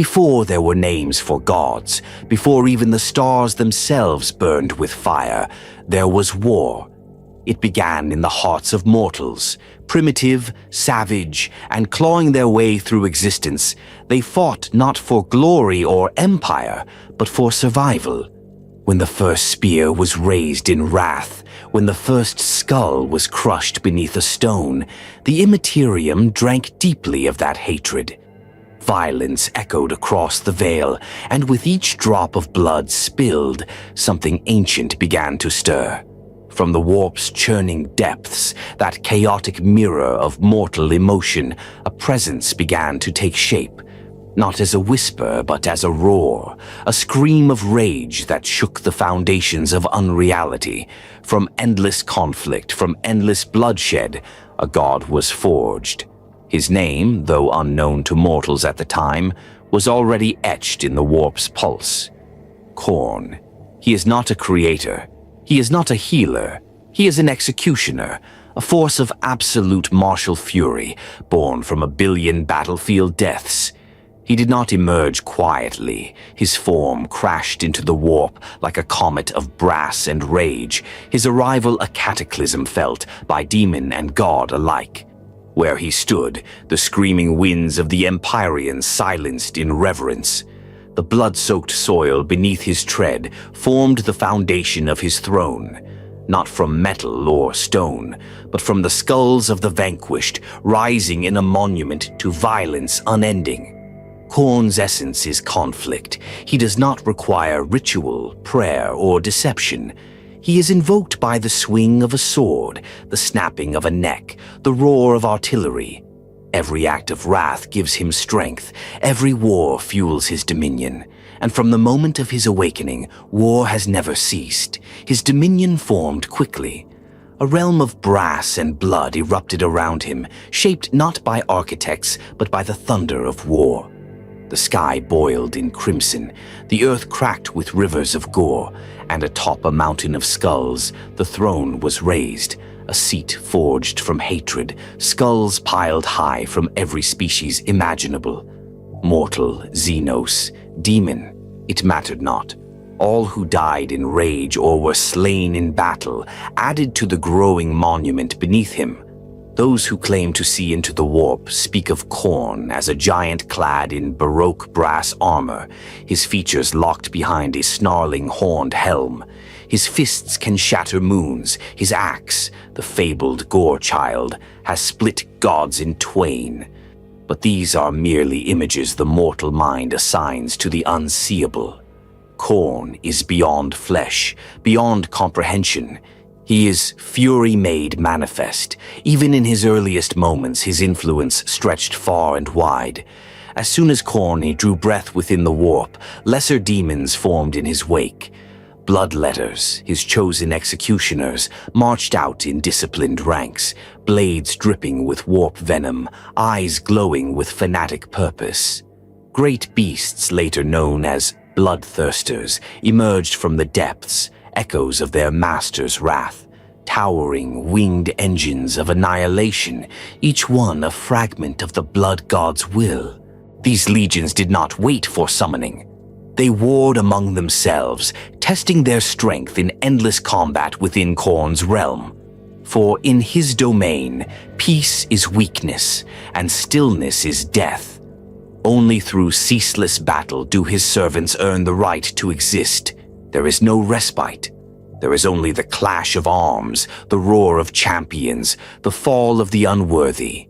Before there were names for gods, before even the stars themselves burned with fire, there was war. It began in the hearts of mortals, primitive, savage, and clawing their way through existence. They fought not for glory or empire, but for survival. When the first spear was raised in wrath, when the first skull was crushed beneath a stone, the immaterium drank deeply of that hatred. Violence echoed across the veil, and with each drop of blood spilled, something ancient began to stir. From the warp's churning depths, that chaotic mirror of mortal emotion, a presence began to take shape. Not as a whisper, but as a roar, a scream of rage that shook the foundations of unreality. From endless conflict, from endless bloodshed, a god was forged. His name, though unknown to mortals at the time, was already etched in the warp's pulse. Khorne. He is not a creator. He is not a healer. He is an executioner, a force of absolute martial fury, born from a billion battlefield deaths. He did not emerge quietly. His form crashed into the warp like a comet of brass and rage, his arrival a cataclysm felt by demon and god alike. Where he stood, the screaming winds of the Empyrean silenced in reverence. The blood-soaked soil beneath his tread formed the foundation of his throne, not from metal or stone, but from the skulls of the vanquished, rising in a monument to violence unending. Khorne's essence is conflict. He does not require ritual, prayer, or deception. He is invoked by the swing of a sword, the snapping of a neck, the roar of artillery. Every act of wrath gives him strength. Every war fuels his dominion. And from the moment of his awakening, war has never ceased. His dominion formed quickly. A realm of brass and blood erupted around him, shaped not by architects, but by the thunder of war. The sky boiled in crimson, the earth cracked with rivers of gore, and atop a mountain of skulls, the throne was raised, a seat forged from hatred, skulls piled high from every species imaginable. Mortal, Xenos, demon, it mattered not. All who died in rage or were slain in battle added to the growing monument beneath him. Those who claim to see into the warp speak of Khorne as a giant clad in baroque brass armor, his features locked behind a snarling horned helm. His fists can shatter moons. His axe, the fabled gore child, has split gods in twain. But these are merely images the mortal mind assigns to the unseeable. Khorne is beyond flesh, beyond comprehension. He is fury made manifest. Even in his earliest moments, his influence stretched far and wide. As soon as Khorne drew breath within the warp, lesser demons formed in his wake. Bloodletters, his chosen executioners, marched out in disciplined ranks, blades dripping with warp venom, eyes glowing with fanatic purpose. Great beasts, later known as bloodthirsters, emerged from the depths, echoes of their master's wrath, towering winged engines of annihilation, each one a fragment of the blood god's will. These legions did not wait for summoning. They warred among themselves, testing their strength in endless combat within Khorne's realm. For in his domain, peace is weakness, and stillness is death. Only through ceaseless battle do his servants earn the right to exist. There is no respite. There is only the clash of arms, the roar of champions, the fall of the unworthy.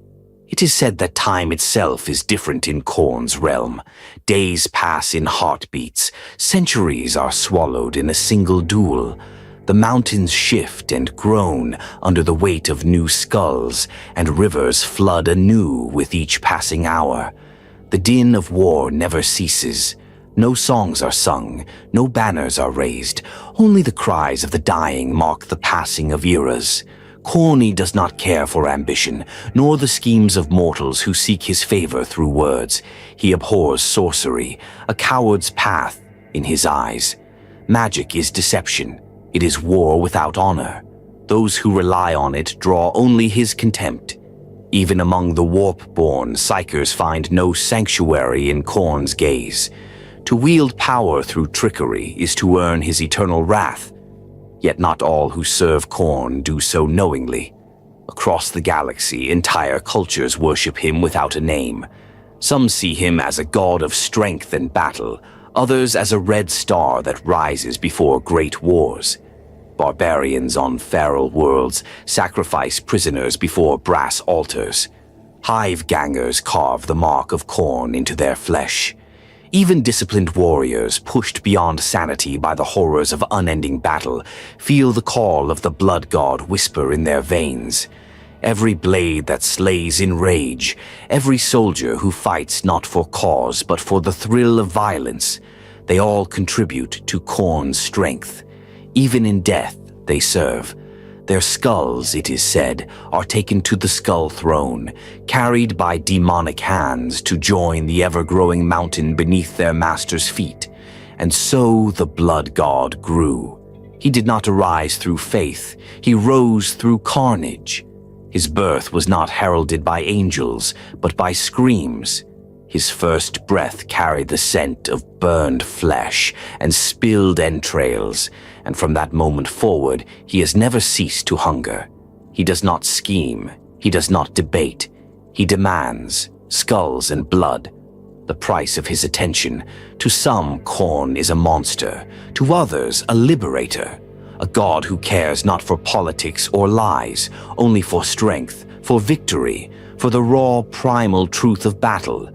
It is said that time itself is different in Khorne's realm. Days pass in heartbeats. Centuries are swallowed in a single duel. The mountains shift and groan under the weight of new skulls, and rivers flood anew with each passing hour. The din of war never ceases. No songs are sung, no banners are raised. Only the cries of the dying mark the passing of eras. Khorne does not care for ambition, nor the schemes of mortals who seek his favor through words. He abhors sorcery, a coward's path in his eyes. Magic is deception. It is war without honor. Those who rely on it draw only his contempt. Even among the warp-born, psychers find no sanctuary in Khorne's gaze. To wield power through trickery is to earn his eternal wrath. Yet not all who serve Khorne do so knowingly. Across the galaxy, entire cultures worship him without a name. Some see him as a god of strength and battle, others as a red star that rises before great wars. Barbarians on feral worlds sacrifice prisoners before brass altars. Hive gangers carve the mark of Khorne into their flesh. Even disciplined warriors, pushed beyond sanity by the horrors of unending battle, feel the call of the blood god whisper in their veins. Every blade that slays in rage, every soldier who fights not for cause but for the thrill of violence, they all contribute to Khorne's strength. Even in death, they serve. Their skulls, it is said, are taken to the skull throne, carried by demonic hands to join the ever-growing mountain beneath their master's feet. And so the blood god grew. He did not arise through faith, he rose through carnage. His birth was not heralded by angels, but by screams. His first breath carried the scent of burned flesh and spilled entrails, and from that moment forward, he has never ceased to hunger. He does not scheme, he does not debate, he demands skulls and blood. The price of his attention. To some, Khorne is a monster, to others, a liberator, a god who cares not for politics or lies, only for strength, for victory, for the raw primal truth of battle.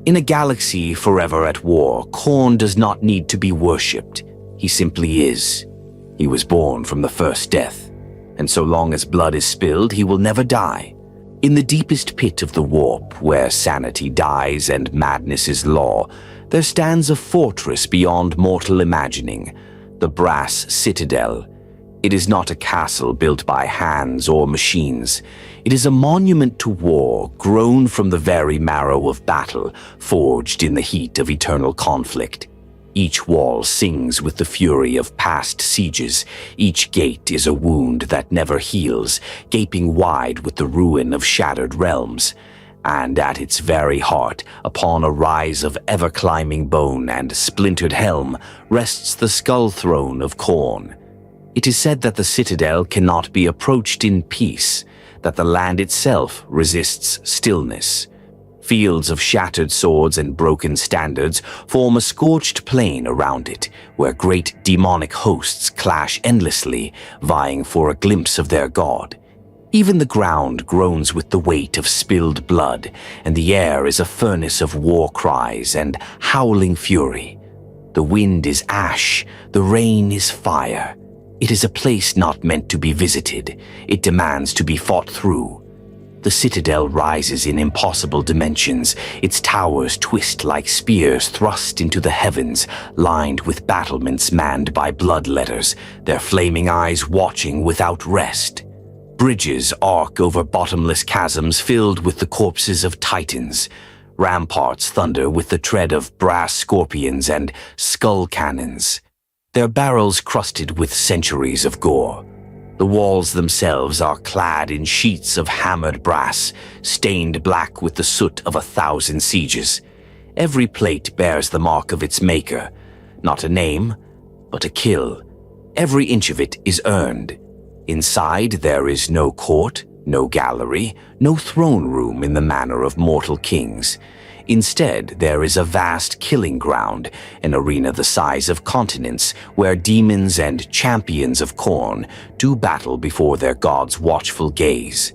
In a galaxy forever at war, Khorne does not need to be worshipped. He simply is. He was born from the first death, and so long as blood is spilled, he will never die. In the deepest pit of the warp, where sanity dies and madness is law, there stands a fortress beyond mortal imagining, the Brass Citadel. It is not a castle built by hands or machines. It is a monument to war, grown from the very marrow of battle, forged in the heat of eternal conflict. Each wall sings with the fury of past sieges. Each gate is a wound that never heals, gaping wide with the ruin of shattered realms. And at its very heart, upon a rise of ever-climbing bone and splintered helm, rests the skull throne of Khorne. It is said that the citadel cannot be approached in peace, that the land itself resists stillness. Fields of shattered swords and broken standards form a scorched plain around it, where great demonic hosts clash endlessly, vying for a glimpse of their god. Even the ground groans with the weight of spilled blood, and the air is a furnace of war cries and howling fury. The wind is ash, the rain is fire. It is a place not meant to be visited. It demands to be fought through. The citadel rises in impossible dimensions. Its towers twist like spears thrust into the heavens, lined with battlements manned by bloodletters, their flaming eyes watching without rest. Bridges arc over bottomless chasms filled with the corpses of titans. Ramparts thunder with the tread of brass scorpions and skull cannons, their barrels crusted with centuries of gore. The walls themselves are clad in sheets of hammered brass, stained black with the soot of 1,000 sieges. Every plate bears the mark of its maker, not a name, but a kill. Every inch of it is earned. Inside there is no court, no gallery, no throne room in the manner of mortal kings. Instead, there is a vast killing ground, an arena the size of continents, where demons and champions of Khorne do battle before their god's watchful gaze.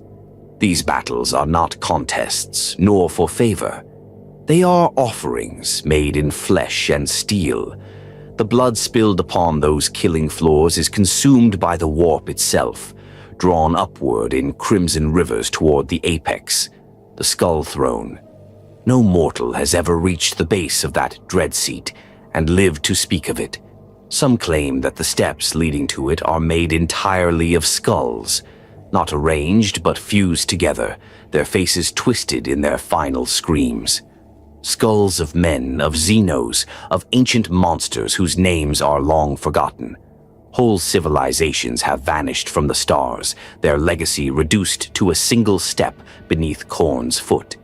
These battles are not contests, nor for favor. They are offerings made in flesh and steel. The blood spilled upon those killing floors is consumed by the warp itself, drawn upward in crimson rivers toward the apex, the skull throne. No mortal has ever reached the base of that dread seat and lived to speak of it. Some claim that the steps leading to it are made entirely of skulls, not arranged but fused together, their faces twisted in their final screams. Skulls of men, of xenos, of ancient monsters whose names are long forgotten. Whole civilizations have vanished from the stars, their legacy reduced to a single step beneath Khorne's foot.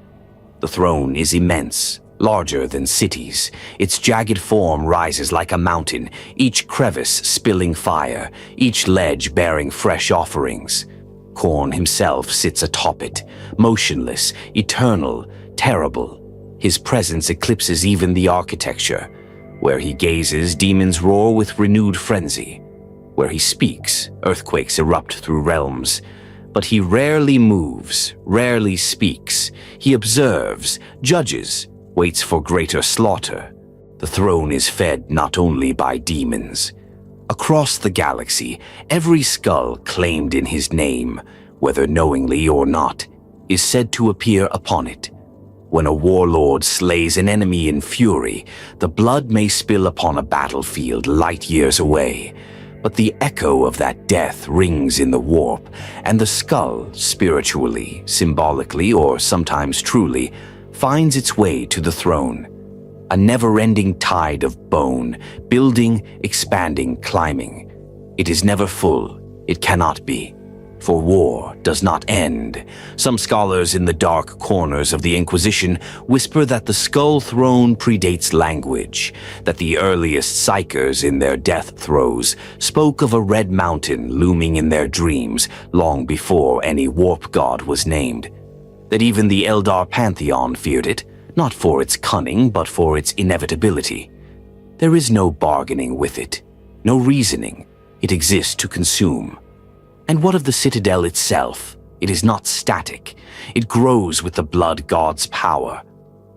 The throne is immense, larger than cities. Its jagged form rises like a mountain, each crevice spilling fire, each ledge bearing fresh offerings. Khorne himself sits atop it, motionless, eternal, terrible. His presence eclipses even the architecture. Where he gazes, demons roar with renewed frenzy. Where he speaks, earthquakes erupt through realms. But he rarely moves, rarely speaks. He observes, judges, waits for greater slaughter. The throne is fed not only by demons. Across the galaxy, every skull claimed in his name, whether knowingly or not, is said to appear upon it. When a warlord slays an enemy in fury, the blood may spill upon a battlefield light years away, but the echo of that death rings in the warp, and the skull, spiritually, symbolically, or sometimes truly, finds its way to the throne. A never-ending tide of bone, building, expanding, climbing. It is never full. It cannot be. For war does not end. Some scholars in the dark corners of the Inquisition whisper that the Skull Throne predates language, that the earliest psychers in their death throes spoke of a red mountain looming in their dreams long before any warp god was named, that even the Eldar pantheon feared it, not for its cunning but for its inevitability. There is no bargaining with it, no reasoning. It exists to consume. And what of the Citadel itself? It is not static. It grows with the blood god's power.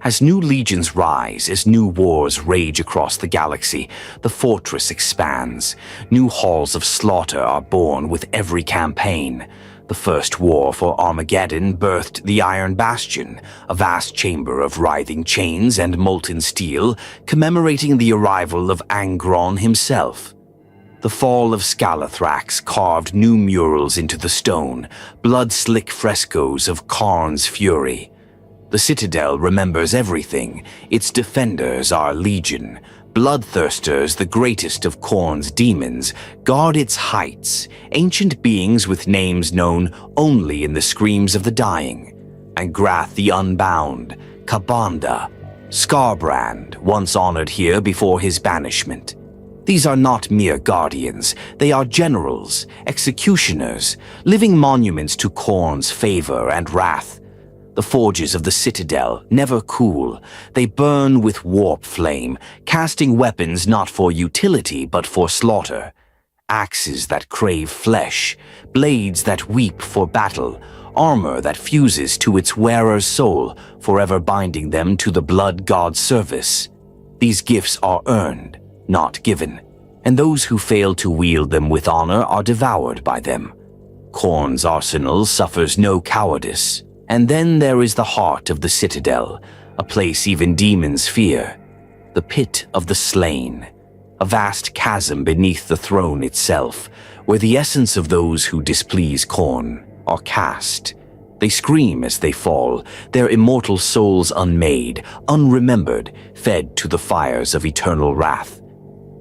As new legions rise, as new wars rage across the galaxy, the fortress expands. New halls of slaughter are born with every campaign. The first war for Armageddon birthed the Iron Bastion, a vast chamber of writhing chains and molten steel, commemorating the arrival of Angron himself. The fall of Scalathrax carved new murals into the stone, blood-slick frescoes of Khorne's fury. The Citadel remembers everything. Its defenders are legion. Bloodthirsters, the greatest of Khorne's demons, guard its heights, ancient beings with names known only in the screams of the dying. Angrath the Unbound, Kabanda, Skarbrand, once honored here before his banishment. These are not mere guardians. They are generals, executioners, living monuments to Khorne's favor and wrath. The forges of the Citadel never cool. They burn with warp flame, casting weapons not for utility but for slaughter. Axes that crave flesh, blades that weep for battle, armor that fuses to its wearer's soul, forever binding them to the blood god's service. These gifts are earned, not given, and those who fail to wield them with honor are devoured by them. Khorne's arsenal suffers no cowardice. And then there is the heart of the Citadel, a place even demons fear. The Pit of the Slain, a vast chasm beneath the throne itself, where the essence of those who displease Khorne are cast. They scream as they fall, their immortal souls unmade, unremembered, fed to the fires of eternal wrath.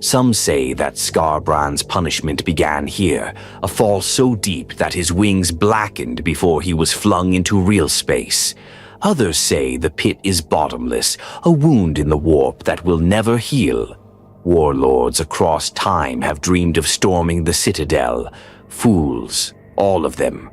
Some say that Skarbrand's punishment began here, a fall so deep that his wings blackened before he was flung into real space. Others say the pit is bottomless, a wound in the warp that will never heal. Warlords across time have dreamed of storming the Citadel. Fools, all of them.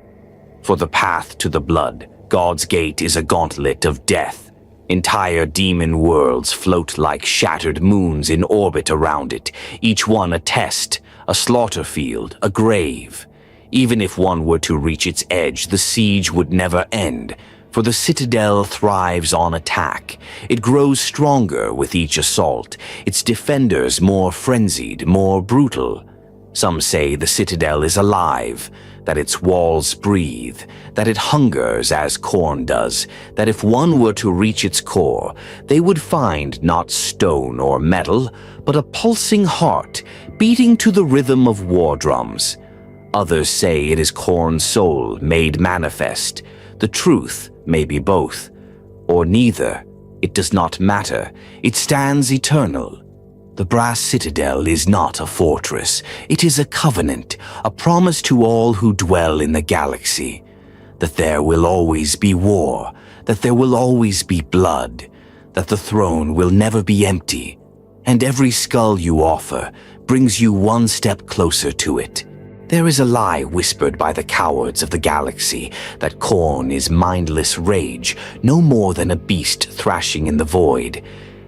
For the path to the blood, God's Gate is a gauntlet of death. Entire demon worlds float like shattered moons in orbit around it, each one a test, a slaughter field, a grave. Even if one were to reach its edge, the siege would never end, for the Citadel thrives on attack. It grows stronger with each assault, its defenders more frenzied, more brutal. Some say the Citadel is alive, that its walls breathe, that it hungers as Khorne does, that if one were to reach its core, they would find not stone or metal, but a pulsing heart, beating to the rhythm of war drums. Others say it is Khorne's soul made manifest. The truth may be both, or neither. It does not matter. It stands eternal. The brass citadel is not a fortress. It is a covenant, a promise to all who dwell in the galaxy, that there will always be war, that there will always be blood, that the throne will never be empty, and every skull you offer brings you one step closer to it. There is a lie whispered by the cowards of the galaxy that Khorne is mindless rage, no more than a beast thrashing in the void.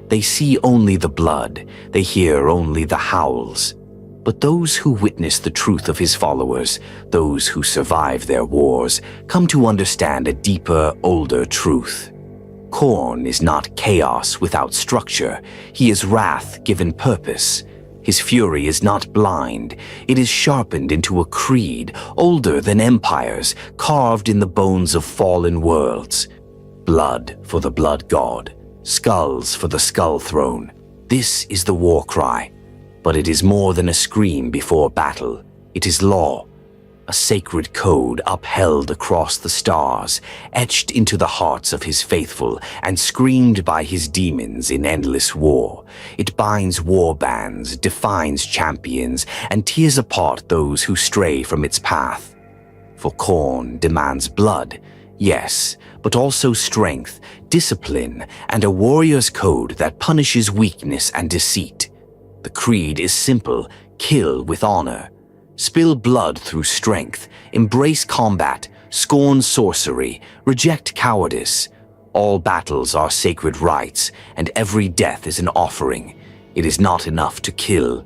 They see only the blood, they hear only the howls. But those who witness the truth of his followers, those who survive their wars, come to understand a deeper, older truth. Khorne is not chaos without structure. He is wrath given purpose. His fury is not blind. It is sharpened into a creed, older than empires, carved in the bones of fallen worlds. Blood for the blood god. Skulls for the skull throne. This is the war cry. But it is more than a scream before battle. It is law. A sacred code upheld across the stars, etched into the hearts of his faithful, and screamed by his demons in endless war. It binds war bands, defines champions, and tears apart those who stray from its path. For Khorne demands blood, yes, but also strength, discipline, and a warrior's code that punishes weakness and deceit. The creed is simple: kill with honor. Spill blood through strength, embrace combat, scorn sorcery, reject cowardice. All battles are sacred rites, and every death is an offering. It is not enough to kill.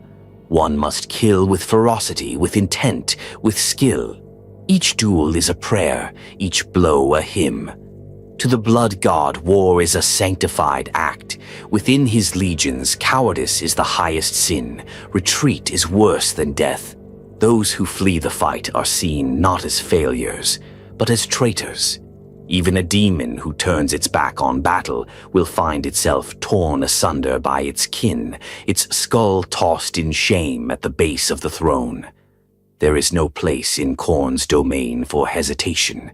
One must kill with ferocity, with intent, with skill. Each duel is a prayer, each blow a hymn. To the blood god, war is a sanctified act. Within his legions, cowardice is the highest sin. Retreat is worse than death. Those who flee the fight are seen not as failures, but as traitors. Even a demon who turns its back on battle will find itself torn asunder by its kin, its skull tossed in shame at the base of the throne. There is no place in Khorne's domain for hesitation.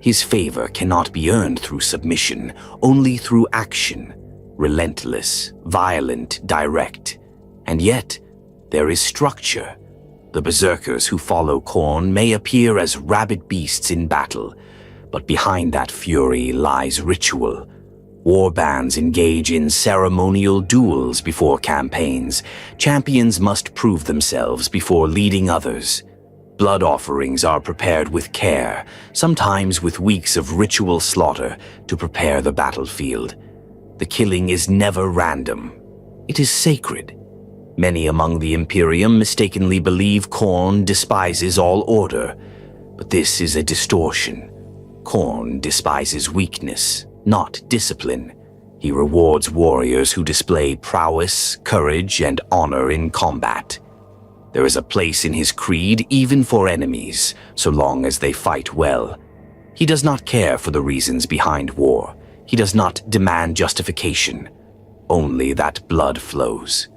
His favor cannot be earned through submission, only through action. Relentless, violent, direct. And yet, there is structure. The berserkers who follow Khorne may appear as rabid beasts in battle, but behind that fury lies ritual. Warbands engage in ceremonial duels before campaigns. Champions must prove themselves before leading others. Blood offerings are prepared with care, sometimes with weeks of ritual slaughter to prepare the battlefield. The killing is never random. It is sacred. Many among the Imperium mistakenly believe Khorne despises all order, but this is a distortion. Khorne despises weakness, not discipline. He rewards warriors who display prowess, courage, and honor in combat. There is a place in his creed even for enemies, so long as they fight well. He does not care for the reasons behind war. He does not demand justification. Only that blood flows.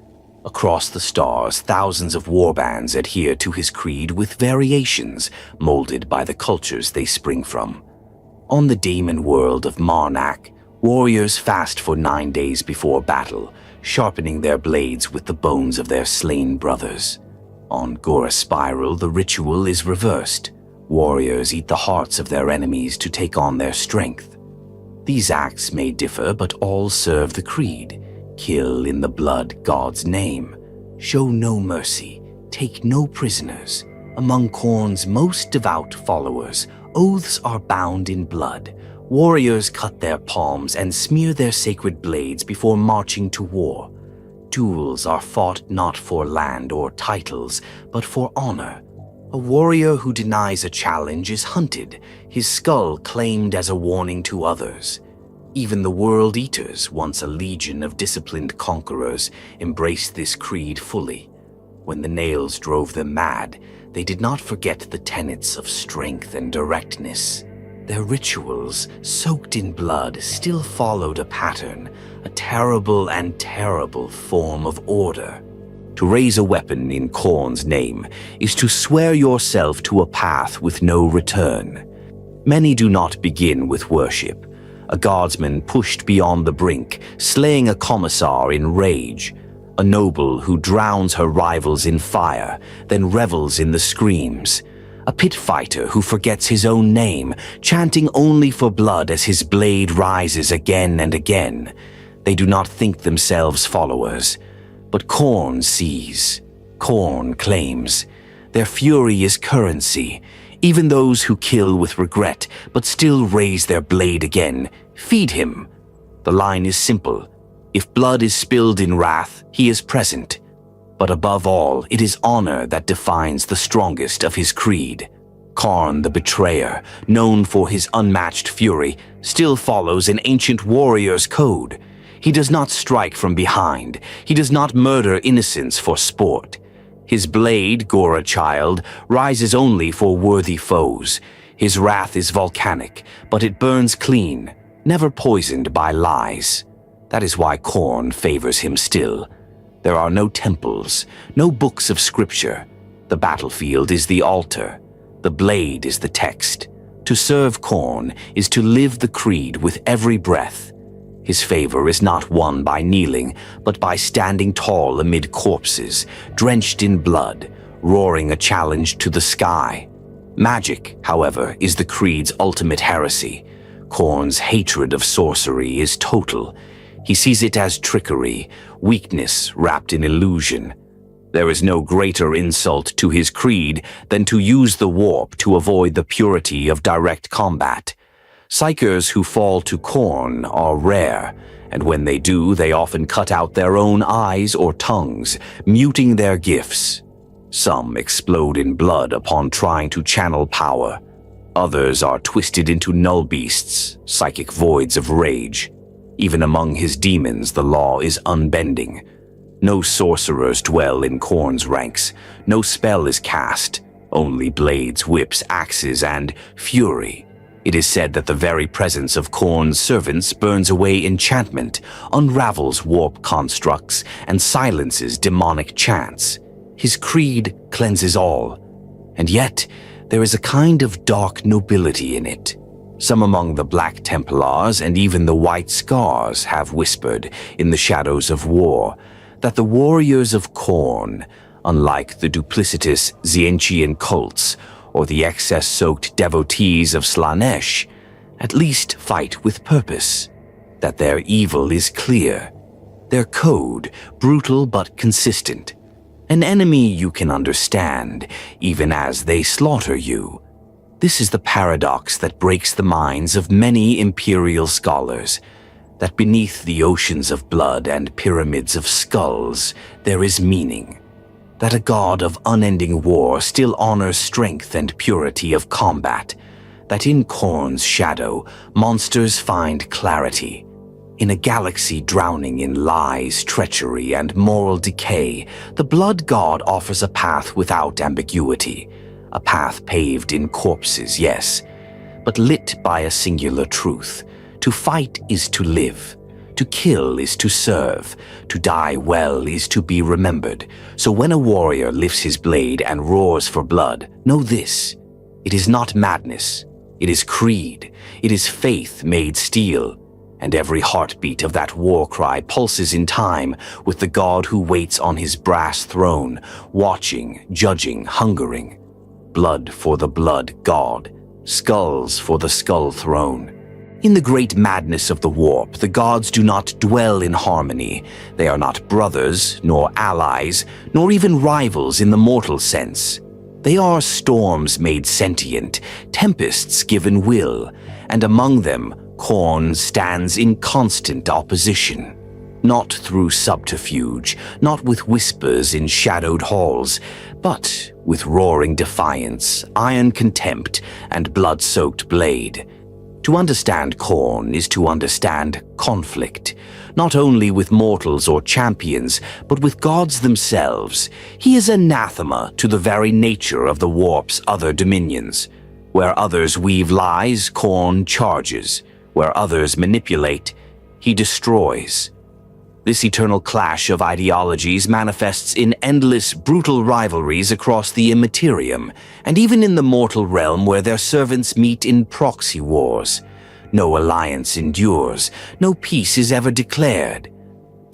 Across the stars, thousands of warbands adhere to his creed with variations molded by the cultures they spring from. On the daemon world of Marnak, warriors fast for 9 days before battle, sharpening their blades with the bones of their slain brothers. On Gora Spiral, the ritual is reversed. Warriors eat the hearts of their enemies to take on their strength. These acts may differ, but all serve the creed. Kill in the blood god's name. Show no mercy. Take no prisoners. Among Khorne's most devout followers, oaths are bound in blood. Warriors cut their palms and smear their sacred blades before marching to war. Duels are fought not for land or titles, but for honor. A warrior who denies a challenge is hunted, his skull claimed as a warning to others. Even the World Eaters, once a legion of disciplined conquerors, embraced this creed fully. When the nails drove them mad, they did not forget the tenets of strength and directness. Their rituals, soaked in blood, still followed a pattern, a terrible and terrible form of order. To raise a weapon in Khorne's name is to swear yourself to a path with no return. Many do not begin with worship. A guardsman pushed beyond the brink, slaying a commissar in rage. a noble who drowns her rivals in fire, then revels in the screams, a pit fighter who forgets his own name, chanting only for blood as his blade rises again and again. They do not think themselves followers, but Khorne sees, Khorne claims. Their fury is currency. Even those who kill with regret, but still raise their blade again, feed him. The line is simple. If blood is spilled in wrath, he is present. But above all, it is honor that defines the strongest of his creed. Khorne the betrayer, known for his unmatched fury, still follows an ancient warrior's code. He does not strike from behind. He does not murder innocents for sport. His blade, Gora child, rises only for worthy foes. His wrath is volcanic, but it burns clean, never poisoned by lies. That is why Khorne favors him still. There are no temples, no books of scripture. The battlefield is the altar. The blade is the text. To serve Khorne is to live the creed with every breath. His favor is not won by kneeling, but by standing tall amid corpses, drenched in blood, roaring a challenge to the sky. Magic, however, is the creed's ultimate heresy. Khorne's hatred of sorcery is total. He sees it as trickery, weakness wrapped in illusion. There is no greater insult to his creed than to use the warp to avoid the purity of direct combat. Psykers who fall to Khorne are rare, and when they do, they often cut out their own eyes or tongues, muting their gifts. Some explode in blood upon trying to channel power. Others are twisted into null beasts, psychic voids of rage. Even among his demons, the law is unbending. No sorcerers dwell in Khorne's ranks. No spell is cast. Only blades, whips, axes, and fury. It is said that the very presence of Khorne's servants burns away enchantment, unravels warp constructs, and silences demonic chants. His creed cleanses all. And yet, there is a kind of dark nobility in it. Some among the Black Templars and even the White Scars have whispered, in the shadows of war, that the warriors of Khorne, unlike the duplicitous Tzeentchian cults or the excess-soaked devotees of Slaanesh, at least fight with purpose, that their evil is clear, their code brutal but consistent, an enemy you can understand even as they slaughter you. This is the paradox that breaks the minds of many imperial scholars, that beneath the oceans of blood and pyramids of skulls there is meaning, that a god of unending war still honors strength and purity of combat, that in Khorne's shadow monsters find clarity. In a galaxy drowning in lies, treachery, and moral decay, the blood god offers a path without ambiguity. A path paved in corpses, yes, but lit by a singular truth. To fight is to live. To kill is to serve. To die well is to be remembered. So when a warrior lifts his blade and roars for blood, know this: it is not madness. It is creed. It is faith made steel. And every heartbeat of that war cry pulses in time with the god who waits on his brass throne, watching, judging, hungering. Blood for the blood god, skulls for the skull throne. In the great madness of the warp, the gods do not dwell in harmony. They are not brothers, nor allies, nor even rivals in the mortal sense. They are storms made sentient, tempests given will, and among them, Khorne stands in constant opposition. Not through subterfuge, not with whispers in shadowed halls, but with roaring defiance, iron contempt, and blood-soaked blade. To understand Khorne is to understand conflict, not only with mortals or champions, but with gods themselves. He is anathema to the very nature of the warp's other dominions. Where others weave lies, Khorne charges. Where others manipulate, he destroys. This eternal clash of ideologies manifests in endless, brutal rivalries across the immaterium, and even in the mortal realm where their servants meet in proxy wars. No alliance endures, no peace is ever declared.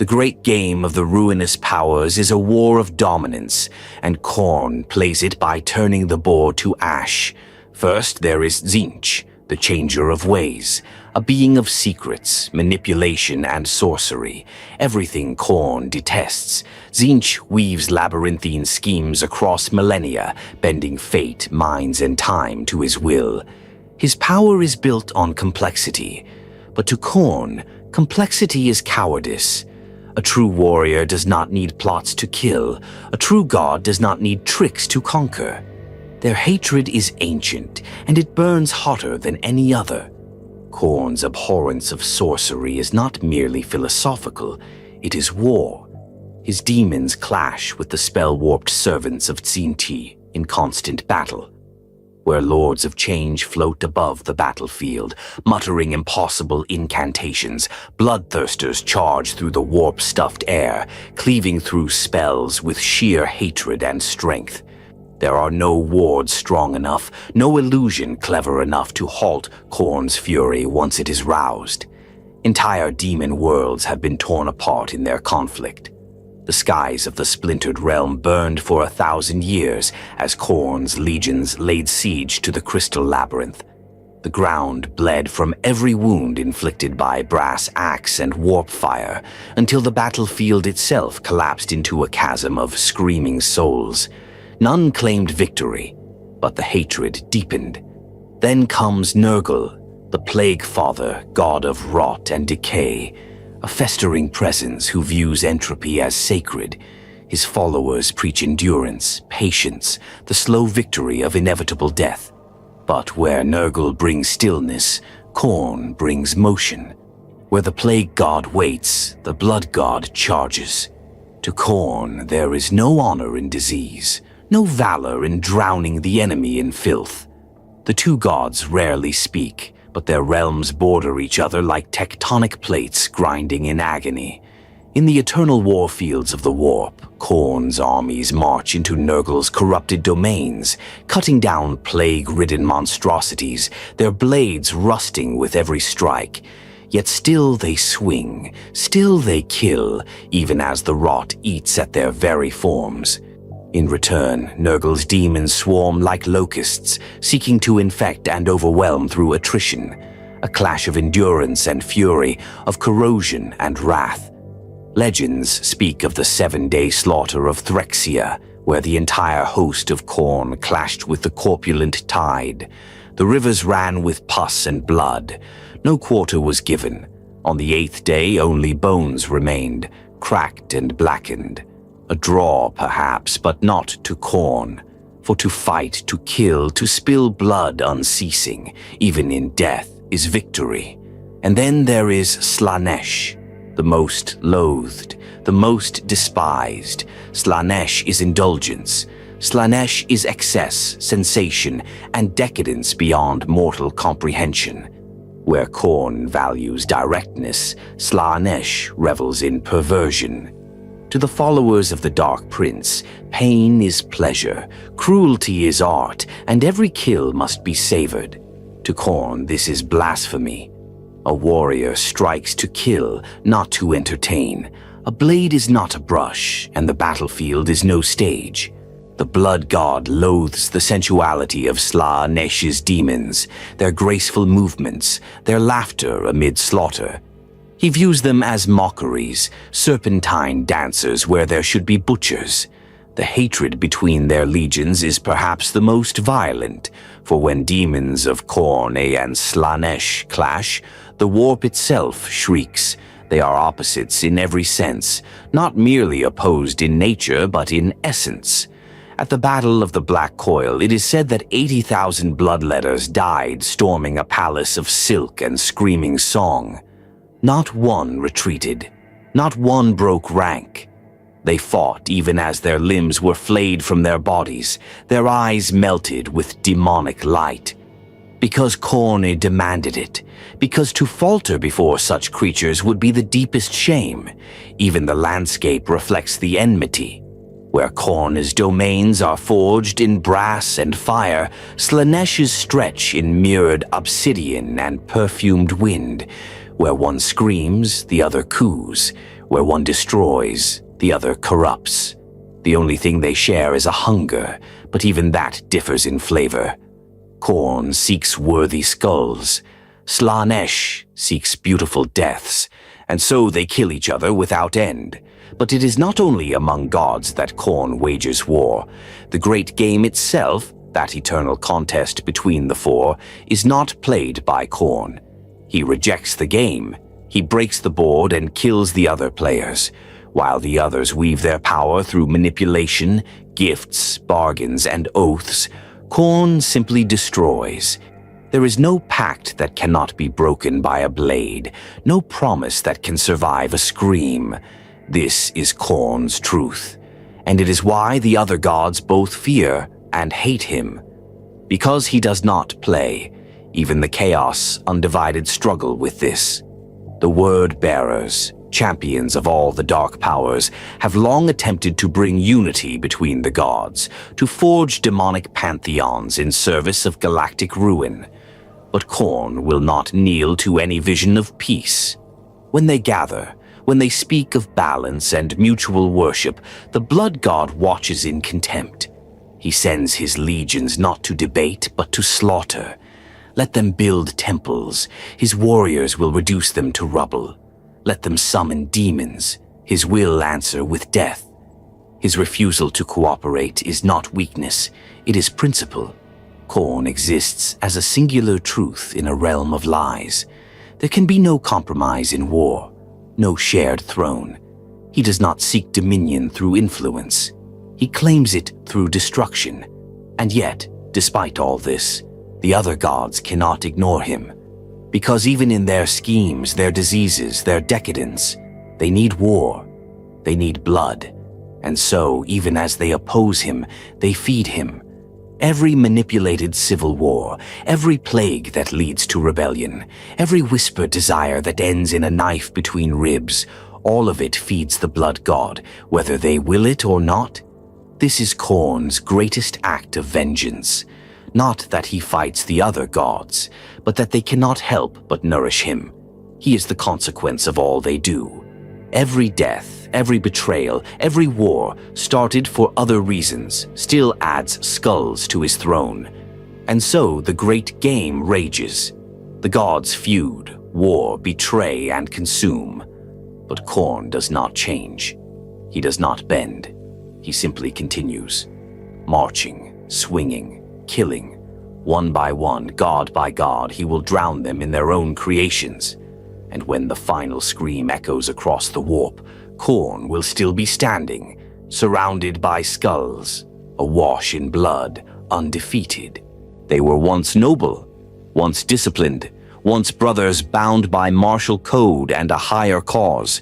The great game of the ruinous powers is a war of dominance, and Khorne plays it by turning the board to ash. First, there is Tzeentch, the changer of ways, a being of secrets, manipulation, and sorcery. Everything Khorne detests. Tzeentch weaves labyrinthine schemes across millennia, bending fate, minds, and time to his will. His power is built on complexity, but to Khorne, complexity is cowardice. A true warrior does not need plots to kill. A true god does not need tricks to conquer. Their hatred is ancient, and it burns hotter than any other. Khorne's abhorrence of sorcery is not merely philosophical, it is war. His demons clash with the spell-warped servants of Tzeentch in constant battle, where lords of change float above the battlefield, muttering impossible incantations. Bloodthirsters charge through the warp-stuffed air, cleaving through spells with sheer hatred and strength. There are no wards strong enough, no illusion clever enough to halt Khorne's fury once it is roused. Entire demon worlds have been torn apart in their conflict. The skies of the splintered realm burned for 1,000 years as Khorne's legions laid siege to the crystal labyrinth. The ground bled from every wound inflicted by brass axe and warp fire, until the battlefield itself collapsed into a chasm of screaming souls. None claimed victory, but the hatred deepened. Then comes Nurgle, the Plague Father, god of rot and decay, a festering presence who views entropy as sacred. His followers preach endurance, patience, the slow victory of inevitable death. But where Nurgle brings stillness, Khorne brings motion. Where the plague god waits, the blood god charges. To Khorne, there is no honor in disease, no valor in drowning the enemy in filth. The two gods rarely speak, but their realms border each other like tectonic plates grinding in agony. In the eternal war fields of the warp, Khorne's armies march into Nurgle's corrupted domains, cutting down plague-ridden monstrosities, their blades rusting with every strike. Yet still they swing, still they kill, even as the rot eats at their very forms. In return, Nurgle's demons swarm like locusts, seeking to infect and overwhelm through attrition, a clash of endurance and fury, of corrosion and wrath. Legends speak of the 7-day slaughter of Threxia, where the entire host of Khorne clashed with the corpulent tide. The rivers ran with pus and blood. No quarter was given. On the 8th day, only bones remained, cracked and blackened. A draw, perhaps, but not to Khorne. For to fight, to kill, to spill blood unceasing, even in death, is victory. And then there is Slaanesh, the most loathed, the most despised. Slaanesh is indulgence. Slaanesh is excess, sensation, and decadence beyond mortal comprehension. Where Khorne values directness, Slaanesh revels in perversion. To the followers of the Dark Prince, pain is pleasure, cruelty is art, and every kill must be savored. To Khorne, this is blasphemy. A warrior strikes to kill, not to entertain. A blade is not a brush, and the battlefield is no stage. The blood god loathes the sensuality of Slaanesh's demons, their graceful movements, their laughter amid slaughter. He views them as mockeries, serpentine dancers where there should be butchers. The hatred between their legions is perhaps the most violent, for when demons of Khorne and Slaanesh clash, the warp itself shrieks. They are opposites in every sense, not merely opposed in nature but in essence. At the Battle of the Black Coil, it is said that 80,000 bloodletters died storming a palace of silk and screaming song. Not one retreated, not one broke rank. They fought even as their limbs were flayed from their bodies, their eyes melted with demonic light. Because Khorne demanded it, because to falter before such creatures would be the deepest shame. Even the landscape reflects the enmity. Where Khorne's domains are forged in brass and fire, Slaanesh's stretch in mirrored obsidian and perfumed wind. Where one screams, the other coos. where one destroys, the other corrupts. The only thing they share is a hunger, but even that differs in flavor. Khorne seeks worthy skulls. Slaanesh seeks beautiful deaths, and so they kill each other without end. But it is not only among gods that Khorne wages war. The great game itself, that eternal contest between the four, is not played by Khorne. He rejects the game. He breaks the board and kills the other players, while the others weave their power through manipulation, gifts, bargains, and oaths. Khorne simply destroys. There is no pact that cannot be broken by a blade, no promise that can survive a scream. This is Khorne's truth, and it is why the other gods both fear and hate him. Because he does not play, even the Chaos Undivided struggle with this. The Word-bearers, champions of all the dark powers, have long attempted to bring unity between the gods, to forge demonic pantheons in service of galactic ruin. But Khorne will not kneel to any vision of peace. When they gather, when they speak of balance and mutual worship, the blood god watches in contempt. He sends his legions not to debate, but to slaughter. Let them build temples. His warriors will reduce them to rubble. Let them summon demons. His will answer with death. His refusal to cooperate is not weakness, it is principle. Khorne exists as a singular truth in a realm of lies. There can be no compromise in war, no shared throne. He does not seek dominion through influence. He claims it through destruction. And yet, despite all this, the other gods cannot ignore him. Because even in their schemes, their diseases, their decadence, they need war. They need blood. And so, even as they oppose him, they feed him. Every manipulated civil war, every plague that leads to rebellion, every whispered desire that ends in a knife between ribs, all of it feeds the blood god, whether they will it or not. This is Khorne's greatest act of vengeance. Not that he fights the other gods, but that they cannot help but nourish him. He is the consequence of all they do. Every death, every betrayal, every war, started for other reasons, still adds skulls to his throne. And so the great game rages. The gods feud, war, betray, and consume. But Khorne does not change. He does not bend. He simply continues, marching, swinging, killing. One by one, god by god, he will drown them in their own creations. And when the final scream echoes across the warp, Khorne will still be standing, surrounded by skulls, awash in blood, undefeated. They were once noble, once disciplined, once brothers bound by martial code and a higher cause.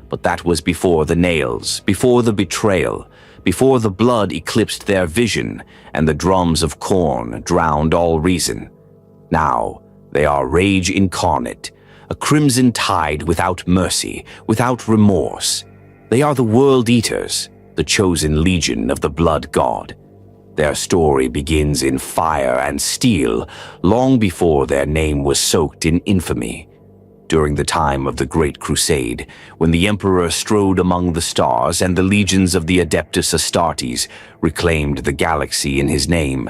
But that was before the nails, before the betrayal, before the blood eclipsed their vision and the drums of Khorne drowned all reason. Now they are rage incarnate, a crimson tide without mercy, without remorse. They are the world eaters, the chosen legion of the blood god. Their story begins in fire and steel, long before their name was soaked in infamy. During the time of the Great Crusade, when the Emperor strode among the stars and the legions of the Adeptus Astartes reclaimed the galaxy in his name,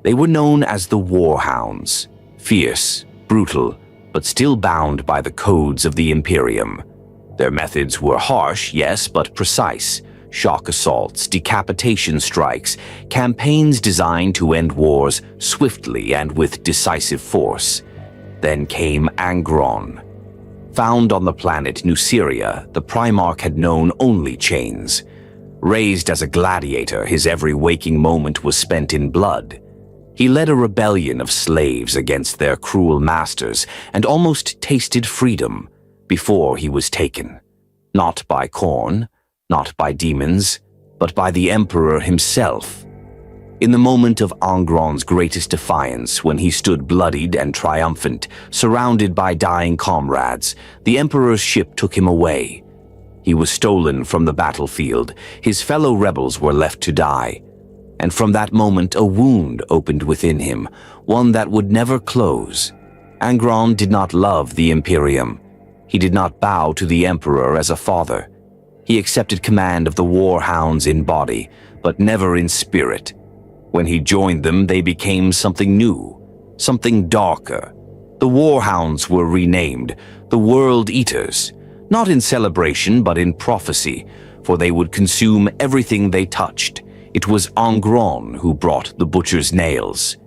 they were known as the Warhounds, fierce, brutal, but still bound by the codes of the Imperium. Their methods were harsh, yes, but precise. Shock assaults, decapitation strikes, campaigns designed to end wars swiftly and with decisive force. Then came Angron. Found on the planet Nuceria, the Primarch had known only chains. Raised as a gladiator, his every waking moment was spent in blood. He led a rebellion of slaves against their cruel masters and almost tasted freedom before he was taken. Not by Khorne, not by demons, but by the Emperor himself. In the moment of Angron's greatest defiance, when he stood bloodied and triumphant, surrounded by dying comrades, the Emperor's ship took him away. He was stolen from the battlefield. His fellow rebels were left to die. And from that moment, a wound opened within him, one that would never close. Angron did not love the Imperium. He did not bow to the Emperor as a father. He accepted command of the Warhounds in body, but never in spirit. When he joined them, they became something new, something darker. The Warhounds were renamed the World Eaters, not in celebration but in prophecy, for they would consume everything they touched. It was Khorne who brought the butcher's nails.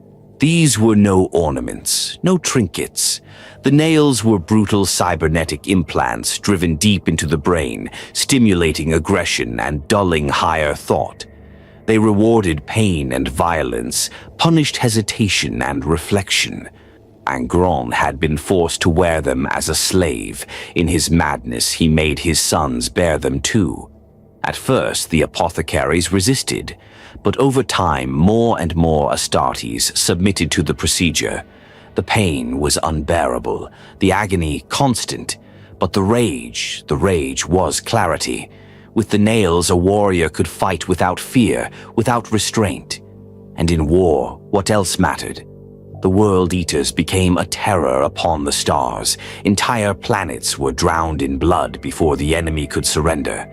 These were no ornaments, no trinkets. The nails were brutal cybernetic implants driven deep into the brain, stimulating aggression and dulling higher thought. They rewarded pain and violence, punished hesitation and reflection. Khorne had been forced to wear them as a slave. In his madness, he made his sons bear them too. At first, the apothecaries resisted, but over time, more and more Astartes submitted to the procedure. The pain was unbearable, the agony constant, but the rage was clarity. With the nails, a warrior could fight without fear, without restraint. And in war, what else mattered? The World Eaters became a terror upon the stars. Entire planets were drowned in blood before the enemy could surrender.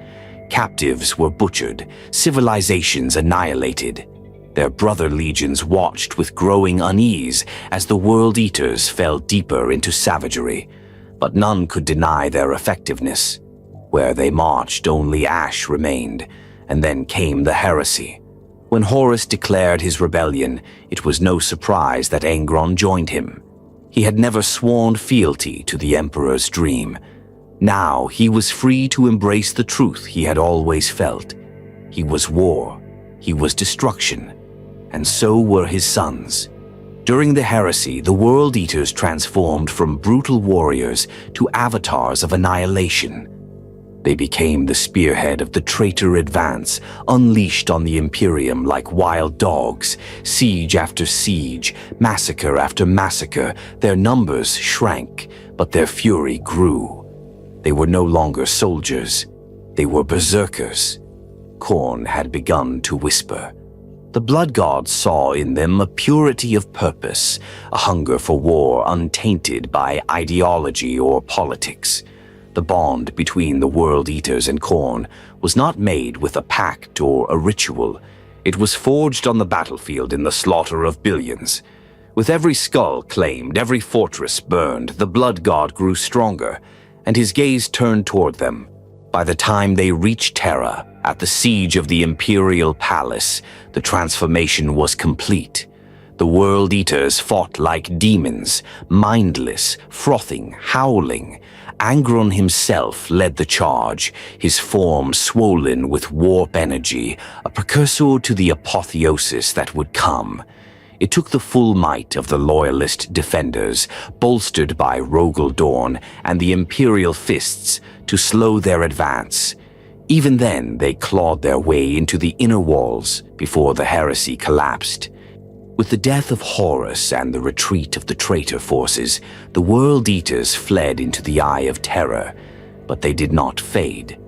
Captives were butchered, civilizations annihilated. Their brother legions watched with growing unease as the World Eaters fell deeper into savagery, but none could deny their effectiveness. Where they marched, only ash remained, and then came the heresy. When Horus declared his rebellion, it was no surprise that Khorne joined him. He had never sworn fealty to the Emperor's dream. Now he was free to embrace the truth he had always felt. He was war, he was destruction, and so were his sons. During the heresy, the World Eaters transformed from brutal warriors to avatars of annihilation. They became the spearhead of the traitor advance, unleashed on the Imperium like wild dogs. Siege after siege, massacre after massacre, their numbers shrank, but their fury grew. They were no longer soldiers, they were berserkers. Khorne had begun to whisper. The blood gods saw in them a purity of purpose, a hunger for war untainted by ideology or politics. The bond between the World Eaters and Khorne was not made with a pact or a ritual. It was forged on the battlefield in the slaughter of billions. With every skull claimed, every fortress burned, the blood god grew stronger, and his gaze turned toward them. By the time they reached Terra, at the siege of the Imperial Palace, the transformation was complete. The World Eaters fought like demons, mindless, frothing, howling. Khorne himself led the charge, his form swollen with warp energy, a precursor to the apotheosis that would come. It took the full might of the Loyalist defenders, bolstered by Rogel Dorn and the Imperial fists, to slow their advance. Even then, they clawed their way into the inner walls before the heresy collapsed. With the death of Horus and the retreat of the traitor forces, the World Eaters fled into the Eye of Terror, but they did not fade.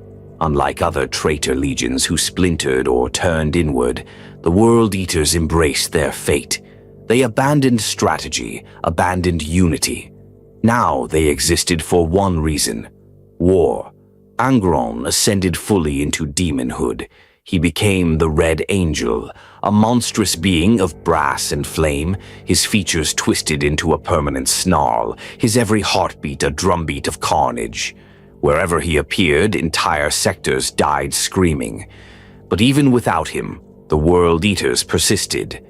Unlike other traitor legions who splintered or turned inward, the World Eaters embraced their fate. They abandoned strategy, abandoned unity. Now they existed for one reason: war. Khorne ascended fully into demonhood. He became the Red Angel, a monstrous being of brass and flame, his features twisted into a permanent snarl, his every heartbeat a drumbeat of carnage. Wherever he appeared, entire sectors died screaming. But even without him, the World Eaters persisted.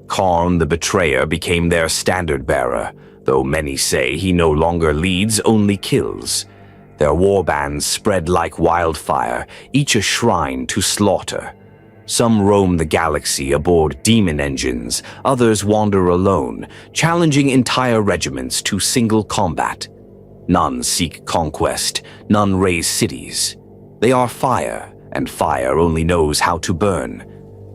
Khorne the Betrayer became their standard-bearer, though many say he no longer leads, only kills. Their warbands spread like wildfire, each a shrine to slaughter. Some roam the galaxy aboard demon engines, others wander alone, challenging entire regiments to single combat. None seek conquest, none raise cities. They are fire, and fire only knows how to burn.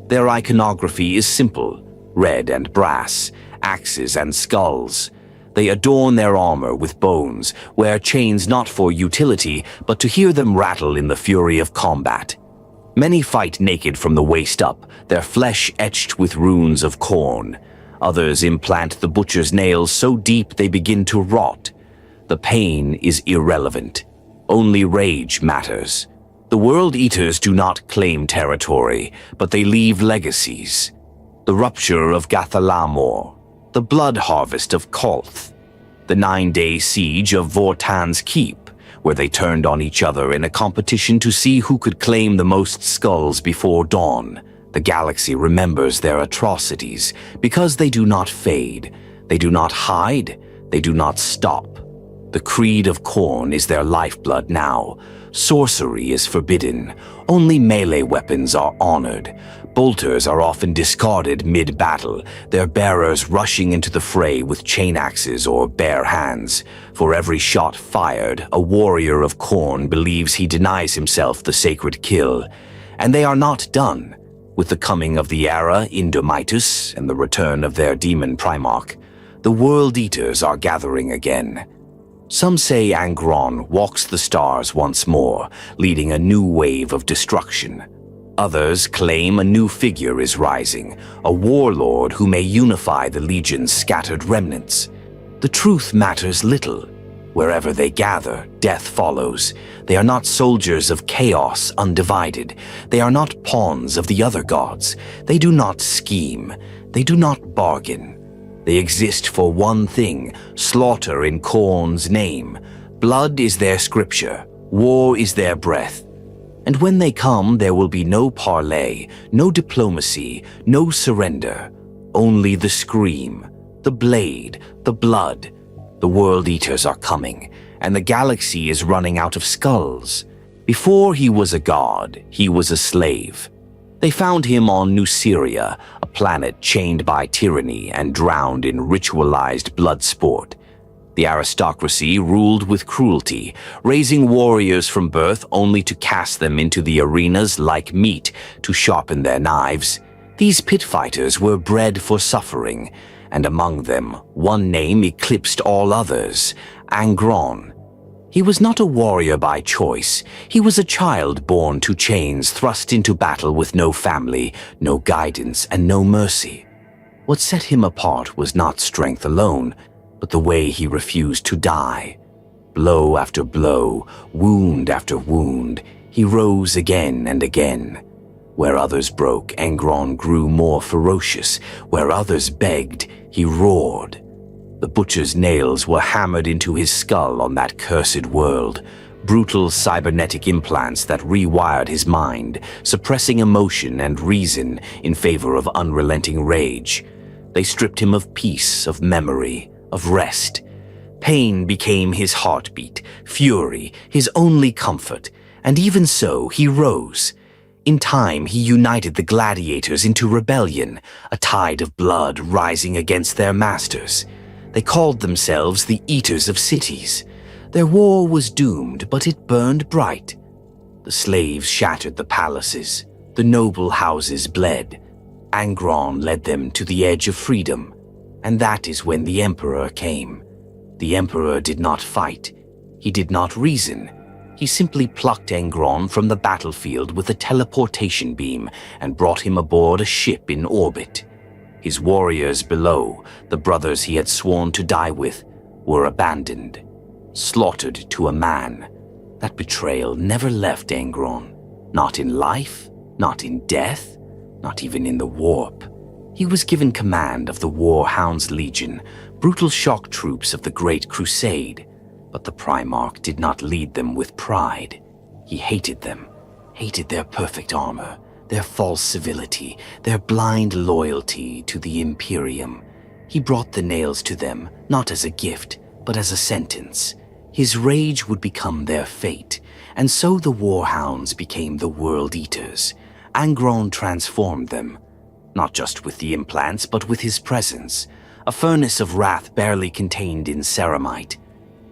Their iconography is simple: red and brass, axes and skulls. They adorn their armor with bones, wear chains not for utility, but to hear them rattle in the fury of combat. Many fight naked from the waist up, their flesh etched with runes of Khorne. Others implant the butcher's nails so deep they begin to rot. The pain is irrelevant. Only rage matters. The World Eaters do not claim territory, but they leave legacies. The rupture of Gathalamor, the blood harvest of Kolth, the 9-day siege of Vortan's Keep, where they turned on each other in a competition to see who could claim the most skulls before dawn. The galaxy remembers their atrocities because they do not fade, they do not hide, they do not stop. The creed of Khorne is their lifeblood now. Sorcery is forbidden. Only melee weapons are honored. Bolters are often discarded mid-battle, their bearers rushing into the fray with chain axes or bare hands. For every shot fired, a warrior of Khorne believes he denies himself the sacred kill. And they are not done. With the coming of the era Indomitus and the return of their demon Primarch, the World Eaters are gathering again. Some say Angron walks the stars once more, leading a new wave of destruction. Others claim a new figure is rising, a warlord who may unify the Legion's scattered remnants. The truth matters little. Wherever they gather, death follows. They are not soldiers of chaos undivided. They are not pawns of the other gods. They do not scheme. They do not bargain. They exist for one thing, slaughter in Khorne's name. Blood is their scripture. War is their breath. And when they come, there will be no parley, no diplomacy, no surrender. Only the scream, the blade, the blood. The World Eaters are coming, and the galaxy is running out of skulls. Before he was a god, he was a slave. They found him on Nuceria, a planet chained by tyranny and drowned in ritualized blood sport. The aristocracy ruled with cruelty, raising warriors from birth only to cast them into the arenas like meat to sharpen their knives. These pit fighters were bred for suffering, and among them, one name eclipsed all others, Angron. He was not a warrior by choice. He was a child born to chains, thrust into battle with no family, no guidance, and no mercy. What set him apart was not strength alone, but the way he refused to die. Blow after blow, wound after wound, he rose again and again. Where others broke, Angron grew more ferocious. Where others begged, he roared. The butcher's nails were hammered into his skull on that cursed world, brutal cybernetic implants that rewired his mind, suppressing emotion and reason in favor of unrelenting rage. They stripped him of peace, of memory, of rest. Pain became his heartbeat, fury, his only comfort, and even so he rose. In time, he united the gladiators into rebellion, a tide of blood rising against their masters. They called themselves the Eaters of Cities. Their war was doomed, but it burned bright. The slaves shattered the palaces. The noble houses bled. Angron led them to the edge of freedom. And that is when the Emperor came. The Emperor did not fight. He did not reason. He simply plucked Angron from the battlefield with a teleportation beam and brought him aboard a ship in orbit. His warriors below, the brothers he had sworn to die with, were abandoned, slaughtered to a man. That betrayal never left Angron. Not in life, not in death, not even in the warp. He was given command of the Warhound's Legion, brutal shock troops of the Great Crusade, but the Primarch did not lead them with pride. He hated them, hated their perfect armor, their false civility, their blind loyalty to the Imperium. He brought the nails to them, not as a gift, but as a sentence. His rage would become their fate, and so the Warhounds became the World Eaters. Angron transformed them, not just with the implants, but with his presence, a furnace of wrath barely contained in ceramite.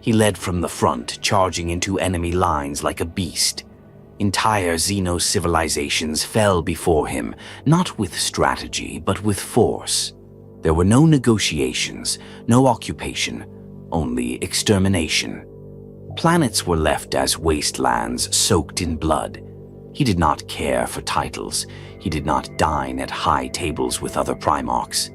He led from the front, charging into enemy lines like a beast. Entire Xeno civilizations fell before him, not with strategy, but with force. There were no negotiations, no occupation, only extermination. Planets were left as wastelands soaked in blood. He did not care for titles. He did not dine at high tables with other Primarchs.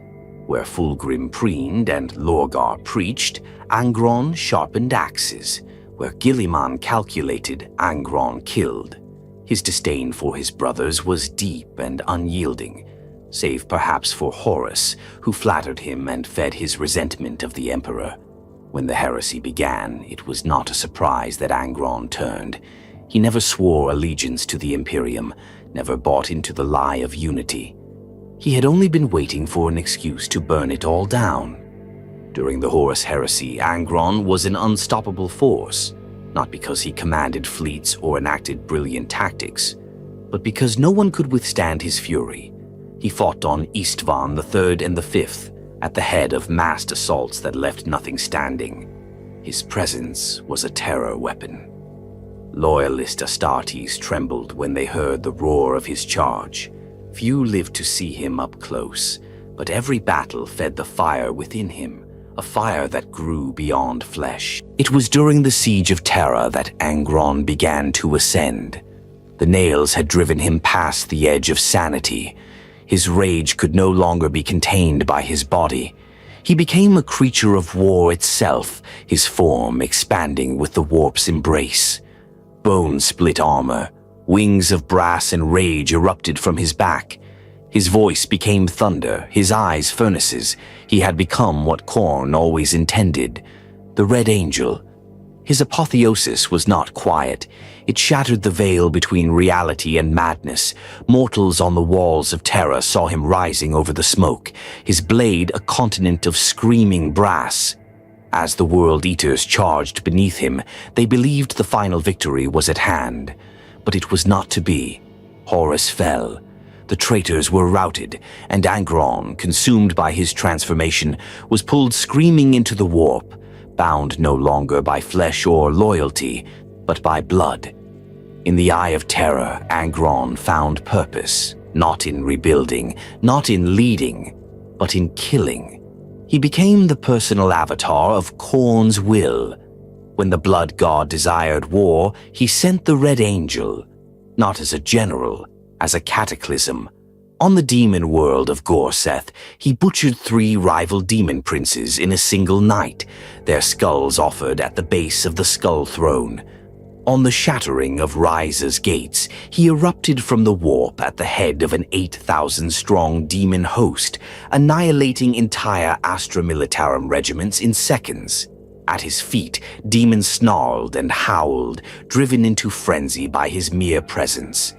Where Fulgrim preened and Lorgar preached, Angron sharpened axes. Where Gilliman calculated, Angron killed. His disdain for his brothers was deep and unyielding, save perhaps for Horus, who flattered him and fed his resentment of the Emperor. When the heresy began, it was not a surprise that Angron turned. He never swore allegiance to the Imperium, never bought into the lie of unity. He had only been waiting for an excuse to burn it all down. During the Horus heresy, Angron was an unstoppable force, not because he commanded fleets or enacted brilliant tactics, but because no one could withstand his fury. He fought on Istvan the Third and the Fifth, at the head of massed assaults that left nothing standing. His presence was a terror weapon. Loyalist Astartes trembled when they heard the roar of his charge. Few lived to see him up close, but every battle fed the fire within him, a fire that grew beyond flesh. It was during the siege of Terra that Angron began to ascend. The nails had driven him past the edge of sanity. His rage could no longer be contained by his body. He became a creature of war itself, his form expanding with the warp's embrace. Bone-split armor, wings of brass and rage erupted from his back. His voice became thunder, his eyes furnaces. He had become what Khorne always intended, the Red Angel. His apotheosis was not quiet. It shattered the veil between reality and madness. Mortals on the walls of Terra saw him rising over the smoke, his blade a continent of screaming brass. As the World Eaters charged beneath him, they believed the final victory was at hand. But it was not to be. Horus fell. The traitors were routed, and Angron, consumed by his transformation, was pulled screaming into the warp, bound no longer by flesh or loyalty, but by blood. In the Eye of Terror, Angron found purpose, not in rebuilding, not in leading, but in killing. He became the personal avatar of Khorne's will. When the Blood God desired war, he sent the Red Angel, not as a general, as a cataclysm. On the demon world of Gorseth, he butchered 3 rival demon princes in a single night, their skulls offered at the base of the Skull Throne. On the shattering of Riza's gates, he erupted from the warp at the head of an 8,000-strong demon host, annihilating entire Astra Militarum regiments in seconds. At his feet, demons snarled and howled, driven into frenzy by his mere presence.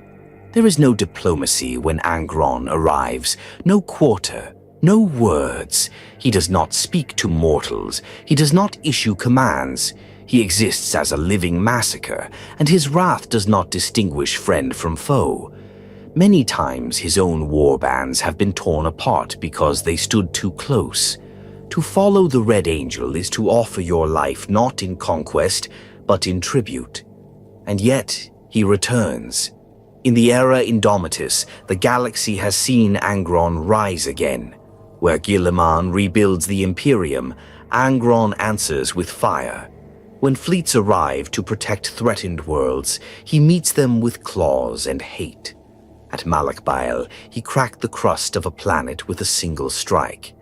There is no diplomacy when Angron arrives, no quarter, no words. He does not speak to mortals. He does not issue commands. He exists as a living massacre, and his wrath does not distinguish friend from foe. Many times his own warbands have been torn apart because they stood too close. To follow the Red Angel is to offer your life not in conquest, but in tribute. And yet he returns. In the era Indomitus, the galaxy has seen Angron rise again. Where Guilliman rebuilds the Imperium, Angron answers with fire. When fleets arrive to protect threatened worlds, he meets them with claws and hate. At Malakbael, he cracked the crust of a planet with a single strike.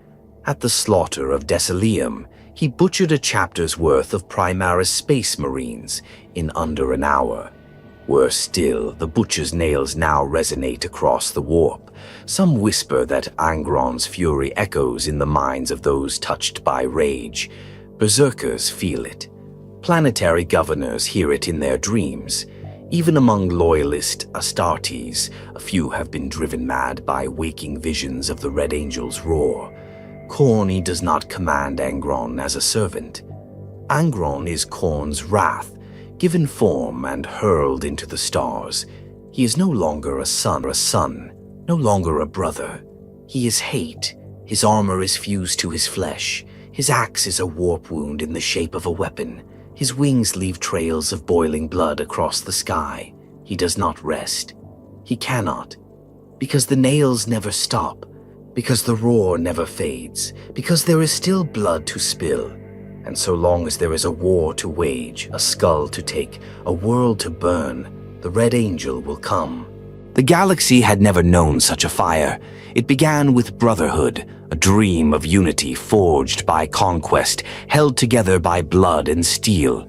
At the slaughter of Desilium, he butchered a chapter's worth of Primaris space marines in under an hour. Worse still, the butcher's nails now resonate across the warp. Some whisper that Angron's fury echoes in the minds of those touched by rage. Berserkers feel it. Planetary governors hear it in their dreams. Even among loyalist Astartes, a few have been driven mad by waking visions of the Red Angel's roar. Khorne does not command Angron as a servant. Angron is Khorne's wrath, given form and hurled into the stars. He is no longer a son, no longer a brother. He is hate. His armor is fused to his flesh. His axe is a warp wound in the shape of a weapon. His wings leave trails of boiling blood across the sky. He does not rest. He cannot. Because the nails never stop. Because the roar never fades. Because there is still blood to spill. And so long as there is a war to wage, a skull to take, a world to burn, the Red Angel will come. The galaxy had never known such a fire. It began with brotherhood, a dream of unity forged by conquest, held together by blood and steel.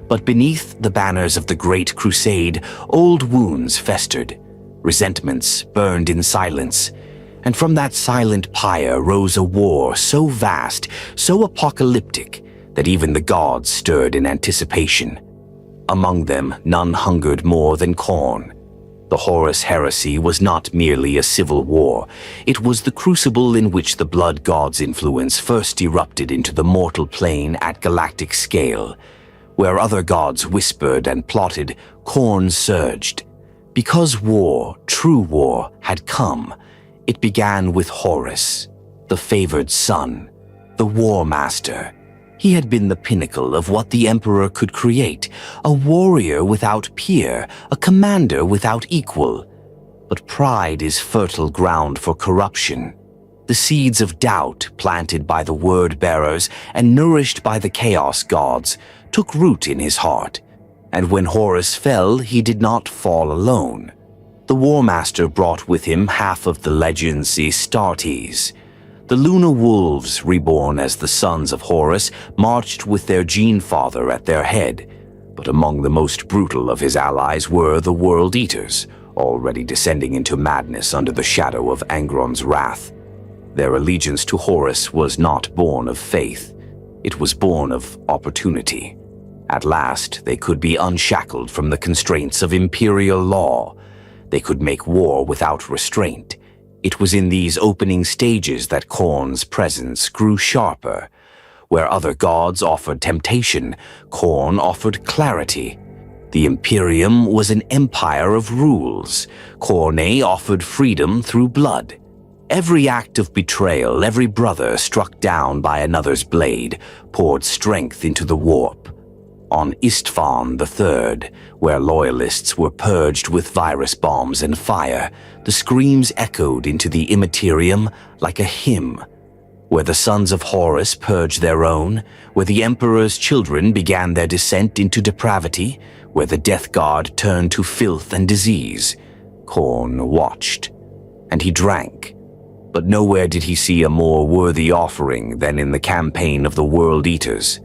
But beneath the banners of the Great Crusade, old wounds festered, resentments burned in silence, and from that silent pyre rose a war so vast, so apocalyptic, that even the gods stirred in anticipation. Among them, none hungered more than Khorne. The Horus heresy was not merely a civil war. It was the crucible in which the blood god's influence first erupted into the mortal plane at galactic scale. Where other gods whispered and plotted, Khorne surged. Because war, true war, had come, it began with Horus, the favored son, the war master. He had been the pinnacle of what the Emperor could create, a warrior without peer, a commander without equal. But pride is fertile ground for corruption. The seeds of doubt, planted by the word-bearers and nourished by the chaos gods, took root in his heart. And when Horus fell, he did not fall alone. The War Master brought with him half of the legend's Astartes. The Lunar Wolves, reborn as the sons of Horus, marched with their Gene Father at their head. But among the most brutal of his allies were the World Eaters, already descending into madness under the shadow of Angron's wrath. Their allegiance to Horus was not born of faith. It was born of opportunity. At last, they could be unshackled from the constraints of imperial law. They could make war without restraint. It was in these opening stages that Khorne's presence grew sharper. Where other gods offered temptation, Khorne offered clarity. The Imperium was an empire of rules. Khorne offered freedom through blood. Every act of betrayal, every brother struck down by another's blade, poured strength into the warp. On Istvan III, where loyalists were purged with virus bombs and fire, the screams echoed into the immaterium like a hymn. Where the sons of Horus purged their own, where the Emperor's children began their descent into depravity, where the Death Guard turned to filth and disease, Khorne watched, and he drank. But nowhere did he see a more worthy offering than in the campaign of the World Eaters.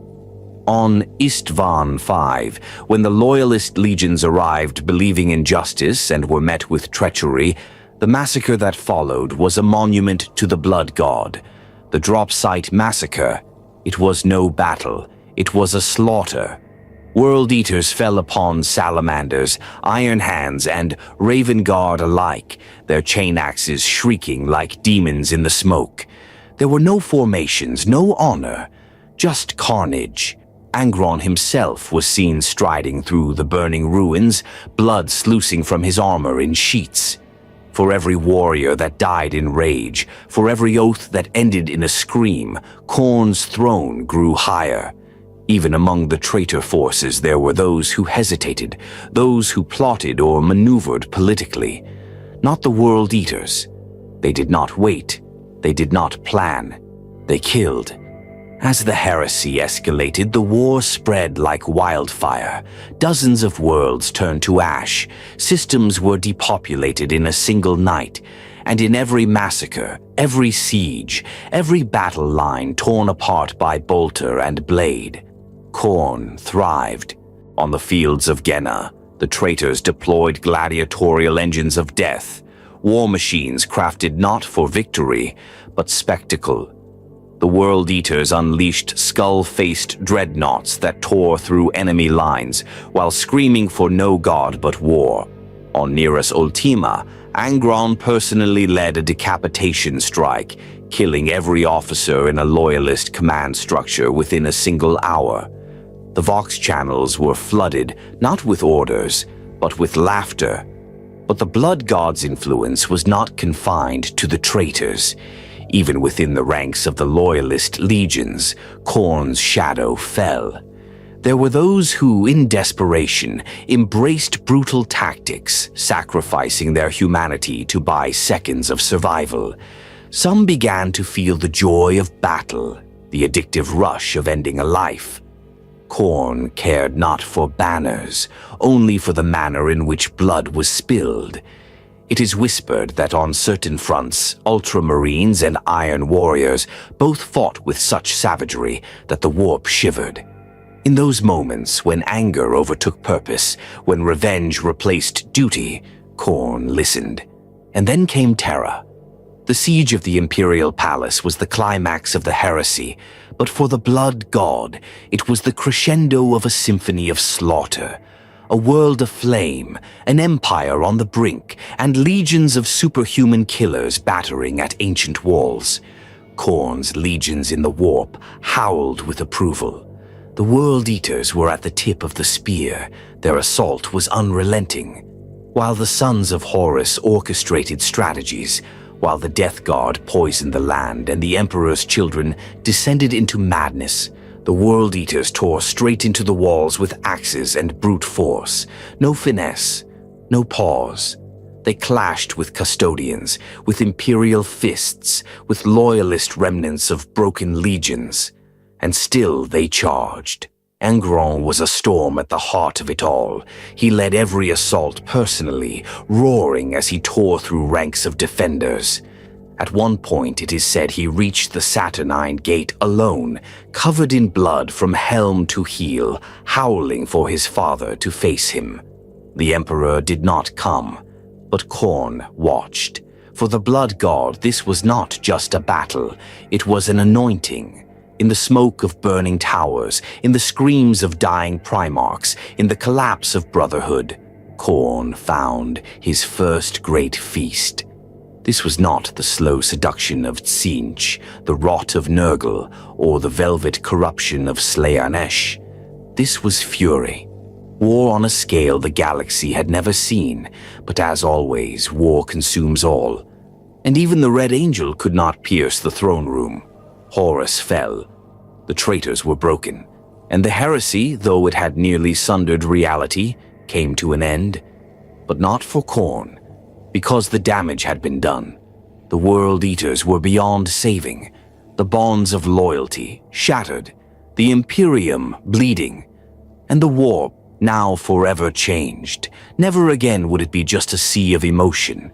On Istvan V, when the loyalist legions arrived believing in justice and were met with treachery, the massacre that followed was a monument to the blood god. The drop site massacre, it was no battle, it was a slaughter. World Eaters fell upon salamanders, iron hands, and raven guard alike, their chain axes shrieking like demons in the smoke. There were no formations, no honor, just carnage. Angron himself was seen striding through the burning ruins, blood sluicing from his armor in sheets. For every warrior that died in rage, for every oath that ended in a scream, Khorne's throne grew higher. Even among the traitor forces there were those who hesitated, those who plotted or maneuvered politically. Not the World Eaters. They did not wait. They did not plan. They killed. As the heresy escalated, the war spread like wildfire. Dozens of worlds turned to ash. Systems were depopulated in a single night. And in every massacre, every siege, every battle line torn apart by bolter and blade, Khorne thrived. On the fields of Genna, the traitors deployed gladiatorial engines of death, war machines crafted not for victory, but spectacle. The World Eaters unleashed skull-faced dreadnoughts that tore through enemy lines while screaming for no god but war. On Nearus Ultima, Angron personally led a decapitation strike, killing every officer in a loyalist command structure within a single hour. The Vox channels were flooded, not with orders, but with laughter. But the blood god's influence was not confined to the traitors. Even within the ranks of the loyalist legions, Khorne's shadow fell. There were those who, in desperation, embraced brutal tactics, sacrificing their humanity to buy seconds of survival. Some began to feel the joy of battle, the addictive rush of ending a life. Khorne cared not for banners, only for the manner in which blood was spilled. It is whispered that on certain fronts, ultramarines and iron warriors both fought with such savagery that the warp shivered. In those moments when anger overtook purpose, when revenge replaced duty, Khorne listened. And then came terror. The siege of the Imperial Palace was the climax of the heresy, but for the Blood God, it was the crescendo of a symphony of slaughter. A world aflame, an empire on the brink, and legions of superhuman killers battering at ancient walls. Khorne's legions in the warp howled with approval. The World Eaters were at the tip of the spear. Their assault was unrelenting. While the sons of Horus orchestrated strategies, while the Death Guard poisoned the land and the Emperor's children descended into madness, the World Eaters tore straight into the walls with axes and brute force. No finesse, no pause. They clashed with custodians, with Imperial fists, with loyalist remnants of broken legions. And still they charged. Angron was a storm at the heart of it all. He led every assault personally, roaring as he tore through ranks of defenders. At one point, it is said he reached the Saturnine Gate alone, covered in blood from helm to heel, howling for his father to face him. The Emperor did not come, but Khorne watched. For the Blood God, this was not just a battle, it was an anointing. In the smoke of burning towers, in the screams of dying Primarchs, in the collapse of Brotherhood, Khorne found his first great feast. This was not the slow seduction of Tzeentch, the rot of Nurgle, or the velvet corruption of Slaanesh. This was fury. War on a scale the galaxy had never seen, but as always, war consumes all. And even the Red Angel could not pierce the throne room. Horus fell. The traitors were broken, and the heresy, though it had nearly sundered reality, came to an end. But not for Khorne, because the damage had been done. The World Eaters were beyond saving, the bonds of loyalty shattered, the Imperium bleeding, and the warp now forever changed. Never again would it be just a sea of emotion.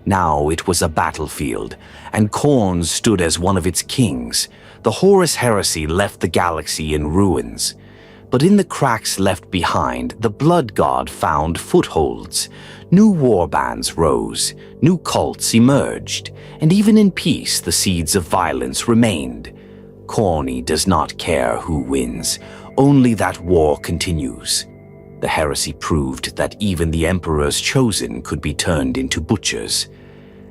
Now it was a battlefield, and Khorne stood as one of its kings. The Horus heresy left the galaxy in ruins. But in the cracks left behind, the Blood God found footholds. New warbands rose, new cults emerged, and even in peace the seeds of violence remained. Khorne does not care who wins, only that war continues. The heresy proved that even the Emperor's chosen could be turned into butchers.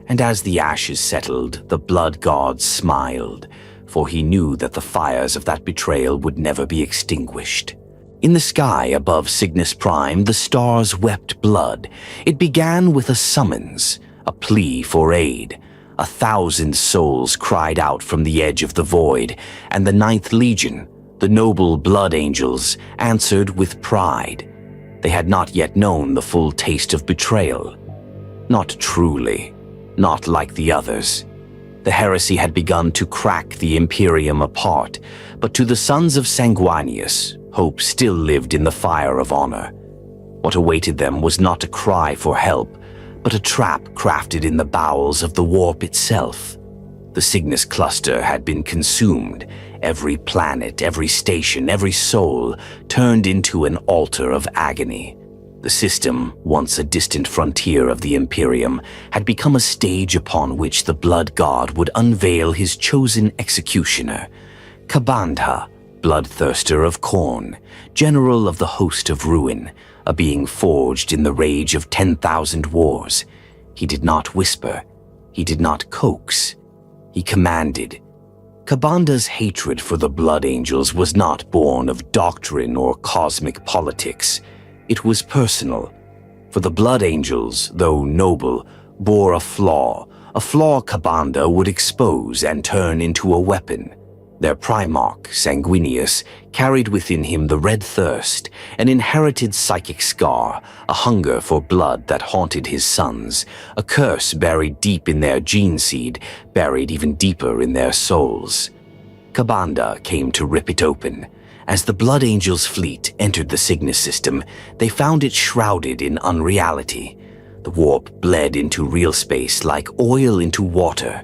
And as the ashes settled, the Blood God smiled, for he knew that the fires of that betrayal would never be extinguished. In the sky above Cygnus Prime, the stars wept blood. It began with a summons, a plea for aid. 1,000 souls cried out from the edge of the void, and the 9th Legion, the noble Blood Angels, answered with pride. They had not yet known the full taste of betrayal. Not truly, not like the others. The heresy had begun to crack the Imperium apart, but to the sons of Sanguinius, hope still lived in the fire of honor. What awaited them was not a cry for help, but a trap crafted in the bowels of the warp itself. The Cygnus cluster had been consumed, every planet, every station, every soul turned into an altar of agony. The system, once a distant frontier of the Imperium, had become a stage upon which the Blood God would unveil his chosen executioner, Kabandha, bloodthirster of Khorne, general of the host of ruin, a being forged in the rage of 10,000 wars. He did not whisper, he did not coax, he commanded. Kabandha's hatred for the Blood Angels was not born of doctrine or cosmic politics. It was personal, for the Blood Angels, though noble, bore a flaw Kabandha would expose and turn into a weapon. Their Primarch, Sanguinius, carried within him the red thirst, an inherited psychic scar, a hunger for blood that haunted his sons, a curse buried deep in their gene seed, buried even deeper in their souls. Kabandha came to rip it open. As the Blood Angels' fleet entered the Cygnus system, they found it shrouded in unreality. The warp bled into real space like oil into water.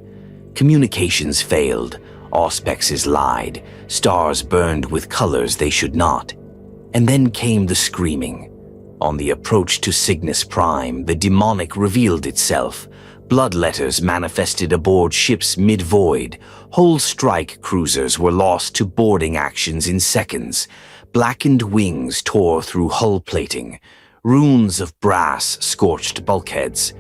Communications failed. Auspexes lied, stars burned with colors they should not. And then came the screaming. On the approach to Cygnus Prime, the demonic revealed itself. Blood letters manifested aboard ships mid-void. Whole strike cruisers were lost to boarding actions in seconds. Blackened wings tore through hull plating. Runes of brass scorched bulkheads.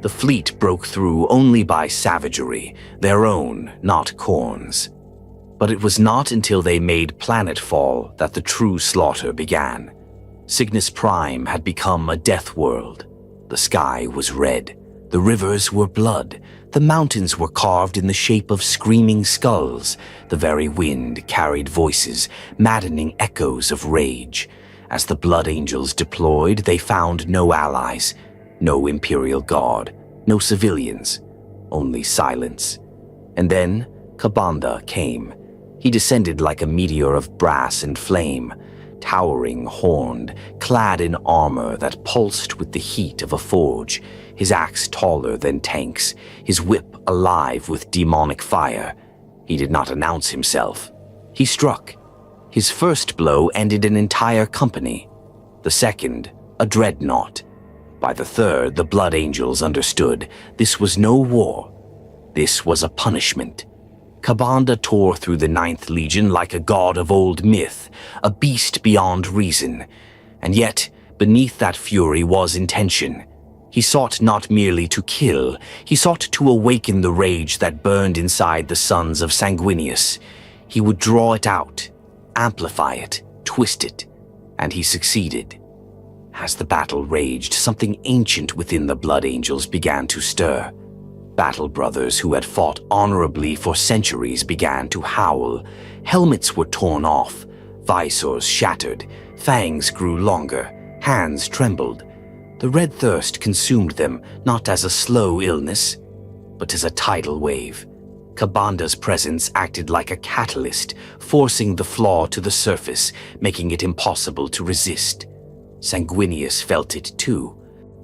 The fleet broke through only by savagery, their own, not Khorne's. But it was not until they made planetfall that the true slaughter began. Cygnus Prime had become a death world. The sky was red. The rivers were blood. The mountains were carved in the shape of screaming skulls. The very wind carried voices, maddening echoes of rage. As the Blood Angels deployed, they found no allies, no Imperial Guard, no civilians, only silence. And then Kabanda came. He descended like a meteor of brass and flame, towering, horned, clad in armor that pulsed with the heat of a forge, his axe taller than tanks, his whip alive with demonic fire. He did not announce himself. He struck. His first blow ended an entire company. The second, a dreadnought. By the third, the Blood Angels understood this was no war. This was a punishment. Kabanda tore through the 9th Legion like a god of old myth, a beast beyond reason. And yet, beneath that fury was intention. He sought not merely to kill, he sought to awaken the rage that burned inside the sons of Sanguinius. He would draw it out, amplify it, twist it, and he succeeded. As the battle raged, something ancient within the Blood Angels began to stir. Battle brothers who had fought honorably for centuries began to howl. Helmets were torn off, visors shattered, fangs grew longer, hands trembled. The red thirst consumed them, not as a slow illness, but as a tidal wave. Kabanda's presence acted like a catalyst, forcing the flaw to the surface, making it impossible to resist. Sanguinius felt it too.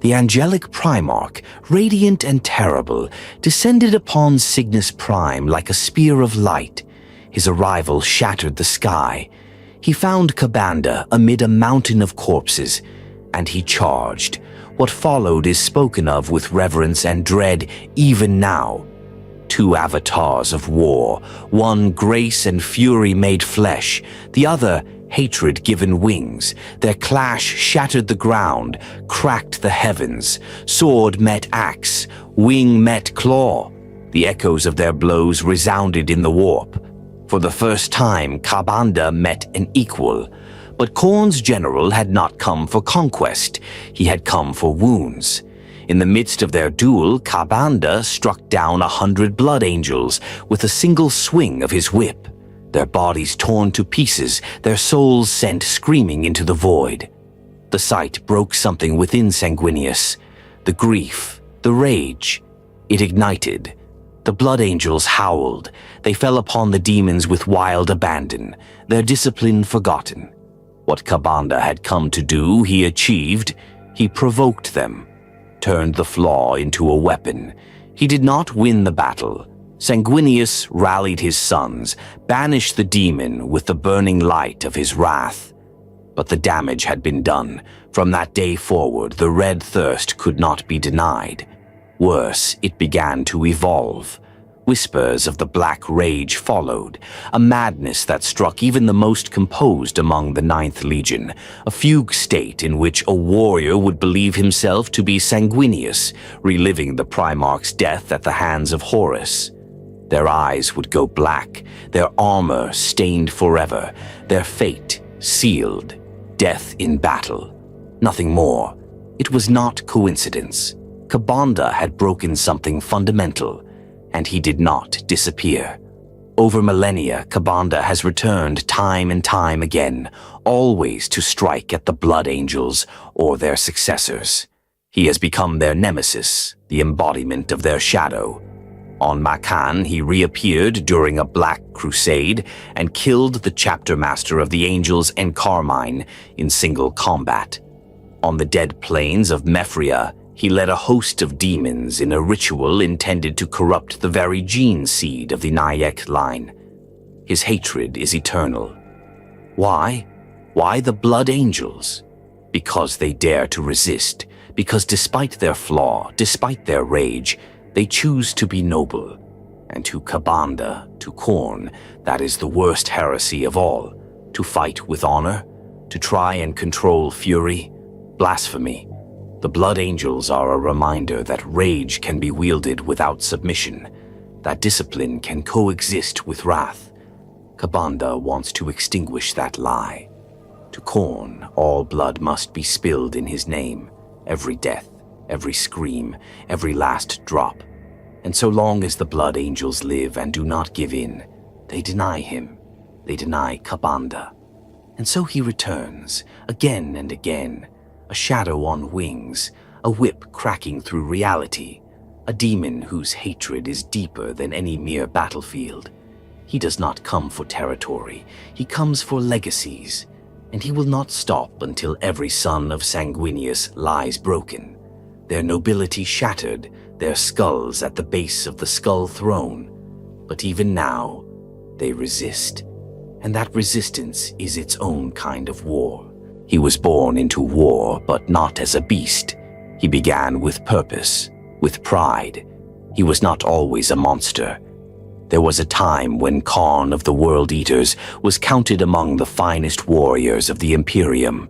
The angelic Primarch, radiant and terrible, descended upon Cygnus Prime like a spear of light. His arrival shattered the sky. He found Kabanda amid a mountain of corpses, and he charged. What followed is spoken of with reverence and dread even now. Two avatars of war, one grace and fury made flesh, the other hatred given wings. Their clash shattered the ground, cracked the heavens. Sword met axe, wing met claw. The echoes of their blows resounded in the warp. For the first time, Kabanda met an equal. But Khorne's general had not come for conquest. He had come for wounds. In the midst of their duel, Kabanda struck down 100 Blood Angels with a single swing of his whip. Their bodies torn to pieces, their souls sent screaming into the void. The sight broke something within Sanguinius. The grief, the rage. It ignited. The Blood Angels howled. They fell upon the demons with wild abandon, their discipline forgotten. What Kabanda had come to do, he achieved. He provoked them, turned the flaw into a weapon. He did not win the battle. Sanguinius rallied his sons, banished the demon with the burning light of his wrath. But the damage had been done. From that day forward, the red thirst could not be denied. Worse, it began to evolve. Whispers of the black rage followed, a madness that struck even the most composed among the 9th Legion, a fugue state in which a warrior would believe himself to be Sanguinius, reliving the Primarch's death at the hands of Horus. Their eyes would go black, their armor stained forever, their fate sealed, death in battle. Nothing more. It was not coincidence. Kabanda had broken something fundamental, and he did not disappear. Over millennia, Kabanda has returned time and time again, always to strike at the Blood Angels or their successors. He has become their nemesis, the embodiment of their shadow. On Makan, he reappeared during a Black Crusade and killed the chapter master of the Angels and Carmine in single combat. On the dead plains of Mefria, he led a host of demons in a ritual intended to corrupt the very gene seed of the Nayek line. His hatred is eternal. Why? Why the Blood Angels? Because they dare to resist, because despite their flaw, despite their rage, they choose to be noble. And to Kabanda, to Khorne, that is the worst heresy of all, to fight with honor, to try and control fury, blasphemy. The Blood Angels are a reminder that rage can be wielded without submission, that discipline can coexist with wrath. Kabanda wants to extinguish that lie. To Khorne, all blood must be spilled in his name, every death, every scream, every last drop. And so long as the Blood Angels live and do not give in, they deny him, they deny Kabanda. And so he returns, again and again, a shadow on wings, a whip cracking through reality, a demon whose hatred is deeper than any mere battlefield. He does not come for territory, he comes for legacies, and he will not stop until every son of Sanguinius lies broken, their nobility shattered, their skulls at the base of the skull throne. But even now, they resist, and that resistance is its own kind of war. He was born into war, but not as a beast. He began with purpose, with pride. He was not always a monster. There was a time when Khorne of the World Eaters was counted among the finest warriors of the Imperium.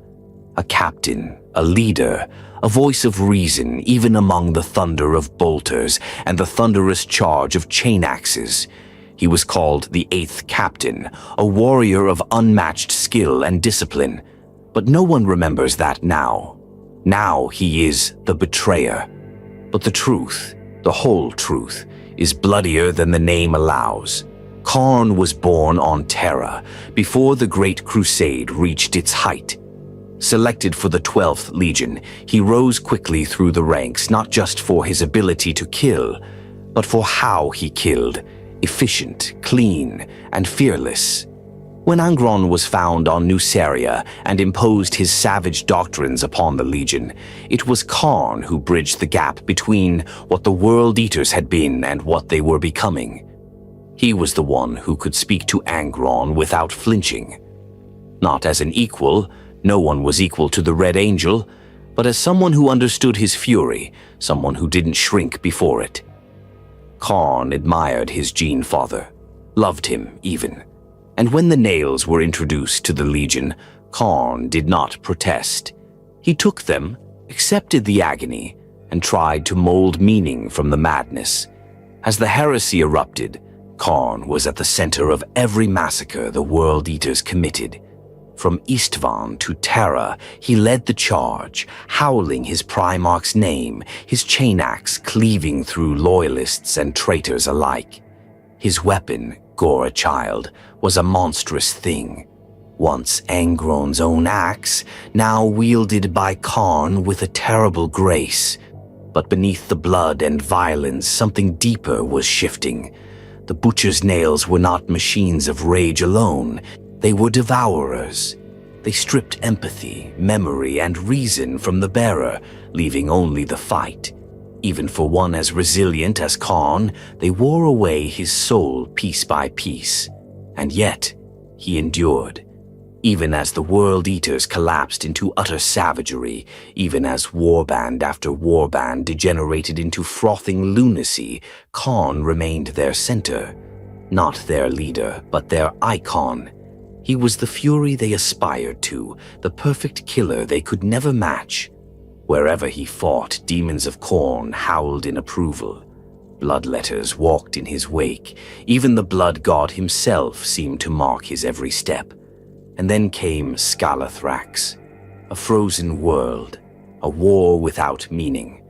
A captain, a leader, a voice of reason even among the thunder of bolters and the thunderous charge of chain axes. He was called the Eighth Captain, a warrior of unmatched skill and discipline. But no one remembers that now. Now he is the betrayer. But the truth, the whole truth, is bloodier than the name allows. Khorne was born on Terra, before the Great Crusade reached its height. Selected for the 12th Legion, he rose quickly through the ranks not just for his ability to kill, but for how he killed, efficient, clean, and fearless. When Angron was found on Nuceria and imposed his savage doctrines upon the Legion, it was Khorne who bridged the gap between what the World Eaters had been and what they were becoming. He was the one who could speak to Angron without flinching. Not as an equal, no one was equal to the Red Angel, but as someone who understood his fury, someone who didn't shrink before it. Khorne admired his Gene Father, loved him even. And when the nails were introduced to the Legion, Khorne did not protest. He took them, accepted the agony, and tried to mold meaning from the madness. As the heresy erupted, Khorne was at the center of every massacre the World Eaters committed. From Istvan to Terra, he led the charge, howling his Primarch's name, his chain axe cleaving through loyalists and traitors alike. His weapon, Gora Child, was a monstrous thing. Once Angron's own axe, now wielded by Khorne with a terrible grace. But beneath the blood and violence, something deeper was shifting. The butcher's nails were not machines of rage alone. They were devourers. They stripped empathy, memory, and reason from the bearer, leaving only the fight. Even for one as resilient as Khorne, they wore away his soul piece by piece. And yet, he endured. Even as the World Eaters collapsed into utter savagery, even as warband after warband degenerated into frothing lunacy, Khorne remained their center. Not their leader, but their icon. He was the fury they aspired to, the perfect killer they could never match. Wherever he fought, demons of Khorne howled in approval. Bloodletters walked in his wake. Even the blood god himself seemed to mark his every step. And then came Scalathrax, a frozen world, a war without meaning.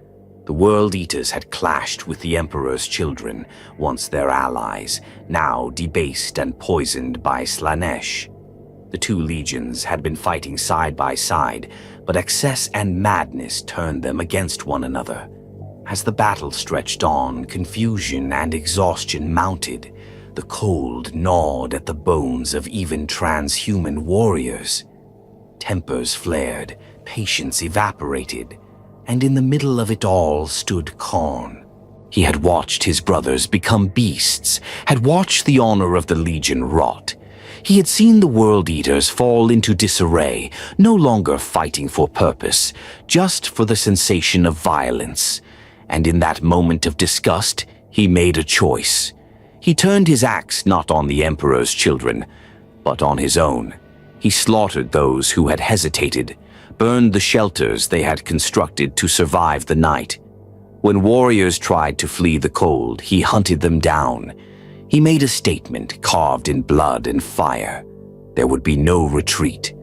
The World Eaters had clashed with the Emperor's children, once their allies, now debased and poisoned by Slanesh. The two legions had been fighting side by side, but excess and madness turned them against one another. As the battle stretched on, confusion and exhaustion mounted. The cold gnawed at the bones of even transhuman warriors. Tempers flared, patience evaporated, and in the middle of it all stood Khorne, He had watched his brothers become beasts, had watched the honor of the Legion rot. He had seen the World Eaters fall into disarray, no longer fighting for purpose, just for the sensation of violence. And in that moment of disgust, he made a choice. He turned his axe not on the Emperor's children, but on his own. He slaughtered those who had hesitated, burned the shelters they had constructed to survive the night. When warriors tried to flee the cold, he hunted them down. He made a statement carved in blood and fire. There would be no retreat.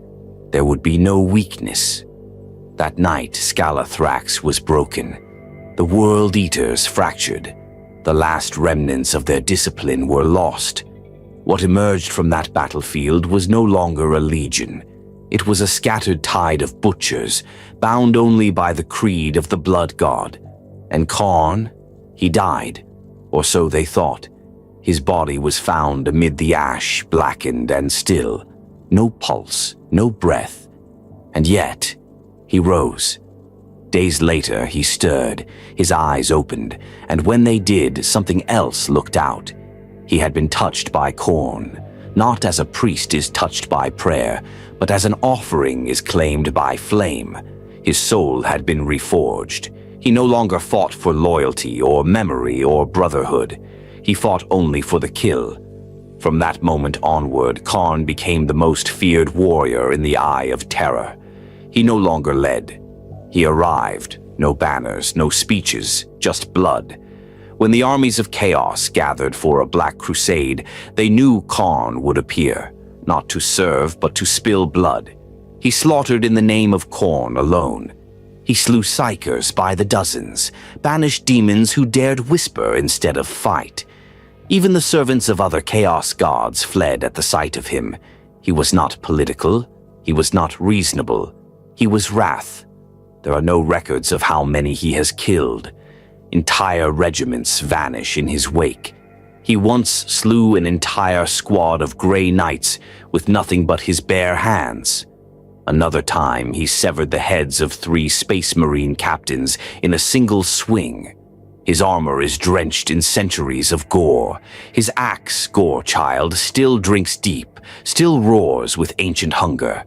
There would be no weakness. That night, Scalathrax was broken. The World Eaters fractured. The last remnants of their discipline were lost. What emerged from that battlefield was no longer a legion. It was a scattered tide of butchers, bound only by the creed of the blood god. And Khorne, he died, or so they thought. His body was found amid the ash, blackened and still. No pulse, no breath. And yet, he rose. Days later, he stirred, his eyes opened, and when they did, something else looked out. He had been touched by Khorne, not as a priest is touched by prayer, but as an offering is claimed by flame. His soul had been reforged. He no longer fought for loyalty or memory or brotherhood. He fought only for the kill. From that moment onward, Khorne became the most feared warrior in the Eye of Terror. He no longer led. He arrived. No banners, no speeches, just blood. When the armies of chaos gathered for a black crusade, they knew Khorne would appear, not to serve but to spill blood. He slaughtered in the name of Khorne alone. He slew psychers by the dozens, banished demons who dared whisper instead of fight. Even the servants of other chaos gods fled at the sight of him. He was not political. He was not reasonable. He was wrath. There are no records of how many he has killed. Entire regiments vanish in his wake. He once slew an entire squad of Grey Knights with nothing but his bare hands. Another time, he severed the heads of 3 space marine captains in a single swing. His armor is drenched in centuries of gore. His axe, Gorechild, still drinks deep, still roars with ancient hunger.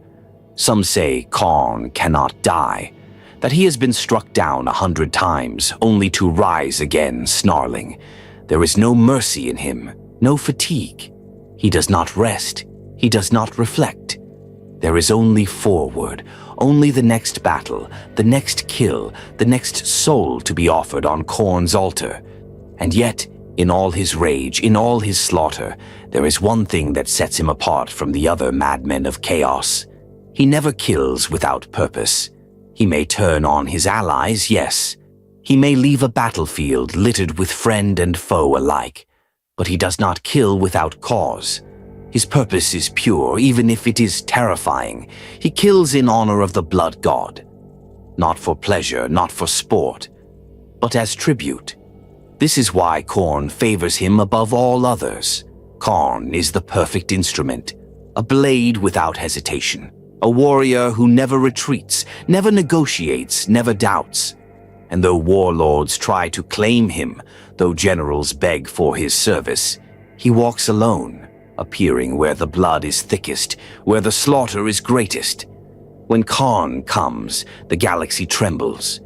Some say Khorne cannot die, that he has been struck down 100 times, only to rise again, snarling. There is no mercy in him, no fatigue. He does not rest. He does not reflect. There is only forward, only the next battle, the next kill, the next soul to be offered on Khorne's altar. And yet, in all his rage, in all his slaughter, there is one thing that sets him apart from the other madmen of chaos. He never kills without purpose. He may turn on his allies, yes. He may leave a battlefield littered with friend and foe alike, but he does not kill without cause. His purpose is pure, even if it is terrifying. He kills in honor of the blood god. Not for pleasure, not for sport, but as tribute. This is why Khorne favors him above all others. Khorne is the perfect instrument, a blade without hesitation, a warrior who never retreats, never negotiates, never doubts. And though warlords try to claim him, though generals beg for his service, he walks alone, appearing where the blood is thickest, where the slaughter is greatest. When Khorne comes, the galaxy trembles.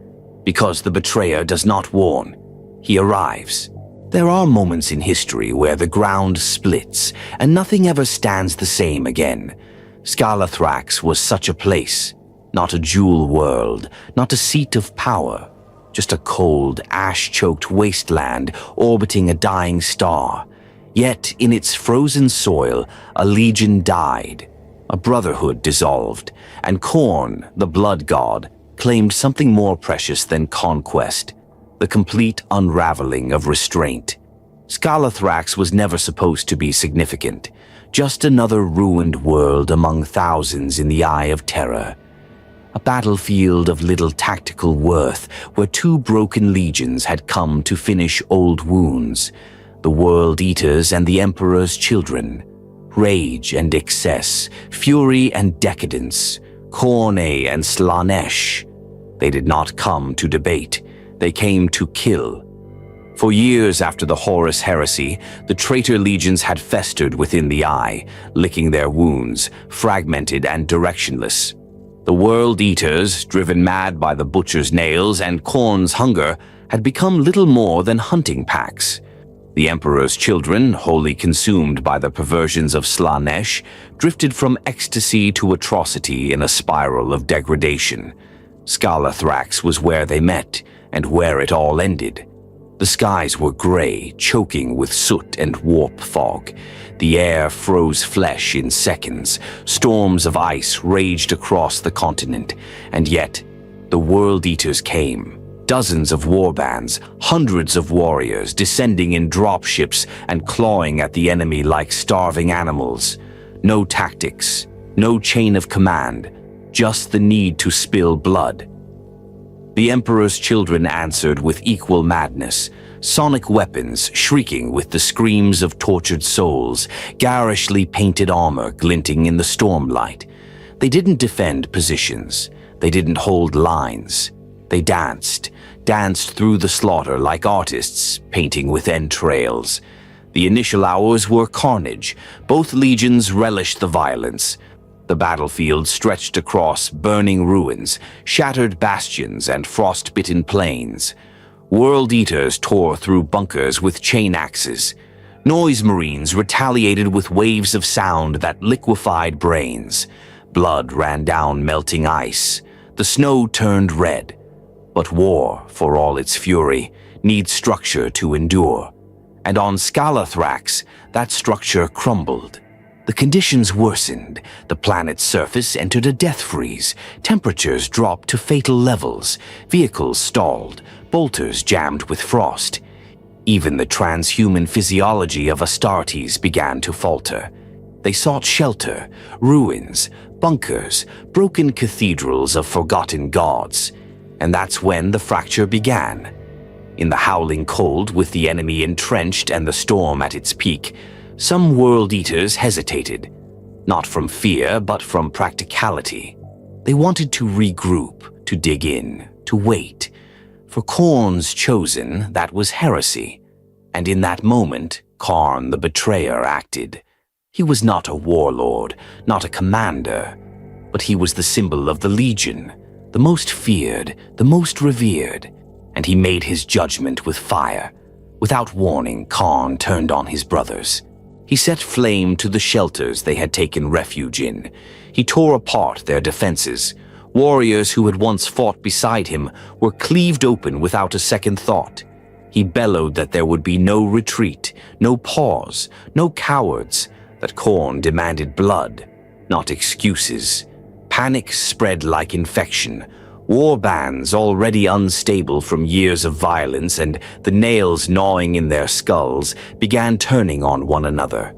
Because the betrayer does not warn, he arrives. There are moments in history where the ground splits, and nothing ever stands the same again. Scalathrax was such a place, not a jewel world, not a seat of power, just a cold, ash-choked wasteland orbiting a dying star. Yet, in its frozen soil, a legion died, a brotherhood dissolved, and Khorne, the blood god, claimed something more precious than conquest, the complete unraveling of restraint. Scalathrax was never supposed to be significant, just another ruined world among thousands in the Eye of Terror. A battlefield of little tactical worth where 2 broken legions had come to finish old wounds. The World Eaters and the Emperor's children. Rage and excess, fury and decadence, Khorne and Slaanesh. They did not come to debate. They came to kill. For years after the Horus heresy, the traitor legions had festered within the eye, licking their wounds, fragmented and directionless. The World Eaters, driven mad by the Butcher's nails and Khorne's hunger, had become little more than hunting packs. The Emperor's children, wholly consumed by the perversions of Slaanesh, drifted from ecstasy to atrocity in a spiral of degradation. Scalathrax was where they met, and where it all ended. The skies were gray, choking with soot and warp fog. The air froze flesh in seconds. Storms of ice raged across the continent. And yet, the World Eaters came. Dozens of warbands, hundreds of warriors descending in dropships and clawing at the enemy like starving animals. No tactics, no chain of command, just the need to spill blood. The Emperor's children answered with equal madness, sonic weapons shrieking with the screams of tortured souls, garishly painted armor glinting in the stormlight. They didn't defend positions. They didn't hold lines. They danced through the slaughter like artists, painting with entrails. The initial hours were carnage. Both legions relished the violence. The battlefield stretched across burning ruins, shattered bastions, and frost-bitten plains. World Eaters tore through bunkers with chain axes. Noise Marines retaliated with waves of sound that liquefied brains. Blood ran down melting ice. The snow turned red. But war, for all its fury, needs structure to endure. And on Scalathrax, that structure crumbled. The conditions worsened. The planet's surface entered a death freeze. Temperatures dropped to fatal levels. Vehicles stalled. Bolters jammed with frost. Even the transhuman physiology of Astartes began to falter. They sought shelter, ruins, bunkers, broken cathedrals of forgotten gods. And that's when the fracture began. In the howling cold, with the enemy entrenched and the storm at its peak, some World Eaters hesitated, not from fear, but from practicality. They wanted to regroup, to dig in, to wait. For Khorne's chosen, that was heresy. And in that moment, Khorne the betrayer acted. He was not a warlord, not a commander, but he was the symbol of the Legion, the most feared, the most revered, and he made his judgment with fire. Without warning, Khorne turned on his brothers. He set flame to the shelters they had taken refuge in. He tore apart their defenses. Warriors who had once fought beside him were cleaved open without a second thought. He bellowed that there would be no retreat, no pause, no cowards, that Khorne demanded blood, not excuses. Panic spread like infection. War bands, already unstable from years of violence and the nails gnawing in their skulls, began turning on one another.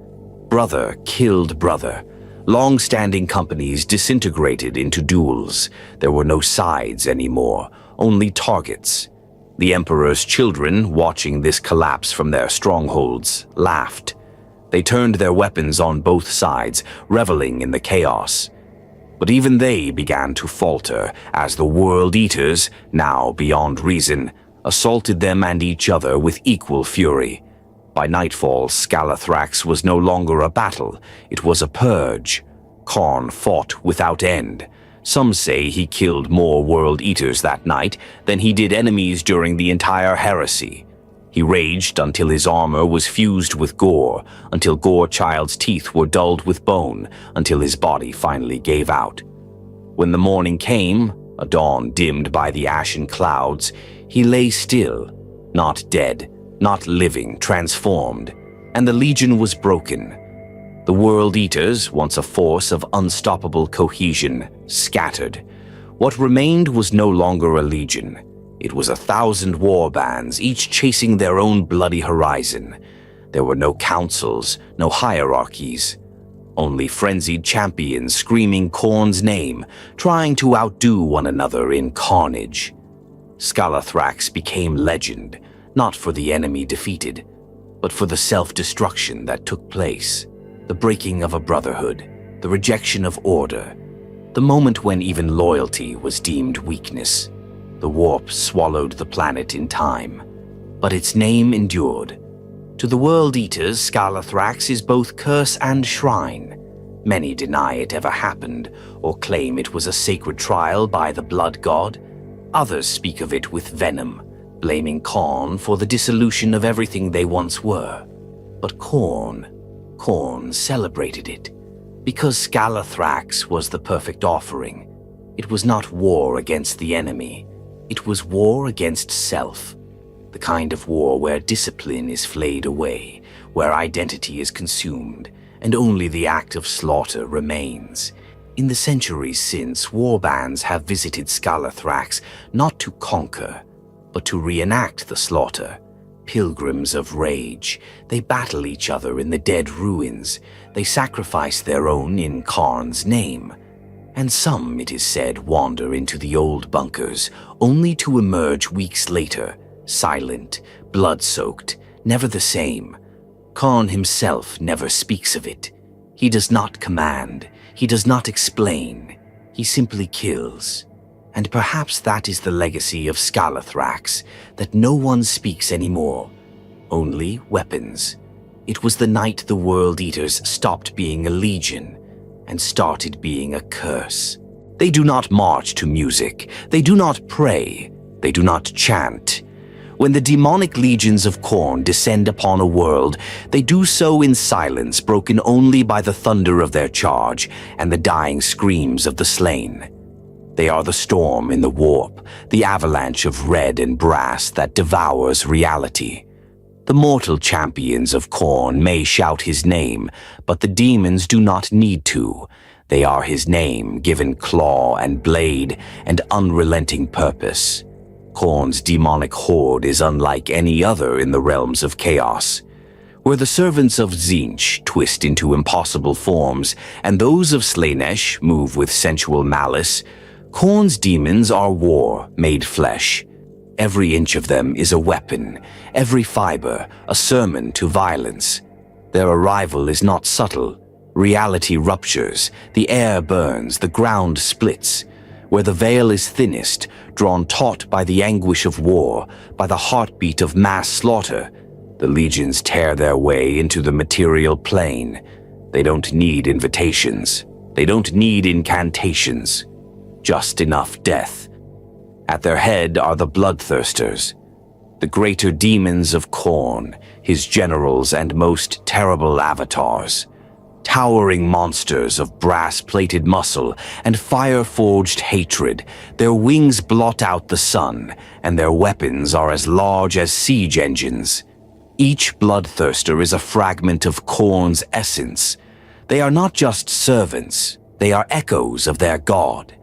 Brother killed brother. Long-standing companies disintegrated into duels. There were no sides anymore, only targets. The Emperor's children, watching this collapse from their strongholds, laughed. They turned their weapons on both sides, reveling in the chaos. But even they began to falter as the World Eaters, now beyond reason, assaulted them and each other with equal fury. By nightfall, Scalathrax was no longer a battle, it was a purge. Khorne fought without end. Some say he killed more World Eaters that night than he did enemies during the entire heresy. He raged until his armor was fused with gore, until Gorechild's teeth were dulled with bone, until his body finally gave out. When the morning came, a dawn dimmed by the ashen clouds, he lay still, not dead, not living, transformed, and the Legion was broken. The World Eaters, once a force of unstoppable cohesion, scattered. What remained was no longer a legion. It was 1,000 war bands, each chasing their own bloody horizon. There were no councils, no hierarchies. Only frenzied champions screaming Khorne's name, trying to outdo one another in carnage. Scalathrax became legend, not for the enemy defeated, but for the self-destruction that took place. The breaking of a brotherhood, the rejection of order, the moment when even loyalty was deemed weakness. The warp swallowed the planet in time. but its name endured. To the World Eaters, Scalathrax is both curse and shrine. Many deny it ever happened, or claim it was a sacred trial by the blood god. Others speak of it with venom, blaming Khorne for the dissolution of everything they once were. But Khorne celebrated it. Because Scalathrax was the perfect offering, it was not war against the enemy. It was war against self. The kind of war where discipline is flayed away, where identity is consumed, and only the act of slaughter remains. In the centuries since, warbands have visited Scalathrax not to conquer, but to reenact the slaughter. Pilgrims of rage, they battle each other in the dead ruins. They sacrifice their own in Khorne's name. And some, it is said, wander into the old bunkers, only to emerge weeks later, silent, blood-soaked, never the same. Khorne himself never speaks of it. He does not command. He does not explain. He simply kills. And perhaps that is the legacy of Scalathrax, that no one speaks anymore. Only weapons. It was the night the World Eaters stopped being a legion and started being a curse. They do not march to music. They do not pray. They do not chant. When the demonic legions of Khorne descend upon a world, they do so in silence, broken only by the thunder of their charge and the dying screams of the slain. They are the storm in the warp, the avalanche of red and brass that devours reality. The mortal champions of Khorne may shout his name, but the demons do not need to. They are his name, given claw and blade and unrelenting purpose. Khorne's demonic horde is unlike any other in the realms of chaos. Where the servants of Tzeentch twist into impossible forms, and those of Slaanesh move with sensual malice, Khorne's demons are war made flesh. Every inch of them is a weapon, every fiber a sermon to violence. Their arrival is not subtle. Reality ruptures, the air burns, the ground splits. Where the veil is thinnest, drawn taut by the anguish of war, by the heartbeat of mass slaughter, the legions tear their way into the material plane. They don't need invitations. They don't need incantations. Just enough death. At their head are the bloodthirsters, the greater demons of Khorne, his generals and most terrible avatars. Towering monsters of brass-plated muscle and fire-forged hatred, their wings blot out the sun, and their weapons are as large as siege engines. Each bloodthirster is a fragment of Khorne's essence. They are not just servants, they are echoes of their god.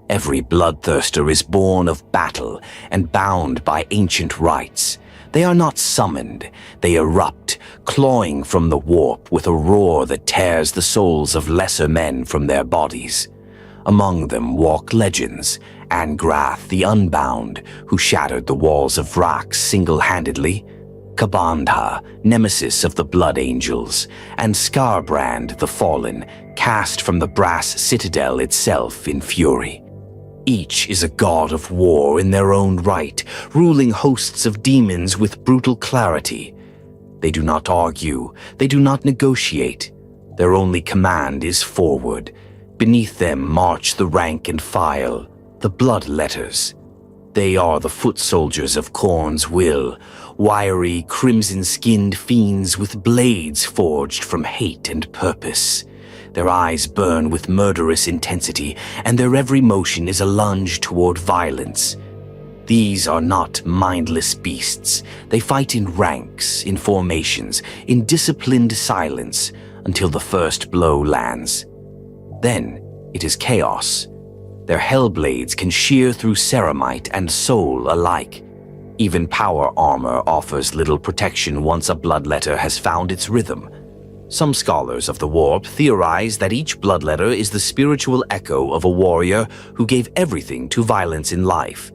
Every bloodthirster is born of battle and bound by ancient rites. They are not summoned, they erupt, clawing from the warp with a roar that tears the souls of lesser men from their bodies. Among them walk legends, Angrath the Unbound, who shattered the walls of Vrax single-handedly, Kabandha, nemesis of the Blood Angels, and Skarbrand the Fallen, cast from the brass citadel itself in fury. Each is a god of war in their own right, ruling hosts of demons with brutal clarity. They do not argue, they do not negotiate. Their only command is forward. Beneath them march the rank and file, the blood letters. They are the foot soldiers of Khorne's will, wiry, crimson-skinned fiends with blades forged from hate and purpose. Their eyes burn with murderous intensity, and their every motion is a lunge toward violence. These are not mindless beasts. They fight in ranks, in formations, in disciplined silence, until the first blow lands. Then it is chaos. Their hellblades can shear through ceramite and soul alike. Even power armor offers little protection once a bloodletter has found its rhythm. Some scholars of the warp theorize that each bloodletter is the spiritual echo of a warrior who gave everything to violence in life,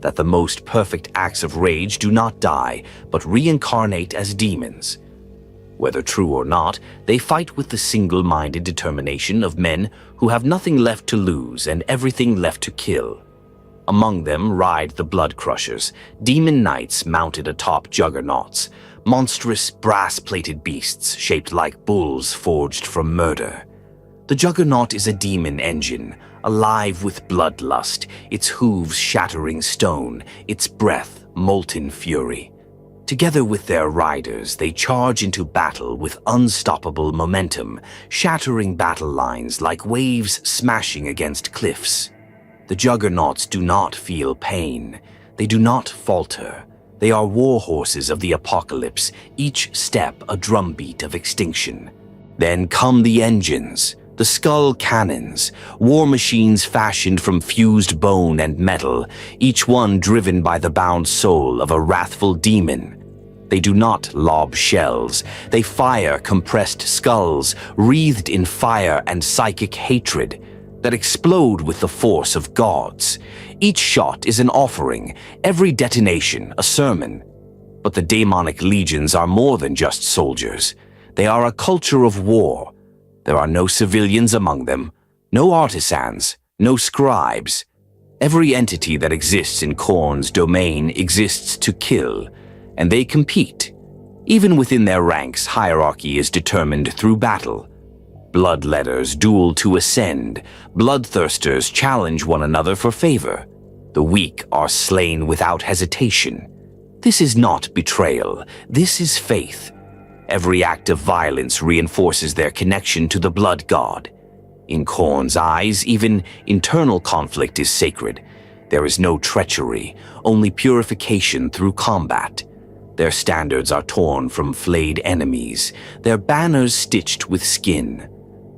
that the most perfect acts of rage do not die, but reincarnate as demons. Whether true or not, they fight with the single-minded determination of men who have nothing left to lose and everything left to kill. Among them ride the Blood Crushers, demon knights mounted atop juggernauts, monstrous brass-plated beasts shaped like bulls forged from murder. The Juggernaut is a demon engine, alive with bloodlust, its hooves shattering stone, its breath molten fury. Together with their riders, they charge into battle with unstoppable momentum, shattering battle lines like waves smashing against cliffs. The Juggernauts do not feel pain. They do not falter. They are war horses of the apocalypse, each step a drumbeat of extinction. Then come the engines, the skull cannons, war machines fashioned from fused bone and metal, each one driven by the bound soul of a wrathful demon. They do not lob shells. They fire compressed skulls, wreathed in fire and psychic hatred, that explode with the force of gods. Each shot is an offering, every detonation a sermon. But the demonic legions are more than just soldiers. They are a culture of war. There are no civilians among them, no artisans, no scribes. Every entity that exists in Khorne's domain exists to kill, and they compete. Even within their ranks, hierarchy is determined through battle. Bloodletters duel to ascend. Bloodthirsters challenge one another for favor. The weak are slain without hesitation. This is not betrayal. This is faith. Every act of violence reinforces their connection to the blood god. In Khorne's eyes, even internal conflict is sacred. There is no treachery, only purification through combat. Their standards are torn from flayed enemies, their banners stitched with skin.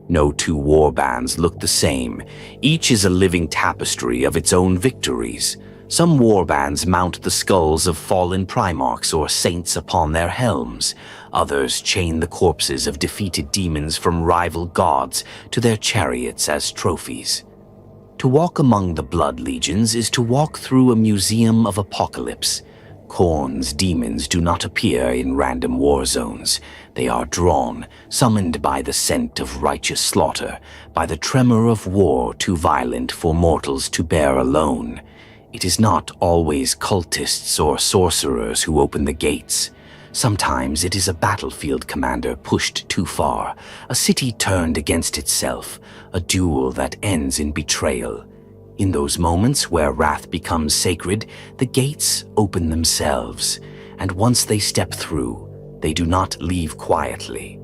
No two war bands look the same. Each is a living tapestry of its own victories. Some war bands mount the skulls of fallen primarchs or saints upon their helms. Others chain the corpses of defeated demons from rival gods to their chariots as trophies. To walk among the blood legions is to walk through a museum of apocalypse. Khorne's demons do not appear in random war zones. They are drawn, summoned by the scent of righteous slaughter, by the tremor of war too violent for mortals to bear alone. It is not always cultists or sorcerers who open the gates. Sometimes it is a battlefield commander pushed too far, a city turned against itself, a duel that ends in betrayal. In those moments where wrath becomes sacred, the gates open themselves, and once they step through, they do not leave quietly.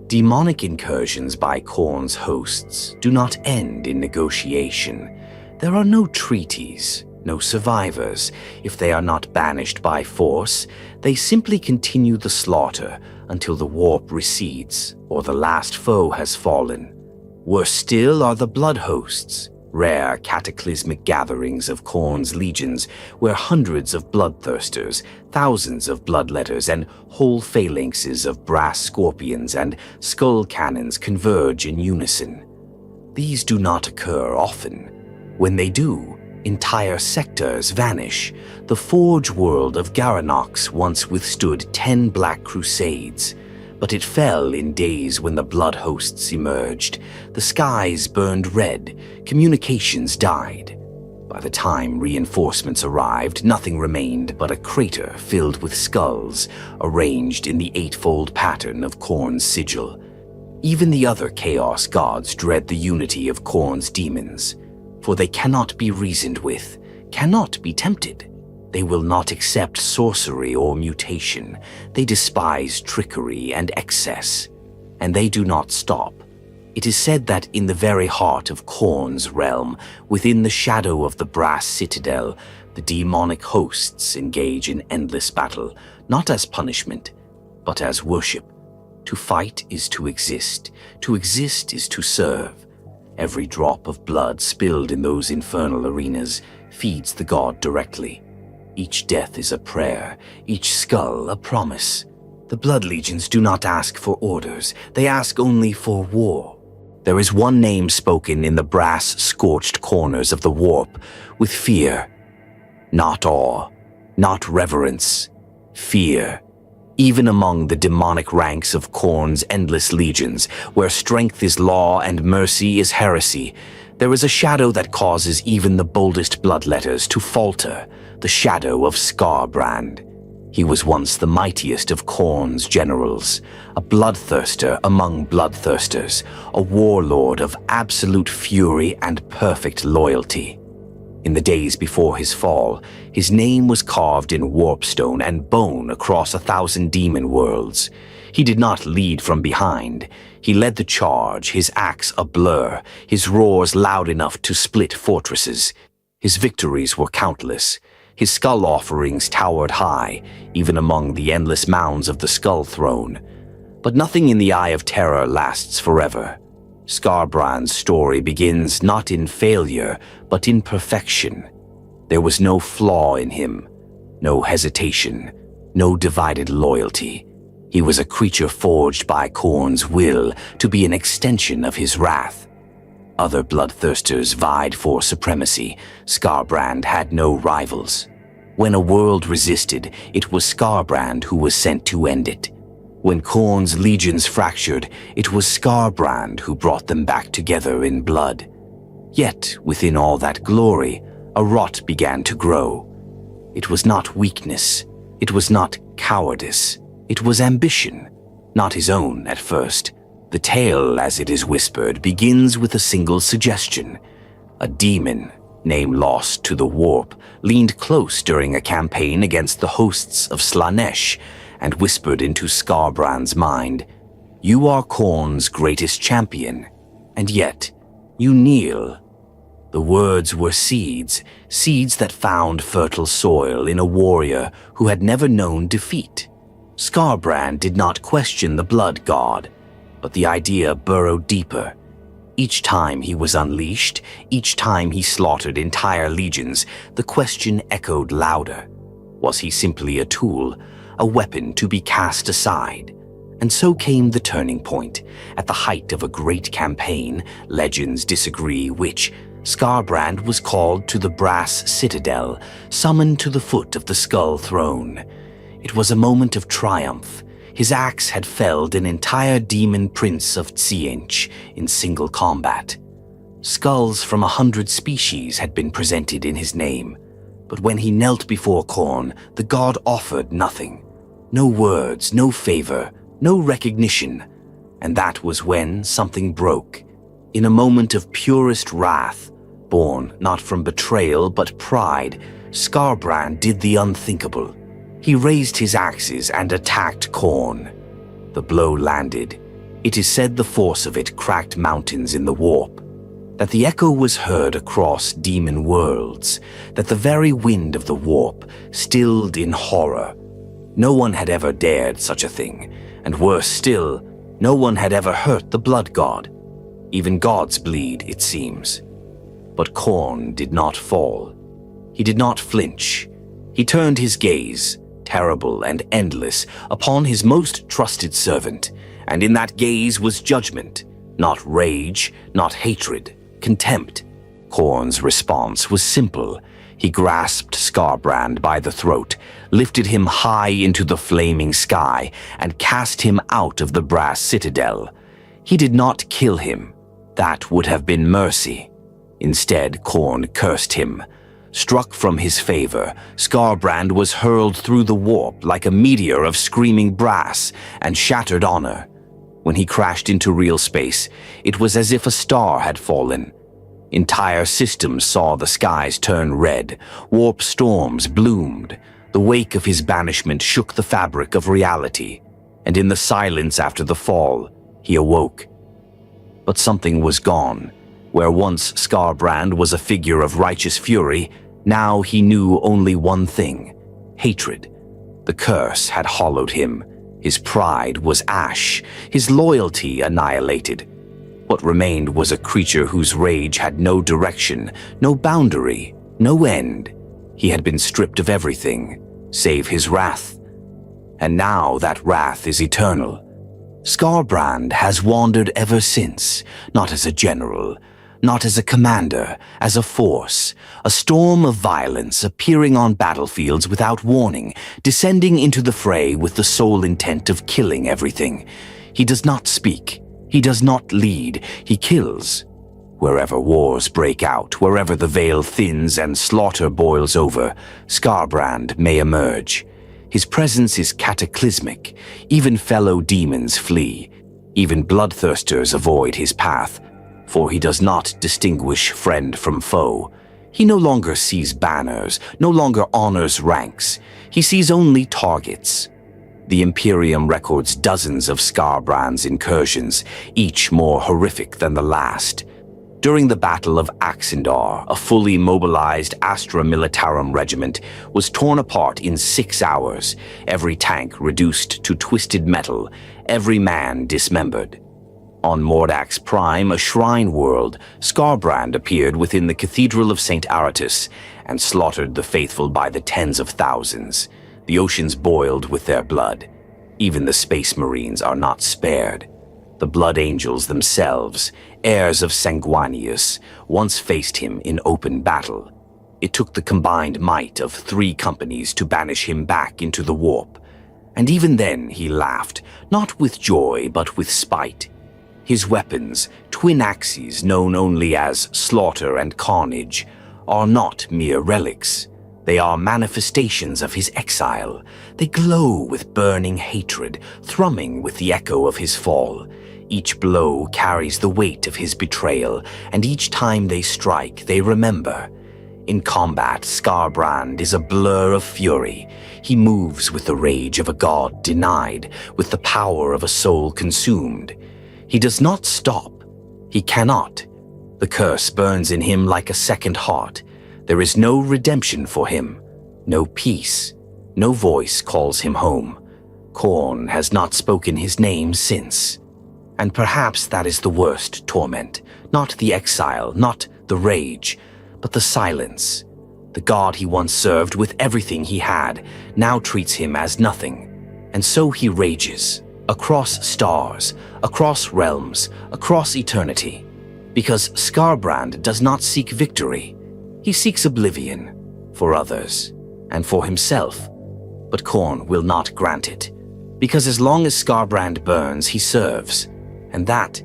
Demonic incursions by Khorne's hosts do not end in negotiation. There are no treaties, no survivors. If they are not banished by force, they simply continue the slaughter until the warp recedes or the last foe has fallen. Worse still are the blood hosts, rare cataclysmic gatherings of Khorne's legions where hundreds of bloodthirsters, thousands of bloodletters, and whole phalanxes of brass scorpions and skull cannons converge in unison. These do not occur often. When they do, entire sectors vanish. The forge world of Garanox once withstood 10 Black Crusades, but it fell in days when the blood hosts emerged. The skies burned red, communications died. By the time reinforcements arrived, nothing remained but a crater filled with skulls, arranged in the eightfold pattern of Khorne's sigil. Even the other Chaos gods dread the unity of Khorne's demons, for they cannot be reasoned with, cannot be tempted. They will not accept sorcery or mutation. They despise trickery and excess, and they do not stop. It is said that in the very heart of Khorne's realm, within the shadow of the brass citadel, the demonic hosts engage in endless battle, not as punishment, but as worship. To fight is to exist is to serve. Every drop of blood spilled in those infernal arenas feeds the god directly. Each death is a prayer, each skull a promise. The blood legions do not ask for orders, they ask only for war. There is one name spoken in the brass-scorched corners of the warp, with fear. Not awe, not reverence, fear. Even among the demonic ranks of Khorne's endless legions, where strength is law and mercy is heresy, There is a shadow that causes even the boldest bloodletters to falter, the shadow of Skarbrand. He was once the mightiest of Khorne's generals, a bloodthirster among bloodthirsters, a warlord of absolute fury and perfect loyalty. In the days before his fall, his name was carved in warpstone and bone across 1,000 demon worlds. He did not lead from behind. He led the charge, his axe a blur, his roars loud enough to split fortresses. His victories were countless. His skull offerings towered high, even among the endless mounds of the Skull Throne. But nothing in the Eye of Terror lasts forever. Skarbrand's story begins not in failure, but in perfection. There was no flaw in him, no hesitation, no divided loyalty. He was a creature forged by Khorne's will to be an extension of his wrath. Other bloodthirsters vied for supremacy. Skarbrand had no rivals. When a world resisted, it was Skarbrand who was sent to end it. When Khorne's legions fractured, it was Skarbrand who brought them back together in blood. Yet, within all that glory, a rot began to grow. It was not weakness. It was not cowardice. It was ambition, not his own at first. The tale, as it is whispered, begins with a single suggestion. A demon, name lost to the warp, leaned close during a campaign against the hosts of Slaanesh and whispered into Skarbrand's mind, "You are Khorne's greatest champion, and yet you kneel." The words were seeds, seeds that found fertile soil in a warrior who had never known defeat. Skarbrand did not question the blood god, but the idea burrowed deeper. Each time he was unleashed, each time he slaughtered entire legions, the question echoed louder. Was he simply a tool, a weapon to be cast aside? And so came the turning point. At the height of a great campaign, legends disagree which, Skarbrand was called to the Brass Citadel, summoned to the foot of the Skull Throne. It was a moment of triumph. His axe had felled an entire demon prince of Tzientch in single combat. Skulls from 100 species had been presented in his name. But when he knelt before Khorne, the god offered nothing. No words, no favor, no recognition. And that was when something broke. In a moment of purest wrath, born not from betrayal but pride, Skarbrand did the unthinkable. He raised his axes and attacked Khorne. The blow landed. It is said the force of it cracked mountains in the warp, that the echo was heard across demon worlds, that the very wind of the warp stilled in horror. No one had ever dared such a thing, and worse still, no one had ever hurt the blood god. Even gods bleed, it seems. But Khorne did not fall. He did not flinch. He turned his gaze, terrible and endless, upon his most trusted servant, and in that gaze was judgment, not rage, not hatred, contempt. Khorne's response was simple. He grasped Skarbrand by the throat, lifted him high into the flaming sky, and cast him out of the Brass Citadel. He did not kill him. That would have been mercy. Instead, Khorne cursed him. Struck from his favor, Skarbrand was hurled through the warp like a meteor of screaming brass and shattered honor. When he crashed into real space, it was as if a star had fallen. Entire systems saw the skies turn red, warp storms bloomed. The wake of his banishment shook the fabric of reality, and in the silence after the fall, he awoke. But something was gone. Where once Skarbrand was a figure of righteous fury, now he knew only one thing: hatred. The curse had hollowed him. His pride was ash, his loyalty annihilated. What remained was a creature whose rage had no direction, no boundary, no end. He had been stripped of everything, save his wrath. And now that wrath is eternal. Skarbrand has wandered ever since, not as a general, not as a commander, as a force, a storm of violence appearing on battlefields without warning, descending into the fray with the sole intent of killing everything. He does not speak. He does not lead. He kills. Wherever wars break out, wherever the veil thins and slaughter boils over, Skarbrand may emerge. His presence is cataclysmic. Even fellow demons flee. Even bloodthirsters avoid his path, for he does not distinguish friend from foe. He no longer sees banners, no longer honors ranks. He sees only targets. The Imperium records dozens of Skarbrand's incursions, each more horrific than the last. During the Battle of Axendar, a fully mobilized Astra Militarum regiment was torn apart in 6 hours, every tank reduced to twisted metal, every man dismembered. On Mordax Prime, a shrine world, Skarbrand appeared within the Cathedral of St. Aratus and slaughtered the faithful by the tens of thousands. The oceans boiled with their blood. Even the space marines are not spared. The Blood Angels themselves, heirs of Sanguinius, once faced him in open battle. It took the combined might of 3 companies to banish him back into the warp. And even then he laughed, not with joy but with spite. His weapons, twin axes known only as slaughter and carnage, are not mere relics. They are manifestations of his exile. They glow with burning hatred, thrumming with the echo of his fall. Each blow carries the weight of his betrayal, and each time they strike, they remember. In combat, Skarbrand is a blur of fury. He moves with the rage of a god denied, with the power of a soul consumed. He does not stop. He cannot. The curse burns in him like a second heart. There is no redemption for him, no peace. No voice calls him home. Khorne has not spoken his name since. And perhaps that is the worst torment, not the exile, not the rage, but the silence. The god he once served with everything he had now treats him as nothing. And so he rages, across stars, across realms, across eternity. Because Skarbrand does not seek victory. He seeks oblivion, for others, and for himself. But Khorne will not grant it. Because as long as Skarbrand burns, he serves. And that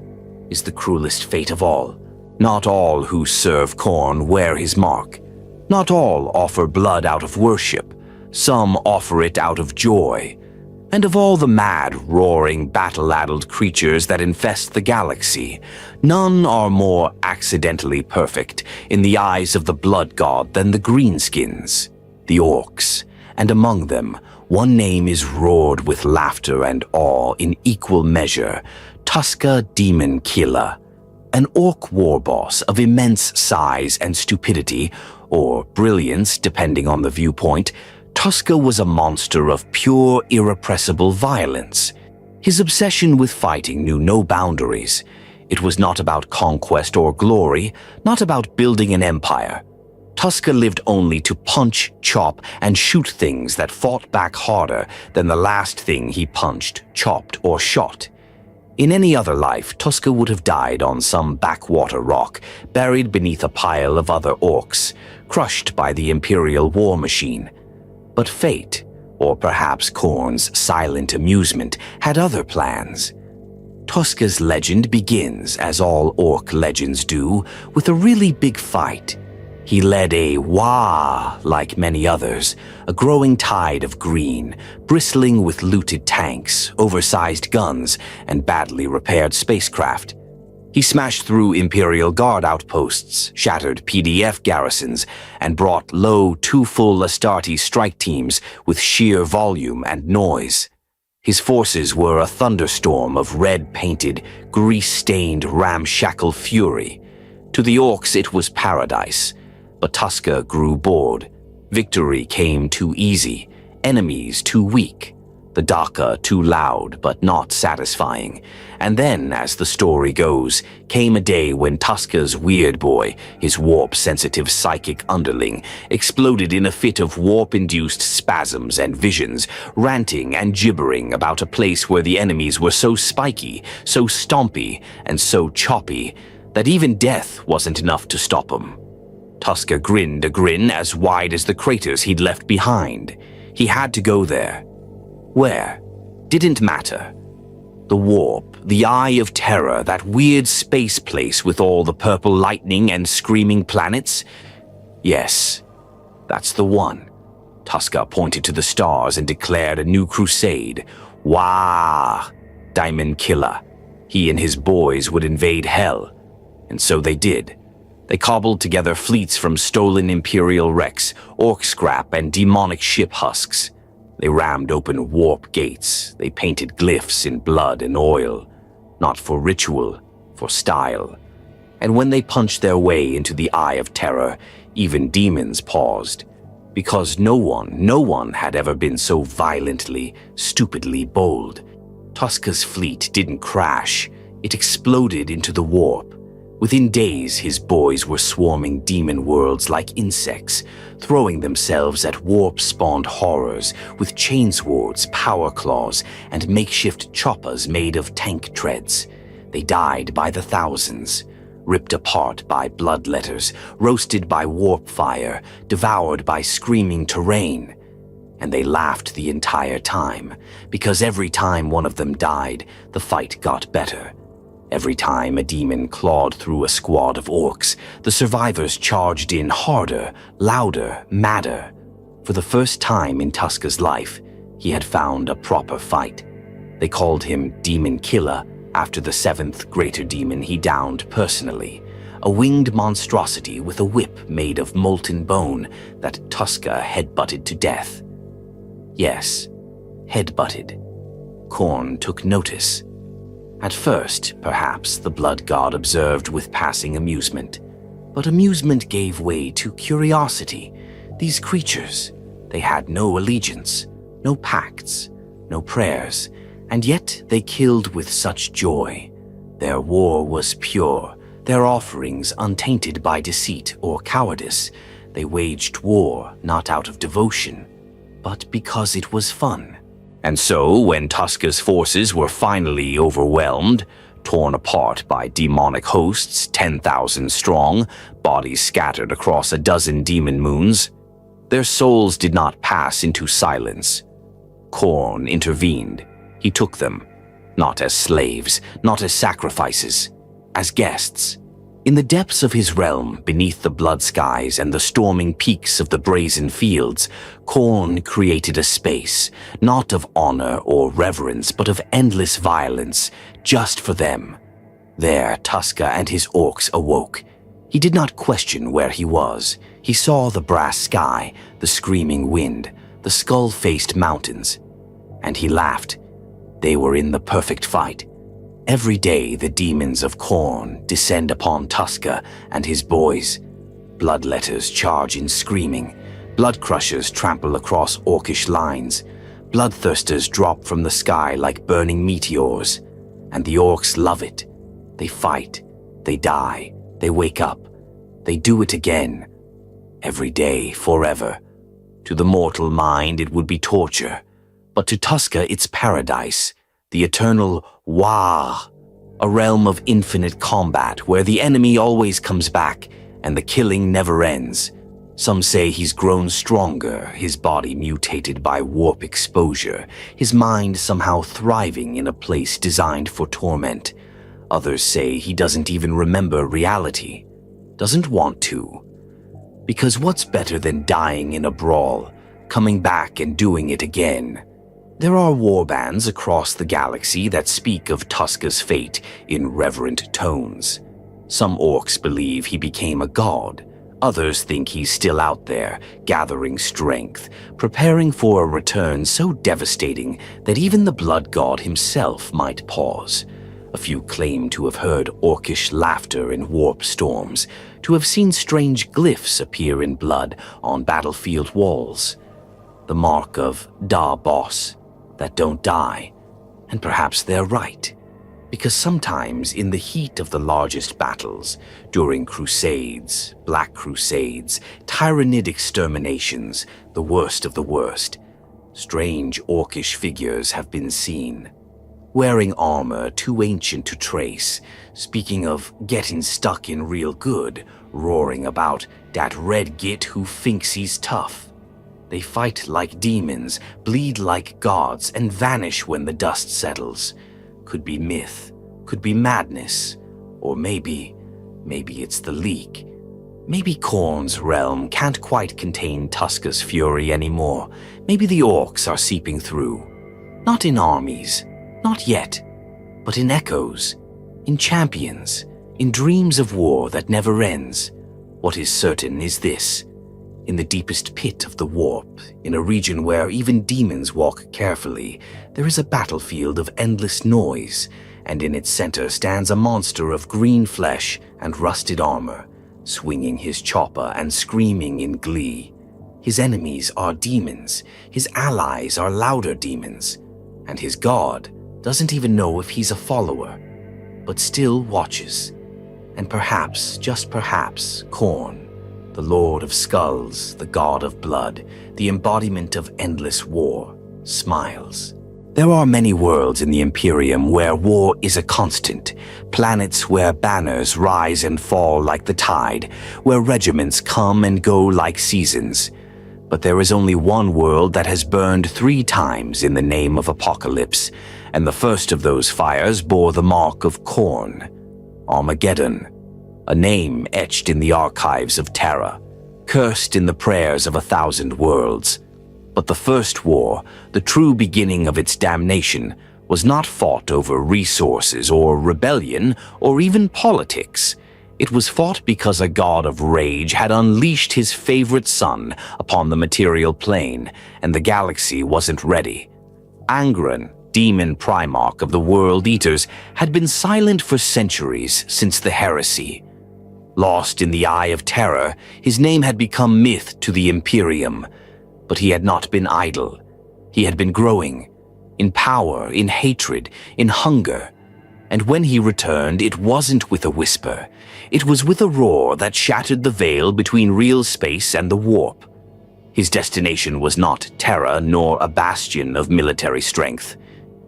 is the cruelest fate of all. Not all who serve Khorne wear his mark. Not all offer blood out of worship. Some offer it out of joy. And of all the mad, roaring, battle-addled creatures that infest the galaxy, none are more accidentally perfect in the eyes of the blood god than the greenskins, the orcs. And among them, one name is roared with laughter and awe in equal measure: Tuska Demon Killer, an orc war boss of immense size and stupidity, or brilliance depending on the viewpoint. Tuska was a monster of pure, irrepressible violence. His obsession with fighting knew no boundaries. It was not about conquest or glory, not about building an empire. Tuska lived only to punch, chop, and shoot things that fought back harder than the last thing he punched, chopped, or shot. In any other life, Tuska would have died on some backwater rock, buried beneath a pile of other orcs, crushed by the Imperial war machine. But fate, or perhaps Khorne's silent amusement, had other plans. Tuska's legend begins, as all orc legends do, with a really big fight. He led a Wah, like many others, a growing tide of green, bristling with looted tanks, oversized guns, and badly repaired spacecraft. He smashed through Imperial Guard outposts, shattered PDF garrisons, and brought low two full Astarte strike teams with sheer volume and noise. His forces were a thunderstorm of red-painted, grease-stained, ramshackle fury. To the orcs it was paradise, but Tuska grew bored. Victory came too easy, enemies too weak, the Daka too loud but not satisfying. And then, as the story goes, came a day when Tuska's weird boy, his warp-sensitive psychic underling, exploded in a fit of warp-induced spasms and visions, ranting and gibbering about a place where the enemies were so spiky, so stompy, and so choppy that even death wasn't enough to stop him. Tuska grinned a grin as wide as the craters he'd left behind. He had to go there. Where? Didn't matter. The warp, the Eye of Terror, that weird space place with all the purple lightning and screaming planets? Yes, that's the one. Tuska pointed to the stars and declared a new crusade. Wah! Diamond Killer. He and his boys would invade Hell. And so they did. They cobbled together fleets from stolen Imperial wrecks, orc scrap, and demonic ship husks. They rammed open warp gates. They painted glyphs in blood and oil. Not for ritual, for style. And when they punched their way into the Eye of Terror, even demons paused. Because no one had ever been so violently, stupidly bold. Tuska's fleet didn't crash. It exploded into the warp. Within days, his boys were swarming demon worlds like insects, throwing themselves at warp-spawned horrors with chainswords, power claws, and makeshift choppers made of tank treads. They died by the thousands, ripped apart by bloodletters, roasted by warp fire, devoured by screaming terrain. And they laughed the entire time, because every time one of them died, the fight got better. Every time a demon clawed through a squad of orcs, the survivors charged in harder, louder, madder. For the first time in Tuska's life, he had found a proper fight. They called him Demon Killer after the 7th greater demon he downed personally, a winged monstrosity with a whip made of molten bone that Tuska headbutted to death. Yes, headbutted. Khorne took notice. At first, perhaps, the blood god observed with passing amusement. But amusement gave way to curiosity. These creatures, they had no allegiance, no pacts, no prayers, and yet they killed with such joy. Their war was pure, their offerings untainted by deceit or cowardice. They waged war not out of devotion, but because it was fun. And so, when Tuska's forces were finally overwhelmed, torn apart by demonic hosts 10,000 strong, bodies scattered across a dozen demon moons, their souls did not pass into silence. Khorne intervened. He took them, not as slaves, not as sacrifices, as guests. In the depths of his realm, beneath the blood skies and the storming peaks of the brazen fields, Khorne created a space, not of honor or reverence, but of endless violence, just for them. There, Tuska and his orcs awoke. He did not question where he was. He saw the brass sky, the screaming wind, the skull-faced mountains. And he laughed. They were in the perfect fight. Every day the demons of Khorne descend upon Tuska and his boys. Bloodletters charge in screaming. Blood crushers trample across orcish lines. Bloodthirsters drop from the sky like burning meteors. And the orcs love it. They fight. They die. They wake up. They do it again. Every day, forever. To the mortal mind it would be torture. But to Tuska it's paradise. The eternal Wah, a realm of infinite combat where the enemy always comes back and the killing never ends. Some say he's grown stronger, his body mutated by warp exposure, his mind somehow thriving in a place designed for torment. Others say he doesn't even remember reality, doesn't want to. Because what's better than dying in a brawl, coming back and doing it again? There are warbands across the galaxy that speak of Tuska's fate in reverent tones. Some orcs believe he became a god. Others think he's still out there, gathering strength, preparing for a return so devastating that even the blood god himself might pause. A few claim to have heard orcish laughter in warp storms, to have seen strange glyphs appear in blood on battlefield walls. The mark of Da Boss, that don't die. And perhaps they're right. Because sometimes in the heat of the largest battles, during crusades, black crusades, tyrannid exterminations, the worst of the worst, strange orcish figures have been seen. Wearing armor too ancient to trace, speaking of getting stuck in real good, roaring about that red git who thinks he's tough. They fight like demons, bleed like gods, and vanish when the dust settles. Could be myth, could be madness, or maybe it's the leak. Maybe Khorne's realm can't quite contain Tuska's fury anymore. Maybe the orcs are seeping through. Not in armies, not yet, but in echoes, in champions, in dreams of war that never ends. What is certain is this: in the deepest pit of the warp, in a region where even demons walk carefully, there is a battlefield of endless noise, and in its center stands a monster of green flesh and rusted armor, swinging his chopper and screaming in glee. His enemies are demons, his allies are louder demons, and his god doesn't even know if he's a follower, but still watches. And perhaps, just perhaps, Khorne, the Lord of Skulls, the God of Blood, the embodiment of endless war, smiles. There are many worlds in the Imperium where war is a constant, planets where banners rise and fall like the tide, where regiments come and go like seasons. But there is only one world that has burned 3 times in the name of apocalypse, and the first of those fires bore the mark of Khorne, Armageddon, a name etched in the archives of Terra, cursed in the prayers of 1,000 worlds. But the first war, the true beginning of its damnation, was not fought over resources or rebellion or even politics. It was fought because a god of rage had unleashed his favorite son upon the material plane, and the galaxy wasn't ready. Angron, demon primarch of the World Eaters, had been silent for centuries since the heresy. Lost in the eye of terror, his name had become myth to the Imperium. But he had not been idle. He had been growing, in power, in hatred, in hunger. And when he returned, it wasn't with a whisper. It was with a roar that shattered the veil between real space and the warp. His destination was not Terra nor a bastion of military strength.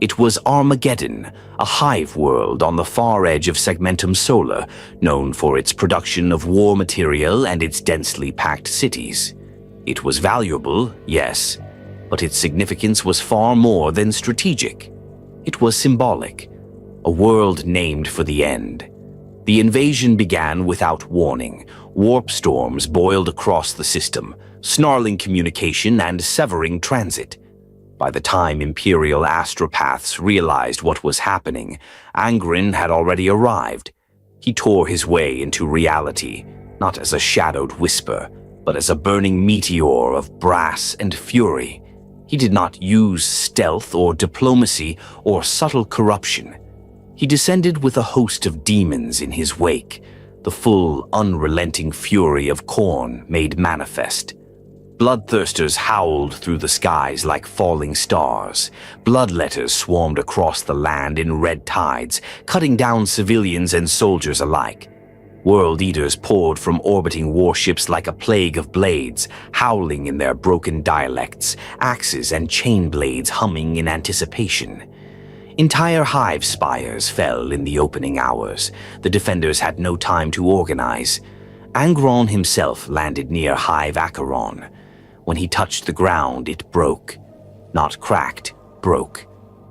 It was Armageddon, a hive world on the far edge of Segmentum Solar, known for its production of war material and its densely packed cities. It was valuable, yes, but its significance was far more than strategic. It was symbolic, a world named for the end. The invasion began without warning. Warp storms boiled across the system, snarling communication and severing transit. By the time Imperial astropaths realized what was happening, Angron had already arrived. He tore his way into reality, not as a shadowed whisper, but as a burning meteor of brass and fury. He did not use stealth or diplomacy or subtle corruption. He descended with a host of demons in his wake, the full, unrelenting fury of Khorne made manifest. Bloodthirsters howled through the skies like falling stars. Bloodletters swarmed across the land in red tides, cutting down civilians and soldiers alike. World Eaters poured from orbiting warships like a plague of blades, howling in their broken dialects, axes and chain blades humming in anticipation. Entire hive spires fell in the opening hours. The defenders had no time to organize. Angron himself landed near Hive Acheron. When he touched the ground, it broke. Not cracked, broke.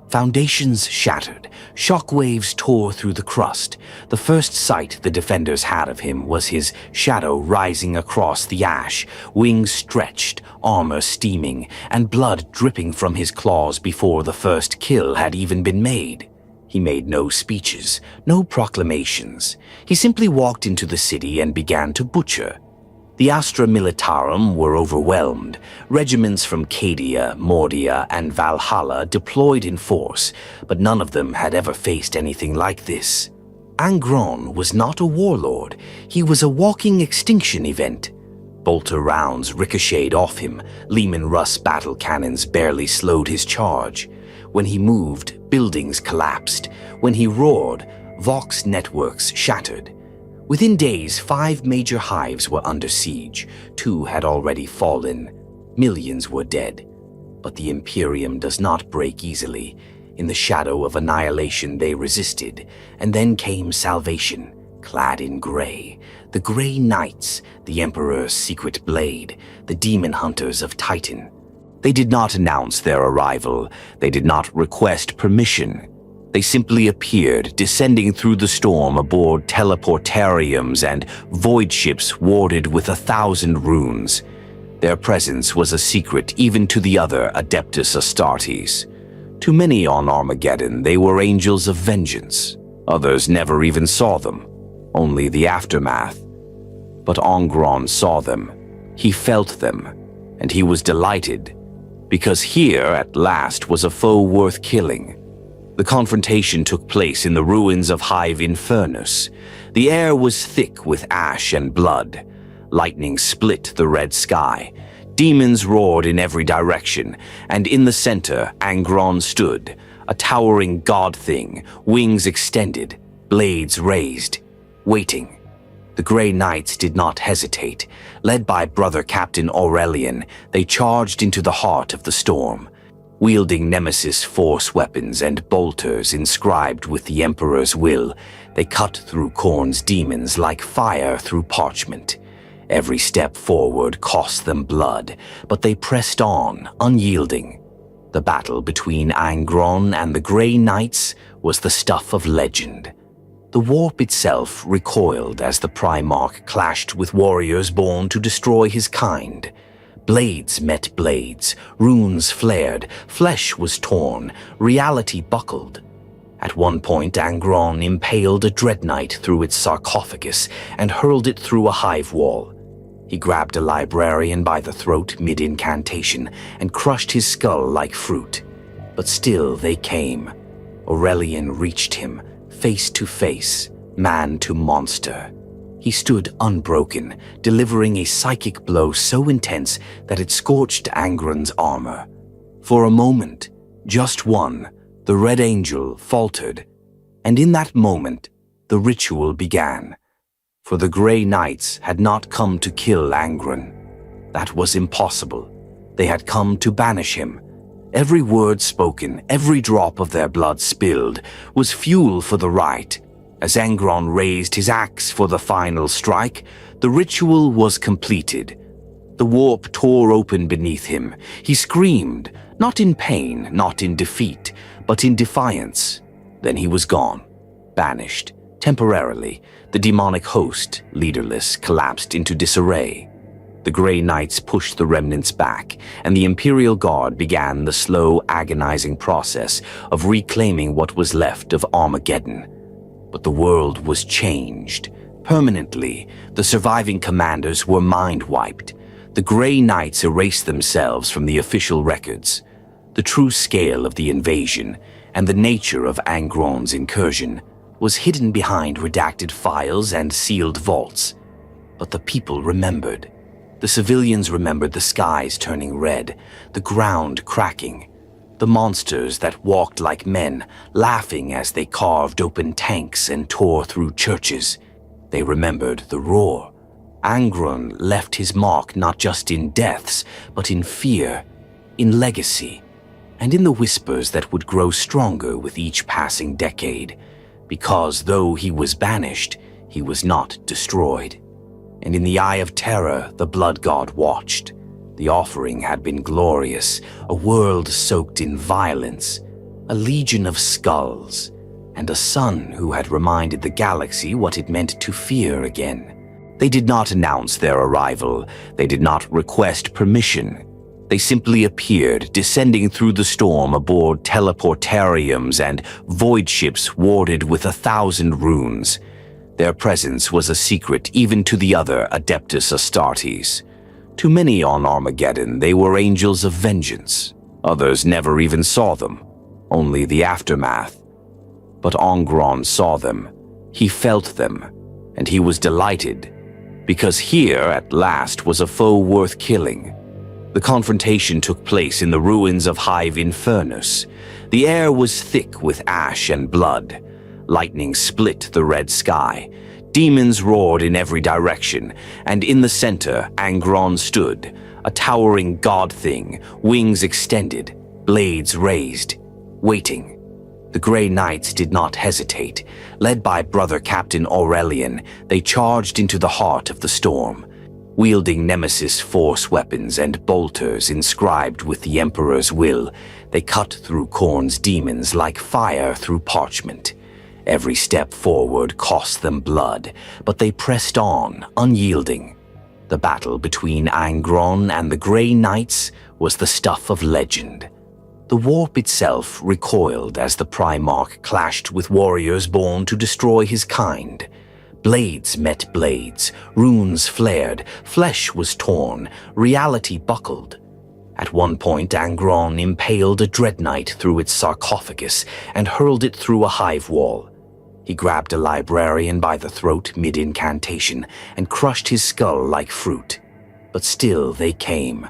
Foundations shattered. Shockwaves tore through the crust. The first sight the defenders had of him was his shadow rising across the ash, wings stretched, armor steaming, and blood dripping from his claws before the first kill had even been made. He made no speeches, no proclamations. He simply walked into the city and began to butcher. The Astra Militarum were overwhelmed. Regiments from Cadia, Mordia, and Valhalla deployed in force, but none of them had ever faced anything like this. Angron was not a warlord. He was a walking extinction event. Bolter rounds ricocheted off him. Leman Russ battle cannons barely slowed his charge. When he moved, buildings collapsed. When he roared, Vox networks shattered. Within days, 5 major hives were under siege. 2 had already fallen. Millions were dead. But the Imperium does not break easily. In the shadow of annihilation they resisted, and then came salvation, clad in gray. The Grey Knights, the Emperor's secret blade, the demon hunters of Titan. They did not announce their arrival. They did not request permission. They simply appeared, descending through the storm aboard teleportariums and void ships warded with 1,000 runes. Their presence was a secret even to the other Adeptus Astartes. To many on Armageddon, they were angels of vengeance. Others never even saw them, only the aftermath. But Angron saw them. He felt them, and he was delighted, because here at last was a foe worth killing. The confrontation took place in the ruins of Hive Infernus. The air was thick with ash and blood. Lightning split the red sky. Demons roared in every direction, and in the center, Angron stood, a towering god thing, wings extended, blades raised, waiting. The Grey Knights did not hesitate. Led by Brother Captain Aurelian, they charged into the heart of the storm. Wielding Nemesis force weapons and bolters inscribed with the Emperor's will, they cut through Khorne's demons like fire through parchment. Every step forward cost them blood, but they pressed on, unyielding. The battle between Angron and the Grey Knights was the stuff of legend. The warp itself recoiled as the Primarch clashed with warriors born to destroy his kind. Blades met blades, runes flared, flesh was torn, reality buckled. At one point, Angron impaled a dread knight through its sarcophagus and hurled it through a hive wall. He grabbed a librarian by the throat mid-incantation and crushed his skull like fruit. But still they came. Aurelian reached him, face to face, man to monster. He stood unbroken, delivering a psychic blow so intense that it scorched Angron's armor. For a moment, just one, the Red Angel faltered, and in that moment, the ritual began. For the Grey Knights had not come to kill Angron. That was impossible. They had come to banish him. Every word spoken, every drop of their blood spilled, was fuel for the rite. As Angron raised his axe for the final strike, the ritual was completed. The warp tore open beneath him. He screamed, not in pain, not in defeat, but in defiance. Then he was gone, banished. Temporarily, the demonic host, leaderless, collapsed into disarray. The Grey Knights pushed the remnants back, and the Imperial Guard began the slow, agonizing process of reclaiming what was left of Armageddon. But the world was changed. Permanently, the surviving commanders were mind-wiped. The Grey Knights erased themselves from the official records. The true scale of the invasion and the nature of Angron's incursion was hidden behind redacted files and sealed vaults. But the people remembered. The civilians remembered the skies turning red, the ground cracking, the monsters that walked like men, laughing as they carved open tanks and tore through churches. They remembered the roar. Angron left his mark not just in deaths, but in fear, in legacy, and in the whispers that would grow stronger with each passing decade. Because though he was banished, he was not destroyed. And in the eye of terror, the blood god watched. The offering had been glorious, a world soaked in violence, a legion of skulls, and a sun who had reminded the galaxy what it meant to fear again. They did not announce their arrival. They did not request permission. They simply appeared, descending through the storm aboard teleportariums and void ships warded with 1,000 runes. Their presence was a secret even to the other Adeptus Astartes. To many on Armageddon, they were angels of vengeance. Others never even saw them, only the aftermath. But Angron saw them. He felt them, and he was delighted, because here at last was a foe worth killing. The confrontation took place in the ruins of Hive Infernus. The air was thick with ash and blood. Lightning split the red sky. Demons roared in every direction, and in the center, Angron stood, a towering god thing, wings extended, blades raised, waiting. The Grey Knights did not hesitate. Led by Brother Captain Aurelian, they charged into the heart of the storm. Wielding Nemesis force weapons and bolters inscribed with the Emperor's will, They cut through Khorne's demons like fire through parchment. Every step forward cost them blood, but they pressed on, unyielding. The battle between Angron and the Grey Knights was the stuff of legend. The warp itself recoiled as the Primarch clashed with warriors born to destroy his kind. Blades met blades, runes flared, flesh was torn, reality buckled. At one point, Angron impaled a dreadknight through its sarcophagus and hurled it through a hive wall. He grabbed a librarian by the throat mid-incantation and crushed his skull like fruit. But still they came.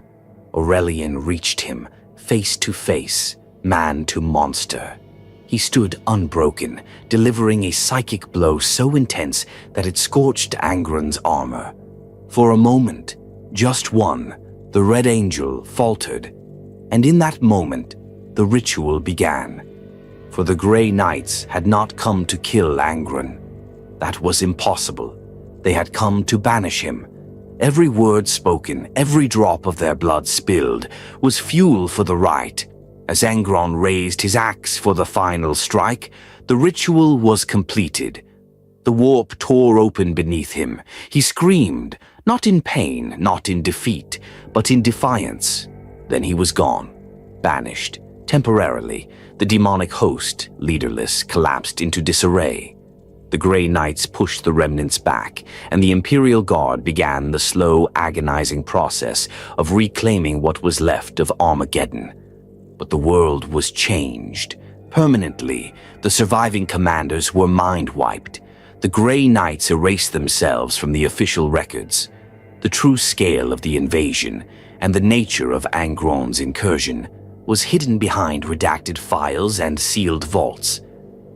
Aurelian reached him, face to face, man to monster. He stood unbroken, delivering a psychic blow so intense that it scorched Angron's armor. For a moment, just one, the Red Angel faltered, and in that moment, the ritual began. For the Grey Knights had not come to kill Angron. That was impossible. They had come to banish him. Every word spoken, every drop of their blood spilled, was fuel for the rite. As Angron raised his axe for the final strike, the ritual was completed. The warp tore open beneath him. He screamed, not in pain, not in defeat, but in defiance. Then he was gone, banished, temporarily. The demonic host, leaderless, collapsed into disarray. The Grey Knights pushed the remnants back, and the Imperial Guard began the slow, agonizing process of reclaiming what was left of Armageddon. But the world was changed. Permanently, the surviving commanders were mind-wiped. The Grey Knights erased themselves from the official records. The true scale of the invasion and the nature of Angron's incursion was hidden behind redacted files and sealed vaults.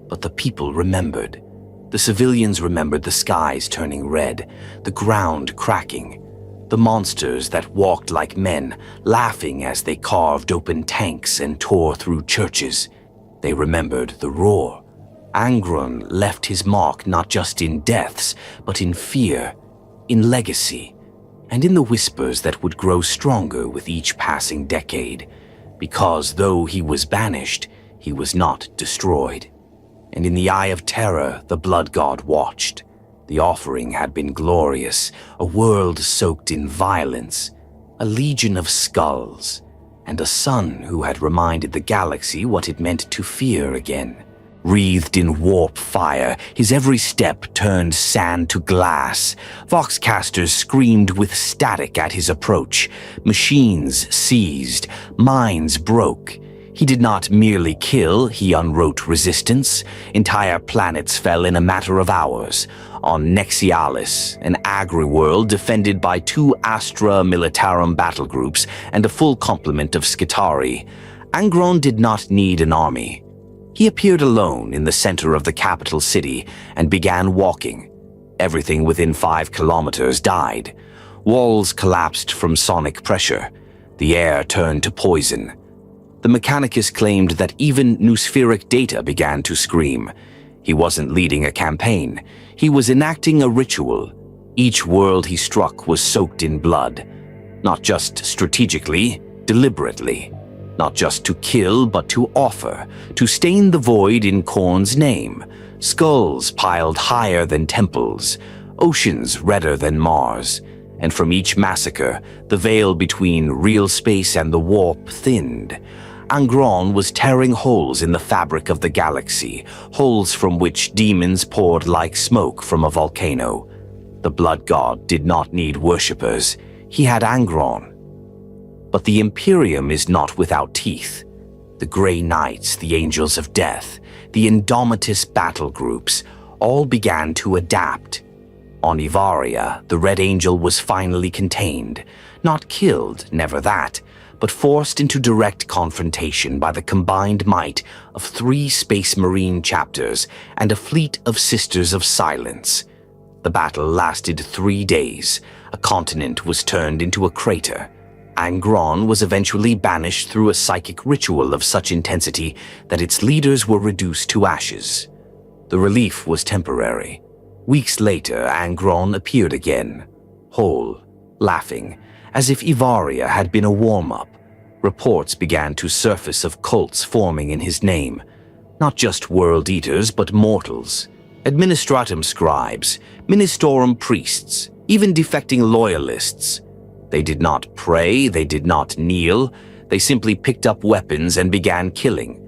But the people remembered. The civilians remembered the skies turning red, the ground cracking, the monsters that walked like men, laughing as they carved open tanks and tore through churches. They remembered the roar. Angron left his mark not just in deaths, but in fear, in legacy, and in the whispers that would grow stronger with each passing decade. Because though he was banished, he was not destroyed. And in the eye of terror, the blood god watched. The offering had been glorious, a world soaked in violence, a legion of skulls, and a sun who had reminded the galaxy what it meant to fear again. Wreathed in warp fire, his every step turned sand to glass. Voxcasters screamed with static at his approach. Machines seized, minds broke. He did not merely kill, he unwrote resistance. Entire planets fell in a matter of hours. On Nexialis, an agri-world defended by 2 Astra Militarum battle groups and a full complement of Skitarii, Angron did not need an army. He appeared alone in the center of the capital city and began walking. Everything within 5 kilometers died. Walls collapsed from sonic pressure. The air turned to poison. The Mechanicus claimed that even noospheric data began to scream. He wasn't leading a campaign. He was enacting a ritual. Each world he struck was soaked in blood. Not just strategically, deliberately. Not just to kill, but to offer, to stain the void in Khorne's name. Skulls piled higher than temples, oceans redder than Mars. And from each massacre, the veil between real space and the warp thinned. Angron was tearing holes in the fabric of the galaxy, holes from which demons poured like smoke from a volcano. The blood god did not need worshippers. He had Angron. But the Imperium is not without teeth. The Grey Knights, the Angels of Death, the Indomitus battle groups, all began to adapt. On Ivaria, the Red Angel was finally contained. Not killed, never that, but forced into direct confrontation by the combined might of 3 Space Marine chapters and a fleet of Sisters of Silence. The battle lasted 3 days. A continent was turned into a crater. Angron was eventually banished through a psychic ritual of such intensity that its leaders were reduced to ashes. The relief was temporary. Weeks later, Angron appeared again, whole, laughing, as if Ivaria had been a warm-up. Reports began to surface of cults forming in his name, not just world eaters but mortals, administratum scribes, ministorum priests, even defecting loyalists. They did not pray, they did not kneel, they simply picked up weapons and began killing.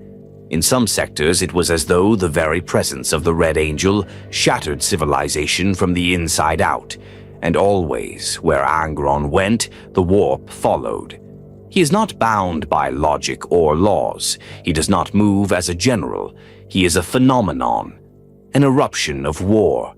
In some sectors, it was as though the very presence of the Red Angel shattered civilization from the inside out, and always, where Angron went, the warp followed. He is not bound by logic or laws. He does not move as a general. He is a phenomenon, an eruption of war.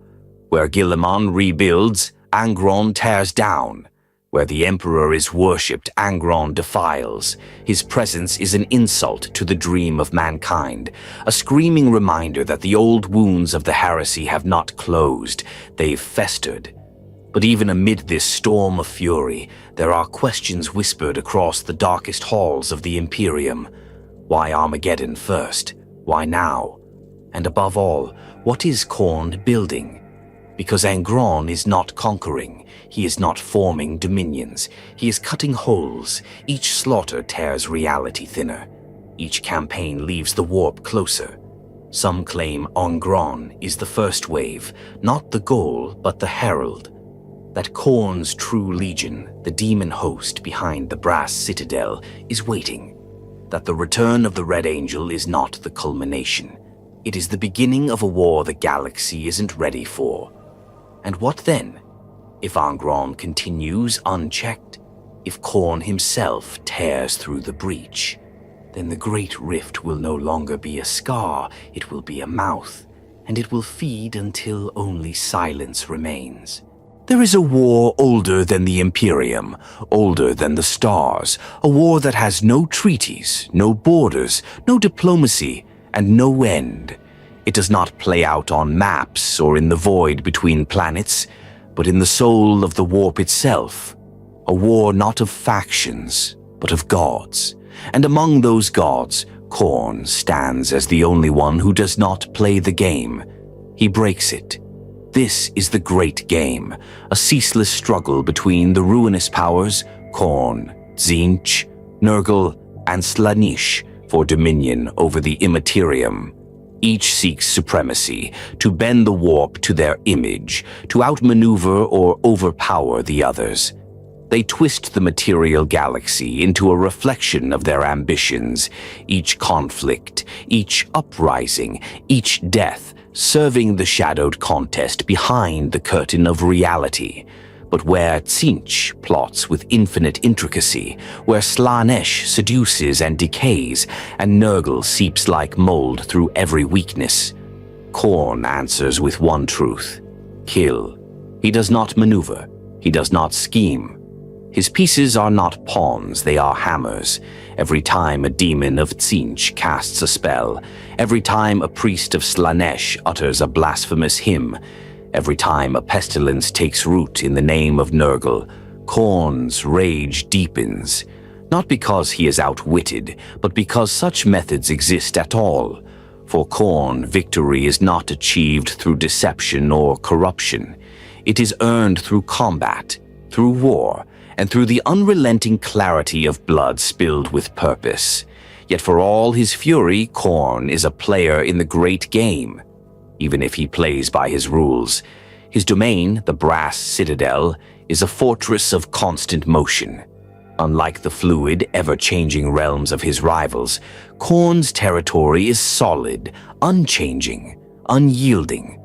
Where Guilliman rebuilds, Angron tears down. Where the Emperor is worshipped, Angron defiles. His presence is an insult to the dream of mankind, a screaming reminder that the old wounds of the heresy have not closed, they've festered. But even amid this storm of fury, there are questions whispered across the darkest halls of the Imperium. Why Armageddon first? Why now? And above all, what is Khorne building? Because Angron is not conquering, he is not forming dominions, he is cutting holes. Each slaughter tears reality thinner. Each campaign leaves the warp closer. Some claim Angron is the first wave, not the goal, but the herald. That Khorne's true legion, the demon host behind the brass citadel, is waiting. That the return of the Red Angel is not the culmination. It is the beginning of a war the galaxy isn't ready for. And what then? If Angron continues unchecked, if Khorne himself tears through the breach, then the Great Rift will no longer be a scar, it will be a mouth, and it will feed until only silence remains. There is a war older than the Imperium, older than the stars, a war that has no treaties, no borders, no diplomacy, and no end. It does not play out on maps or in the void between planets, but in the soul of the warp itself. A war not of factions, but of gods. And among those gods, Khorne stands as the only one who does not play the game. He breaks it. This is the great game, a ceaseless struggle between the ruinous powers, Khorne, Tzeentch, Nurgle, and Slaanesh, for dominion over the Immaterium. Each seeks supremacy, to bend the warp to their image, to outmaneuver or overpower the others. They twist the material galaxy into a reflection of their ambitions, each conflict, each uprising, each death, serving the shadowed contest behind the curtain of reality. But where Tzeentch plots with infinite intricacy, where Slaanesh seduces and decays, and Nurgle seeps like mold through every weakness, Khorne answers with one truth: kill. He does not maneuver. He does not scheme. His pieces are not pawns, they are hammers. Every time a demon of Tzeentch casts a spell, every time a priest of Slaanesh utters a blasphemous hymn, every time a pestilence takes root in the name of Nurgle, Khorne's rage deepens, not because he is outwitted, but because such methods exist at all. For Khorne, victory is not achieved through deception or corruption. It is earned through combat, through war, and through the unrelenting clarity of blood spilled with purpose. Yet for all his fury, Khorne is a player in the great game. Even if he plays by his rules, his domain, the brass citadel, is a fortress of constant motion. Unlike the fluid, ever-changing realms of his rivals, Khorne's territory is solid, unchanging, unyielding.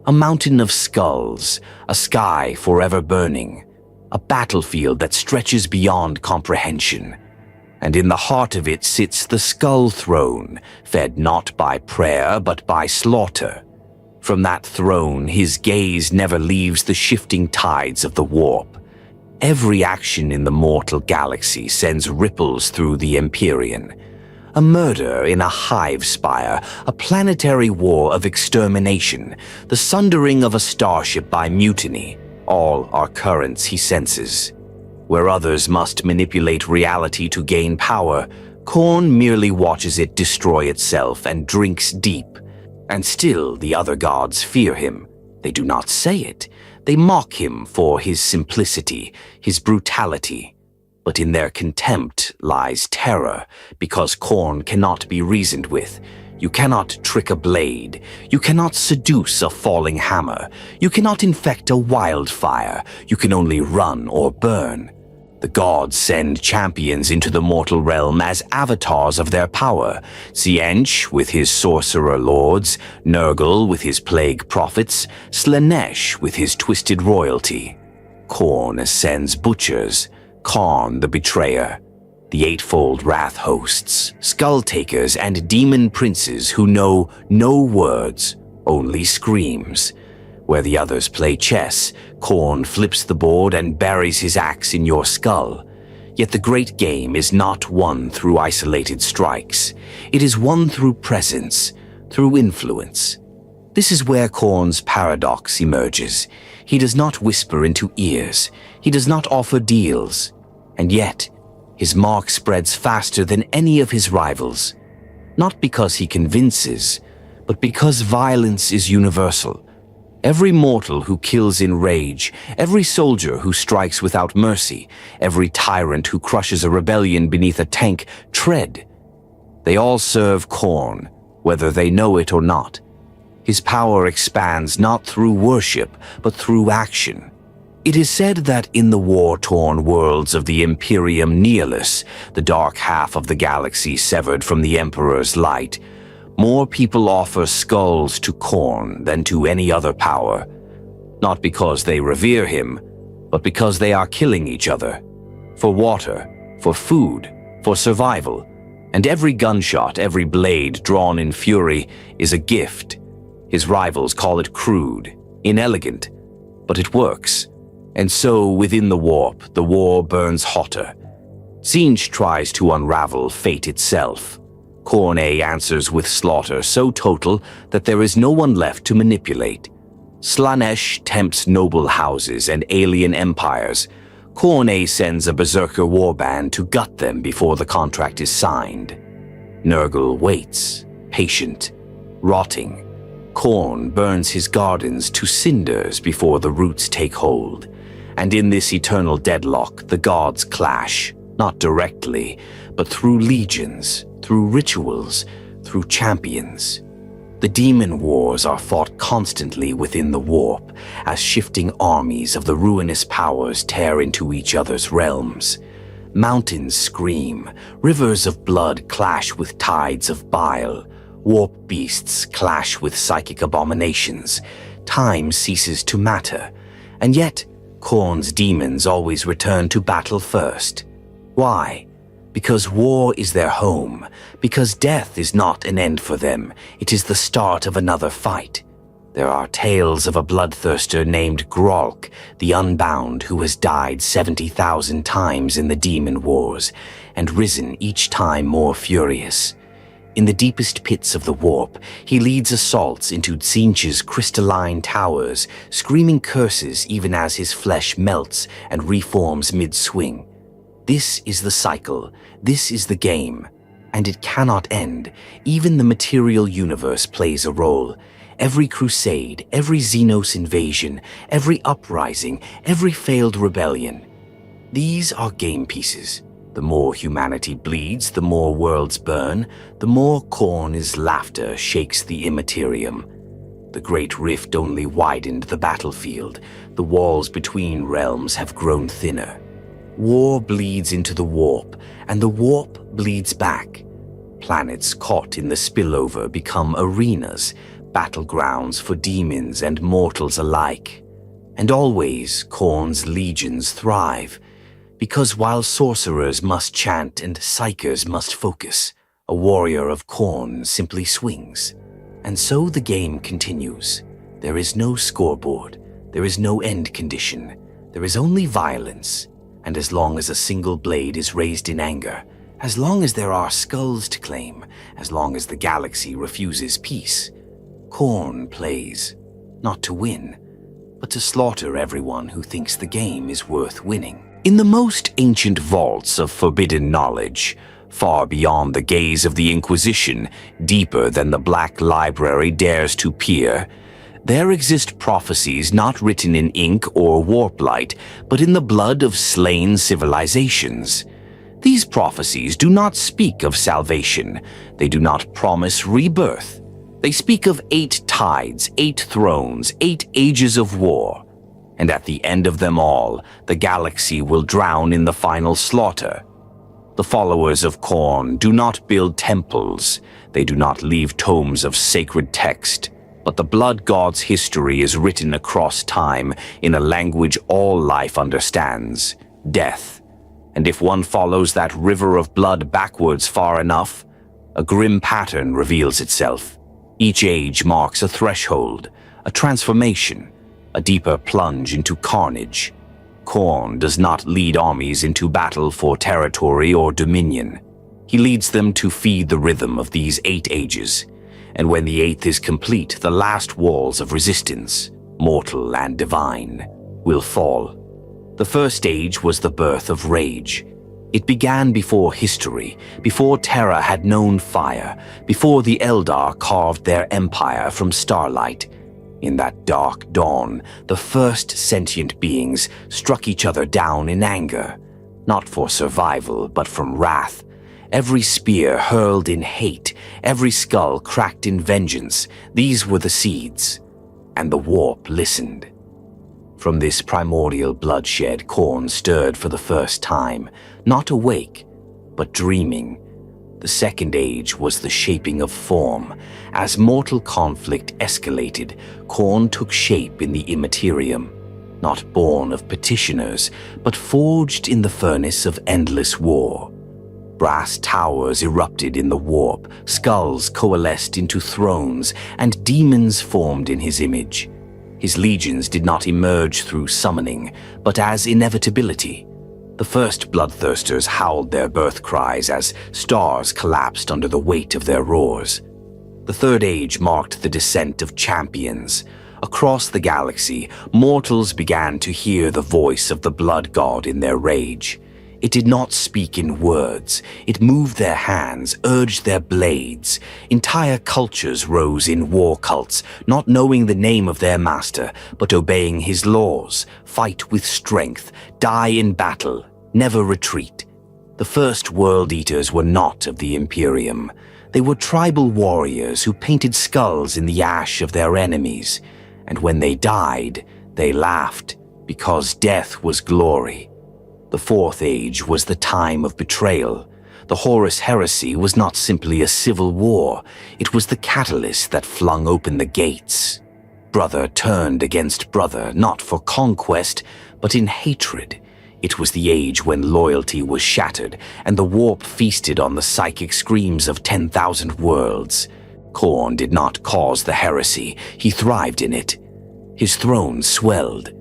A mountain of skulls, a sky forever burning, a battlefield that stretches beyond comprehension. And in the heart of it sits the skull throne, fed not by prayer but by slaughter. From that throne, his gaze never leaves the shifting tides of the warp. Every action in the mortal galaxy sends ripples through the Empyrean. A murder in a hive spire, a planetary war of extermination, the sundering of a starship by mutiny, all are currents he senses. Where others must manipulate reality to gain power, Khorne merely watches it destroy itself and drinks deep. And still the other gods fear him. They do not say it. They mock him for his simplicity, his brutality. But in their contempt lies terror, because Khorne cannot be reasoned with. You cannot trick a blade. You cannot seduce a falling hammer. You cannot infect a wildfire. You can only run or burn. The gods send champions into the mortal realm as avatars of their power. Tzeentch with his sorcerer lords, Nurgle with his plague prophets, Slaanesh with his twisted royalty. Khorne sends butchers, Khorne the betrayer, the eightfold wrath hosts, skull takers, and demon princes who know no words, only screams. Where the others play chess, Khorne flips the board and buries his axe in your skull. Yet the great game is not won through isolated strikes. It is won through presence, through influence. This is where Khorne's paradox emerges. He does not whisper into ears. He does not offer deals. And yet, his mark spreads faster than any of his rivals. Not because he convinces, but because violence is universal. Every mortal who kills in rage, every soldier who strikes without mercy, every tyrant who crushes a rebellion beneath a tank tread. They all serve Khorne, whether they know it or not. His power expands not through worship, but through action. It is said that in the war-torn worlds of the Imperium Nihilus, the dark half of the galaxy severed from the Emperor's light, more people offer skulls to Khorne than to any other power, not because they revere him, but because they are killing each other. For water, for food, for survival, and every gunshot, every blade drawn in fury is a gift. His rivals call it crude, inelegant, but it works. And so, within the warp, the war burns hotter. Tzeentch tries to unravel fate itself. Khorne answers with slaughter so total that there is no one left to manipulate. Slaanesh tempts noble houses and alien empires. Khorne sends a berserker warband to gut them before the contract is signed. Nurgle waits, patient, rotting. Khorne burns his gardens to cinders before the roots take hold. And in this eternal deadlock, the gods clash, not directly, but through legions, through rituals, through champions. The demon wars are fought constantly within the warp, as shifting armies of the ruinous powers tear into each other's realms. Mountains scream, rivers of blood clash with tides of bile, warp beasts clash with psychic abominations, time ceases to matter, and yet Khorne's demons always return to battle first. Why? Because war is their home, because death is not an end for them, it is the start of another fight. There are tales of a bloodthirster named Grolk, the Unbound, who has died 70,000 times in the demon wars, and risen each time more furious. In the deepest pits of the warp, he leads assaults into Tzeentch's crystalline towers, screaming curses even as his flesh melts and reforms mid-swing. This is the cycle, this is the game, and it cannot end. Even the material universe plays a role. Every crusade, every Xenos invasion, every uprising, every failed rebellion. These are game pieces. The more humanity bleeds, the more worlds burn, the more Khorne's laughter shakes the immaterium. The great rift only widened the battlefield. The walls between realms have grown thinner. War bleeds into the warp, and the warp bleeds back. Planets caught in the spillover become arenas, battlegrounds for demons and mortals alike. And always Khorne's legions thrive, because while sorcerers must chant and psychers must focus, a warrior of Khorne simply swings. And so the game continues. There is no scoreboard, there is no end condition, there is only violence. And as long as a single blade is raised in anger, as long as there are skulls to claim, as long as the galaxy refuses peace, Khorne plays, not to win, but to slaughter everyone who thinks the game is worth winning. In the most ancient vaults of forbidden knowledge, far beyond the gaze of the Inquisition, deeper than the Black Library dares to peer, There exist prophecies not written in ink or warp light, but in the blood of slain civilizations. These prophecies do not speak of salvation. They do not promise rebirth. They speak of 8 tides, 8 thrones, 8 ages of war. And at the end of them all, the galaxy will drown in the final slaughter. The followers of Khorne do not build temples. They do not leave tomes of sacred text. But the blood god's history is written across time in a language all life understands: death. And if one follows that river of blood backwards far enough, a grim pattern reveals itself. Each age marks a threshold, a transformation, a deeper plunge into carnage. Khorne does not lead armies into battle for territory or dominion. He leads them to feed the rhythm of these 8 ages. And when the 8th is complete, the last walls of resistance, mortal and divine, will fall. The first age was the birth of rage. It began before history, before Terra had known fire, before the Eldar carved their empire from starlight. In that dark dawn, the first sentient beings struck each other down in anger, not for survival, but from wrath. Every spear hurled in hate, every skull cracked in vengeance. These were the seeds, and the warp listened. From this primordial bloodshed, Khorne stirred for the first time, not awake, but dreaming. The second age was the shaping of form. As mortal conflict escalated, Khorne took shape in the immaterium, not born of petitioners, but forged in the furnace of endless war. Brass towers erupted in the warp, skulls coalesced into thrones, and demons formed in his image. His legions did not emerge through summoning, but as inevitability. The first bloodthirsters howled their birth cries as stars collapsed under the weight of their roars. The third age marked the descent of champions. Across the galaxy, mortals began to hear the voice of the blood god in their rage. It did not speak in words. It moved their hands, urged their blades. Entire cultures rose in war cults, not knowing the name of their master, but obeying his laws. Fight with strength, die in battle, never retreat. The first world eaters were not of the Imperium. They were tribal warriors who painted skulls in the ash of their enemies. And when they died, they laughed, because death was glory. The fourth age was the time of betrayal. The Horus heresy was not simply a civil war. It was the catalyst that flung open the gates. Brother turned against brother, not for conquest, but in hatred. It was the age when loyalty was shattered, and the warp feasted on the psychic screams of 10,000 worlds. Khorne did not cause the heresy. He thrived in it. His throne swelled.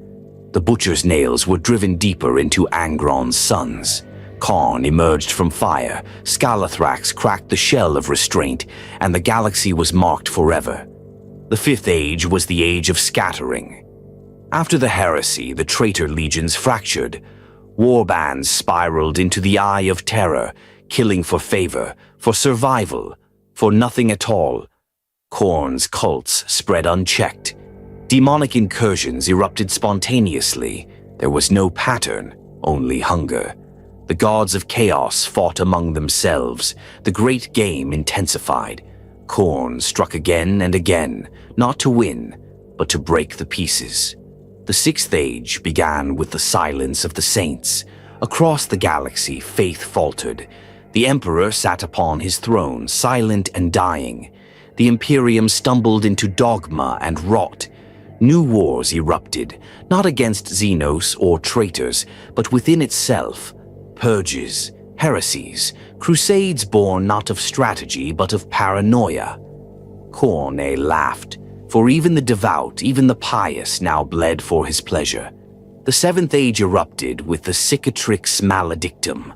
The butcher's nails were driven deeper into Angron's sons. Khorne emerged from fire, Scalathrax cracked the shell of restraint, and the galaxy was marked forever. The fifth age was the age of scattering. After the heresy, the traitor legions fractured. Warbands spiraled into the eye of terror, killing for favor, for survival, for nothing at all. Khorne's cults spread unchecked. Demonic incursions erupted spontaneously. There was no pattern, only hunger. The gods of chaos fought among themselves. The great game intensified. Khorne struck again and again, not to win, but to break the pieces. The sixth age began with the silence of the saints. Across the galaxy, faith faltered. The Emperor sat upon his throne, silent and dying. The Imperium stumbled into dogma and rot. New wars erupted, not against Xenos or traitors, but within itself. Purges, heresies, crusades born not of strategy but of paranoia. Khorne laughed, for even the devout, even the pious now bled for his pleasure. The seventh age erupted with the cicatrix maledictum.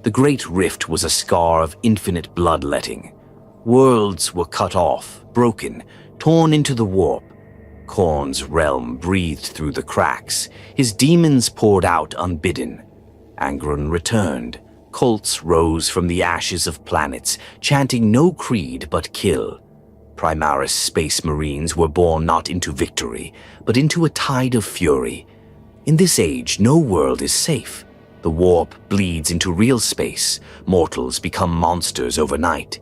The great rift was a scar of infinite bloodletting. Worlds were cut off, broken, torn into the warp. Khorne's realm breathed through the cracks. His demons poured out unbidden. Angron returned. Cults rose from the ashes of planets, chanting no creed but kill. Primaris space marines were born not into victory, but into a tide of fury. In this age, no world is safe. The warp bleeds into real space. Mortals become monsters overnight.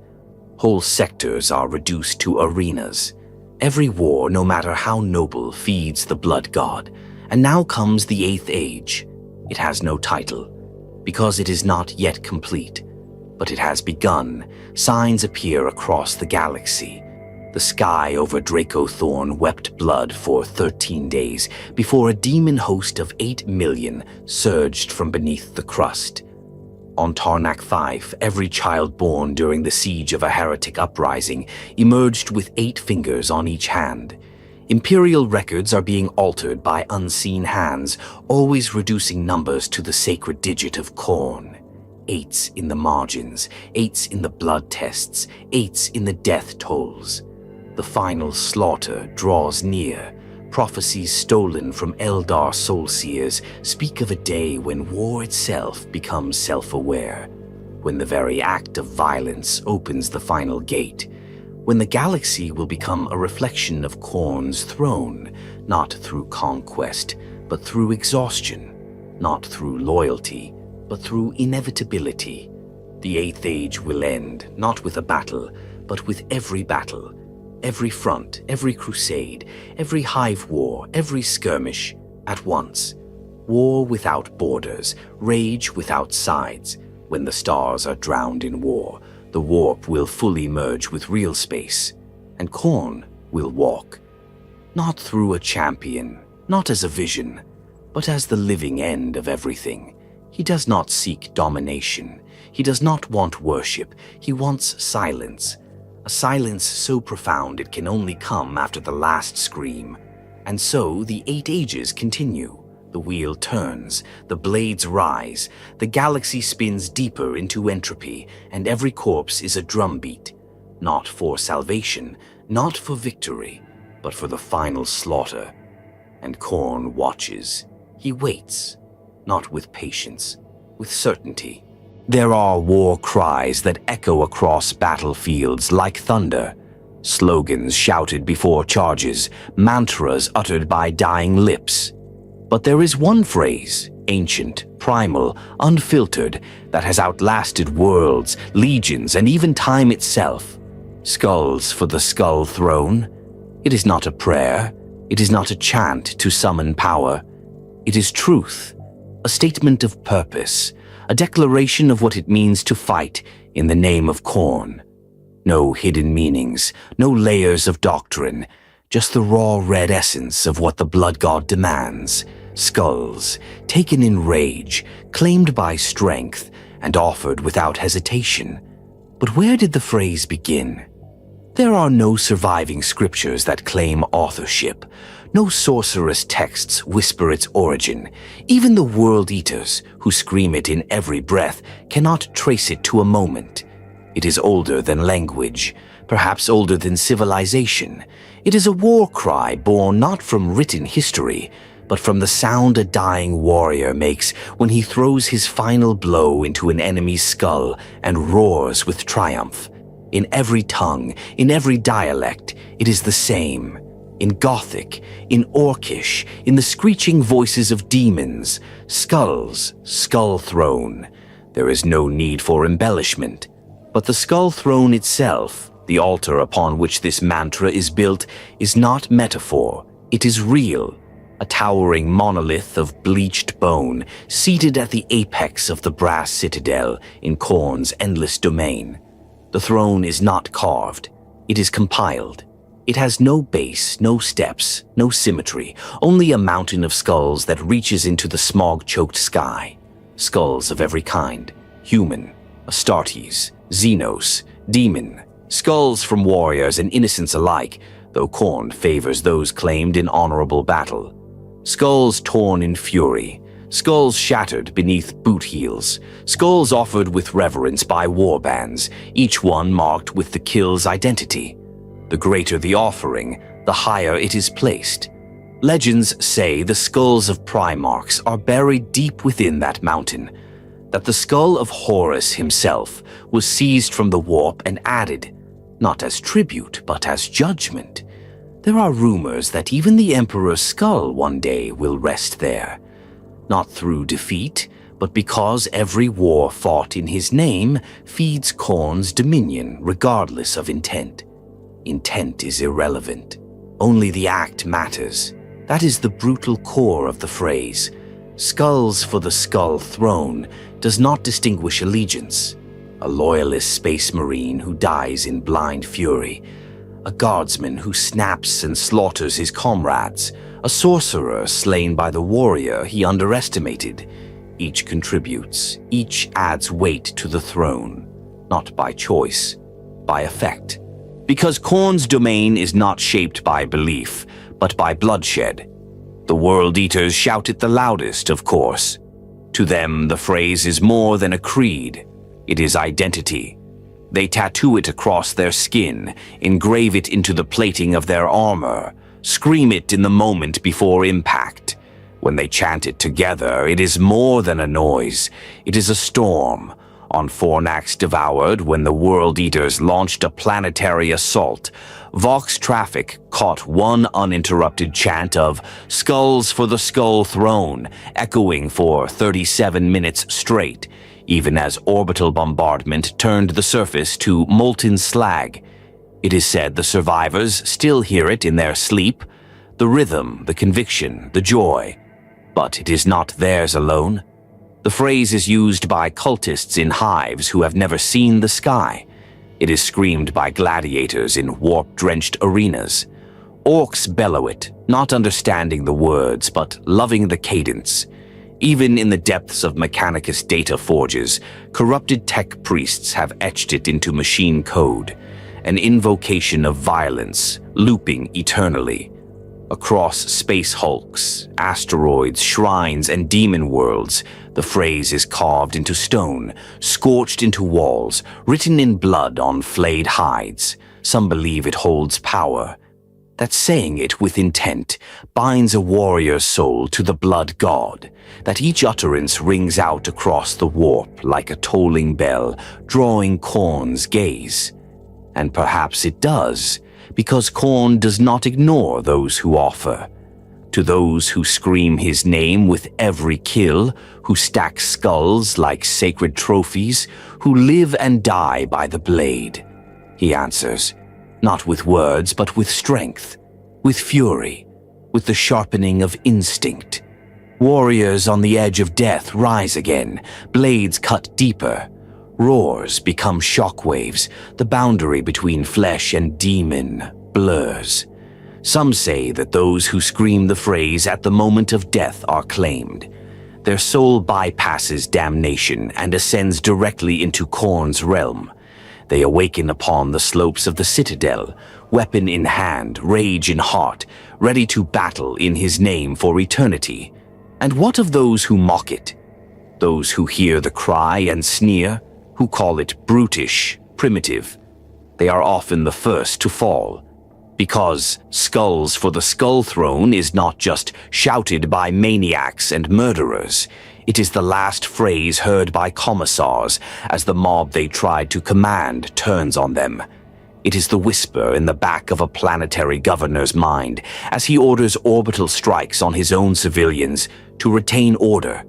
Whole sectors are reduced to arenas. Every war, no matter how noble, feeds the blood god. And now comes the Eighth Age. It has no title, because it is not yet complete. But it has begun. Signs appear across the galaxy. The sky over Khorne wept blood for 13 days before a demon host of 8 million surged from beneath the crust. On Tarnak 5, every child born during the siege of a heretic uprising emerged with 8 fingers on each hand. Imperial records are being altered by unseen hands, always reducing numbers to the sacred digit of Khorne. 8s in the margins, 8s in the blood tests, 8s in the death tolls. The final slaughter draws near. Prophecies stolen from Eldar soul-seers speak of a day when war itself becomes self-aware, when the very act of violence opens the final gate, when the galaxy will become a reflection of Khorne's throne, not through conquest, but through exhaustion, not through loyalty, but through inevitability. The Eighth Age will end, not with a battle, but with every battle. Every front, every crusade, every hive war, every skirmish, at once. War without borders, rage without sides. When the stars are drowned in war, the warp will fully merge with real space, and Khorne will walk. Not through a champion, not as a vision, but as the living end of everything. He does not seek domination. He does not want worship. He wants silence. A silence so profound it can only come after the last scream. And so the 8 ages continue. The wheel turns, the blades rise, the galaxy spins deeper into entropy, and every corpse is a drumbeat. Not for salvation, not for victory, but for the final slaughter. And Khorne watches. He waits, not with patience, with certainty. There are war cries that echo across battlefields like thunder, slogans shouted before charges, mantras uttered by dying lips. But there is one phrase, ancient, primal, unfiltered, that has outlasted worlds, legions, and even time itself. Skulls for the skull throne. It is not a prayer. It is not a chant to summon power. It is truth, a statement of purpose, a declaration of what it means to fight in the name of Khorne. No hidden meanings, no layers of doctrine, just the raw red essence of what the blood god demands. Skulls, taken in rage, claimed by strength, and offered without hesitation. But where did the phrase begin? There are no surviving scriptures that claim authorship. No sorcerous texts whisper its origin. Even the world eaters, who scream it in every breath, cannot trace it to a moment. It is older than language, perhaps older than civilization. It is a war cry born not from written history, but from the sound a dying warrior makes when he throws his final blow into an enemy's skull and roars with triumph. In every tongue, in every dialect, it is the same. In Gothic, in Orcish, in the screeching voices of demons, skulls, skull throne. There is no need for embellishment. But the skull throne itself, the altar upon which this mantra is built, is not metaphor. It is real. A towering monolith of bleached bone, seated at the apex of the brass citadel in Khorne's endless domain. The throne is not carved. It is compiled. It has no base, no steps, no symmetry, only a mountain of skulls that reaches into the smog-choked sky. Skulls of every kind. Human, Astartes, Xenos, demon. Skulls from warriors and innocents alike, though Khorne favors those claimed in honorable battle. Skulls torn in fury. Skulls shattered beneath boot heels. Skulls offered with reverence by warbands, each one marked with the kill's identity. The greater the offering, the higher it is placed. Legends say the skulls of Primarchs are buried deep within that mountain, that the skull of Horus himself was seized from the warp and added, not as tribute, but as judgment. There are rumors that even the Emperor's skull one day will rest there, not through defeat, but because every war fought in his name feeds Khorne's dominion regardless of intent. Intent is irrelevant. Only the act matters. That is the brutal core of the phrase. Skulls for the skull throne does not distinguish allegiance. A loyalist space marine who dies in blind fury, a guardsman who snaps and slaughters his comrades, a sorcerer slain by the warrior he underestimated. Each contributes, each adds weight to the throne, not by choice, by effect. Because Khorne's domain is not shaped by belief, but by bloodshed. The World Eaters shout it the loudest, of course. To them, the phrase is more than a creed. It is identity. They tattoo it across their skin, engrave it into the plating of their armor, scream it in the moment before impact. When they chant it together, it is more than a noise. It is a storm. On Fornax Devoured, when the World Eaters launched a planetary assault, Vox traffic caught one uninterrupted chant of "Skulls for the Skull Throne," echoing for 37 minutes straight, even as orbital bombardment turned the surface to molten slag. It is said the survivors still hear it in their sleep, the rhythm, the conviction, the joy. But it is not theirs alone. The phrase is used by cultists in hives who have never seen the sky. It is screamed by gladiators in warp-drenched arenas. Orcs bellow it, not understanding the words, but loving the cadence. Even in the depths of Mechanicus data forges, corrupted tech priests have etched it into machine code, an invocation of violence, looping eternally. Across space hulks, asteroids, shrines, and demon worlds, the phrase is carved into stone, scorched into walls, written in blood on flayed hides. Some believe it holds power. That saying it with intent binds a warrior's soul to the blood god, that each utterance rings out across the warp like a tolling bell, drawing Khorne's gaze. And perhaps it does, because Khorne does not ignore those who offer. To those who scream his name with every kill, who stack skulls like sacred trophies, who live and die by the blade, he answers, not with words but with strength, with fury, with the sharpening of instinct. Warriors on the edge of death rise again, blades cut deeper. Roars become shockwaves, the boundary between flesh and demon blurs. Some say that those who scream the phrase at the moment of death are claimed. Their soul bypasses damnation and ascends directly into Khorne's realm. They awaken upon the slopes of the citadel, weapon in hand, rage in heart, ready to battle in his name for eternity. And what of those who mock it? Those who hear the cry and sneer? Who call it brutish, primitive? They are often the first to fall. Because "Skulls for the Skull Throne" is not just shouted by maniacs and murderers. It is the last phrase heard by commissars as the mob they tried to command turns on them. It is the whisper in the back of a planetary governor's mind as he orders orbital strikes on his own civilians to retain order.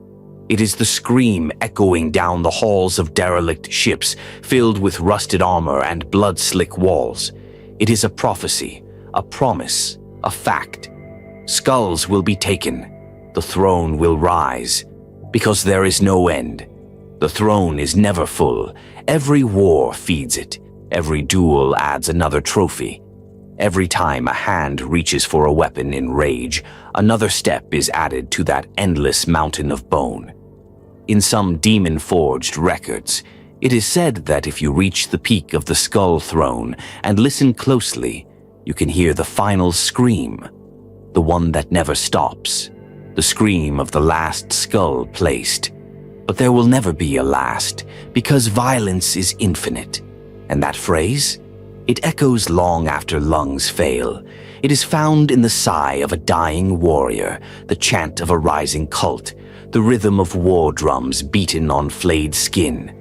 It is the scream echoing down the halls of derelict ships filled with rusted armor and blood-slick walls. It is a prophecy, a promise, a fact. Skulls will be taken. The throne will rise. Because there is no end. The throne is never full. Every war feeds it. Every duel adds another trophy. Every time a hand reaches for a weapon in rage, another step is added to that endless mountain of bone. In some demon-forged records, it is said that if you reach the peak of the Skull Throne and listen closely, you can hear the final scream, the one that never stops, the scream of the last skull placed. But there will never be a last, because violence is infinite. And that phrase? It echoes long after lungs fail. It is found in the sigh of a dying warrior, the chant of a rising cult, the rhythm of war drums beaten on flayed skin.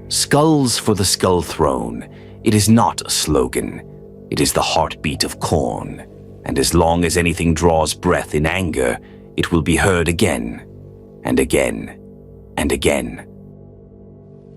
Skulls for the Skull Throne. It is not a slogan. It is the heartbeat of Khorne, and as long as anything draws breath in anger, it will be heard again, and again, and again.